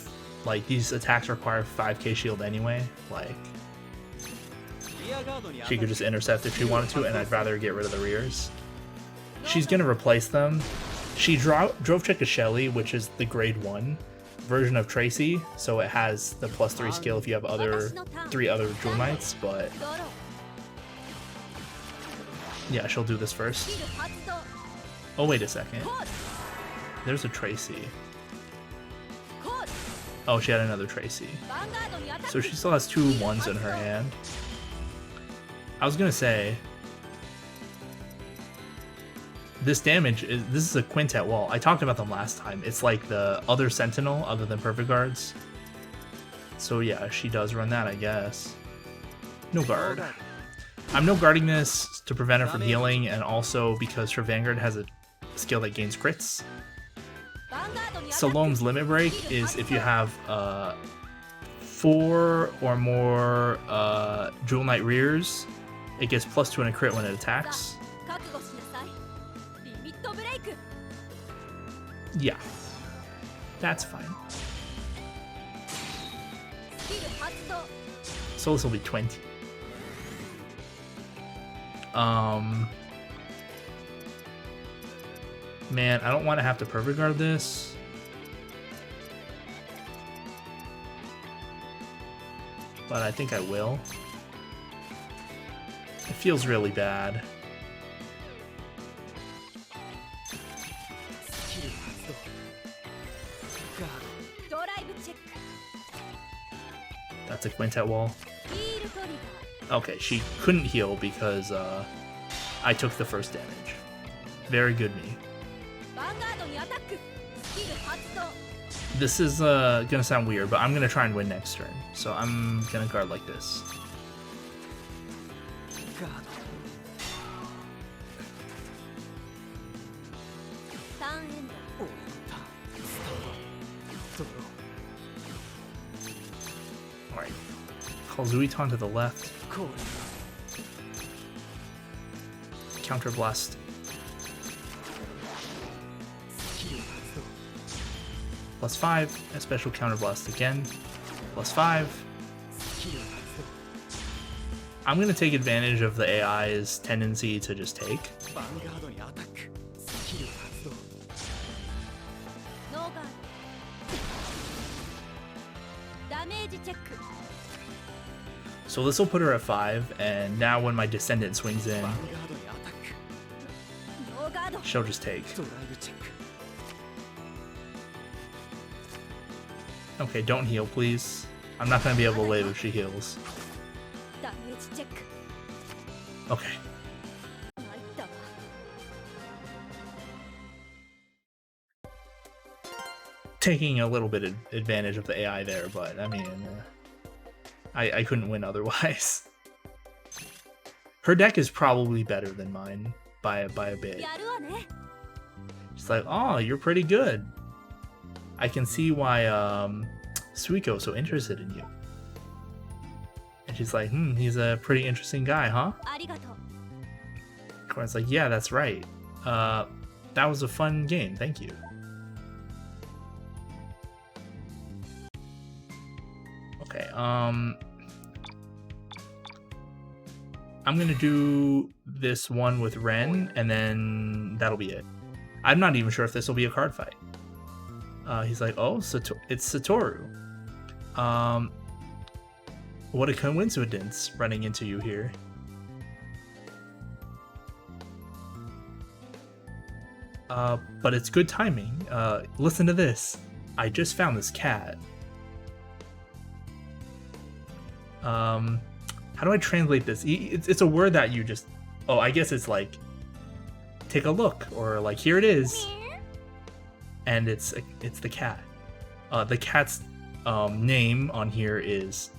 like these attacks require 5k shield anyway. Like リアガードにアタ she ッ could ク just intercept if she wanted to, and I'd rather get rid of the rears. She's gonna replace them. She drove check a Shelly, which is the grade 1 version of Tracy, so it has the +3 skill if you have 3 other Jewel Knights, but ドロー yeah, she'll do this first. スキル発動 Oh, wait a second. コー There's a Tracy. ドコー Oh, she had another Tracy. ドヴァンガードにアタック So she still has 2 ones in her hand. I was gonna say, this is a quintet wall. I talked about them last time. It's like the other Sentinel other than Perfect Guards. So yeah, she does run that, I guess. No guard. I'm no guarding this to prevent her from healing, and also because her Vanguard has a skill that gains crits. ヴァンガードにアタック Salome's limit break is if you have 4 or more Jewel Knight rears, it gets +2 in a crit when it attacks. 覚悟しなさいリミットブレイク Yeah, that's fine. スキル発動 So this will be 20. Man, I don't want to have to perfect guard this. But I think I will. It feels really bad. スキル発動ガードライブチェック That's a quintet wall. ヒールトリガー Okay, she couldn't heal because I took the first damage. Very good me. ヴァンガードにアタックスキル発動 This is gonna sound weird, but I'm gonna try and win next turn. So I'm gonna guard like this. ドガードターンエンド俺のターンスタートドロー Alright. Call Zuiton to the left. これ Counter Blast. スキル発動 +5. A special Counter Blast again. +5. スキル発 I'm going to take advantage of the AI's tendency to just take. 動ヴァンガードにアタックスキル発動 ノーガードダメージチェック So this will put her at 5, and now when my Descendant swings in, ヴァンガードにアタック ノーガード she'll just take. ドライブチェック Okay, don't heal, please. I'm not going to be able to live if she heals. ダメージチェック Okay. 参ったわ Taking a little bit of advantage of the AI there, but I mean, I couldn't win otherwise. Her deck is probably better than mine by a bit. やるわね She's like, oh, you're pretty good. I can see why Suiko's so interested in you. And she's like, he's a pretty interesting guy, huh? ありがとう Corin's like, yeah, that's right. That was a fun game, thank you. Okay, I'm gonna do this one with Ren, and then that'll be it. I'm not even sure if this will be a card fight. He's like, oh, it's Satoru. What a coincidence running into you here. But it's good timing. Listen to this. I just found this cat. How do I translate this? It's a word that you just... Oh, I guess it's like, take a look, or like, here it is. And it's the cat. The cat's name on here is...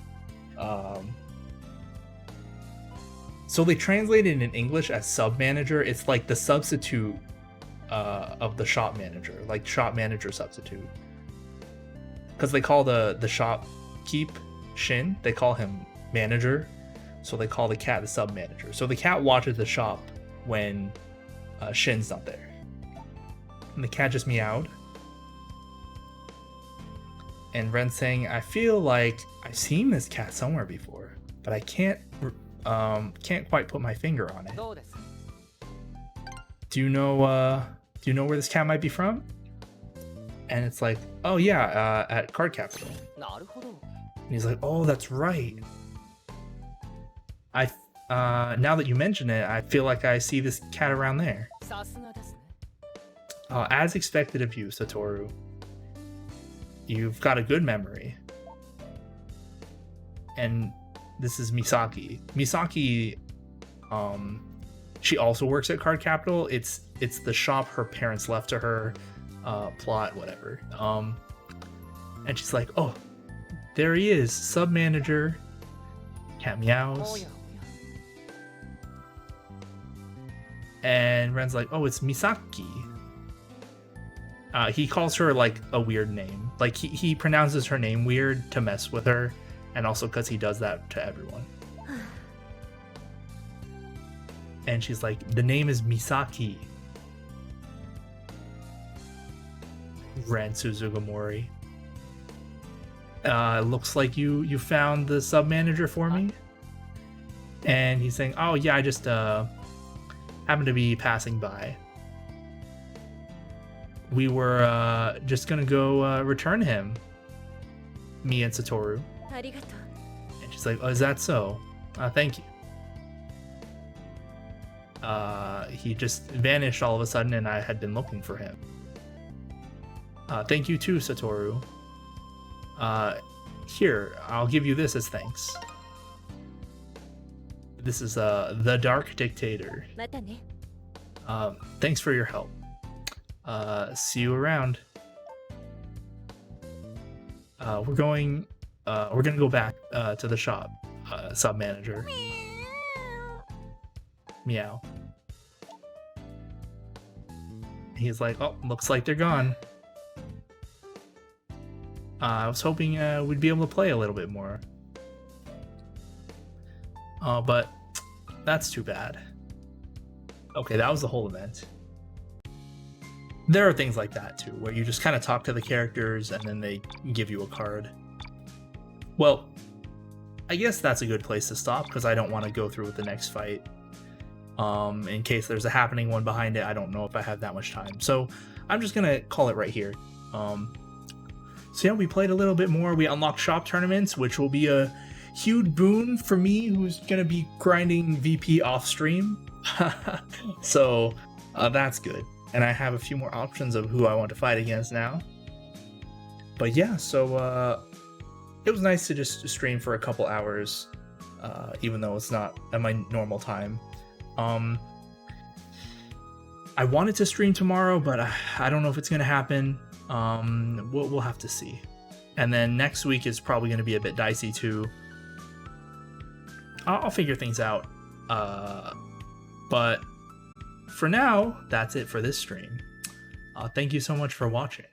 So they translated it in English as sub manager. It's like the substitute of the shop manager, like shop manager substitute. Because they call the shop keep Shin, they call him manager, so they call the cat the sub manager. So the cat watches the shop when Shin's not there, and the cat just meowed. And Ren's saying, I feel like I've seen this cat somewhere before, but I can't quite put my finger on it. どうです Do you know where this cat might be from? And it's like, oh yeah, at Card Capital. なるほど And he's like, oh, that's right. Now that you mention it, I feel like I see this cat around there. さすがですね As expected of you, Satoru. You've got a good memory. And this is Misaki. Misaki, she also works at Card Capital. It's the shop her parents left to her, plot, whatever. And she's like, oh, there he is, sub manager. Cat お meows. や And Ren's like, oh, it's Misaki. He calls her like a weird name. Like he pronounces her name weird to mess with her, and also because he does that to everyone. And she's like, the name is Misaki. Ren Suzugamori. Looks like you found the sub manager for me. And he's saying, oh yeah, I just happened to be passing by. We were just gonna go return him, me and Satoru. ありがとう And she's like, oh, is that so? Thank you. He just vanished all of a sudden, and I had been looking for him. Thank you too, Satoru. Here, I'll give you this as thanks. This is the Dark Dictator. またね Thanks for your help. See you around. We're gonna go back to the shop, sub manager. Meow. He's like, oh, looks like they're gone. I was hoping we'd be able to play a little bit more. But that's too bad. Okay, that was the whole event. There are things like that too, where you just kind of talk to the characters and then they give you a card. Well, I guess that's a good place to stop because I don't want to go through with the next fight. In case there's a happening one behind it, I don't know if I have that much time. So I'm just gonna call it right here. So yeah, we played a little bit more. We unlocked shop tournaments, which will be a huge boon for me, who's gonna be grinding VP off stream. So that's good. And I have a few more options of who I want to fight against now. But yeah, so it was nice to just stream for a couple hours, even though it's not at my normal time. I wanted to stream tomorrow, but I don't know if it's gonna happen. We'll have to see. And then next week is probably gonna be a bit dicey too. I'll figure things out. But for now, that's it for this stream. Thank you so much for watching.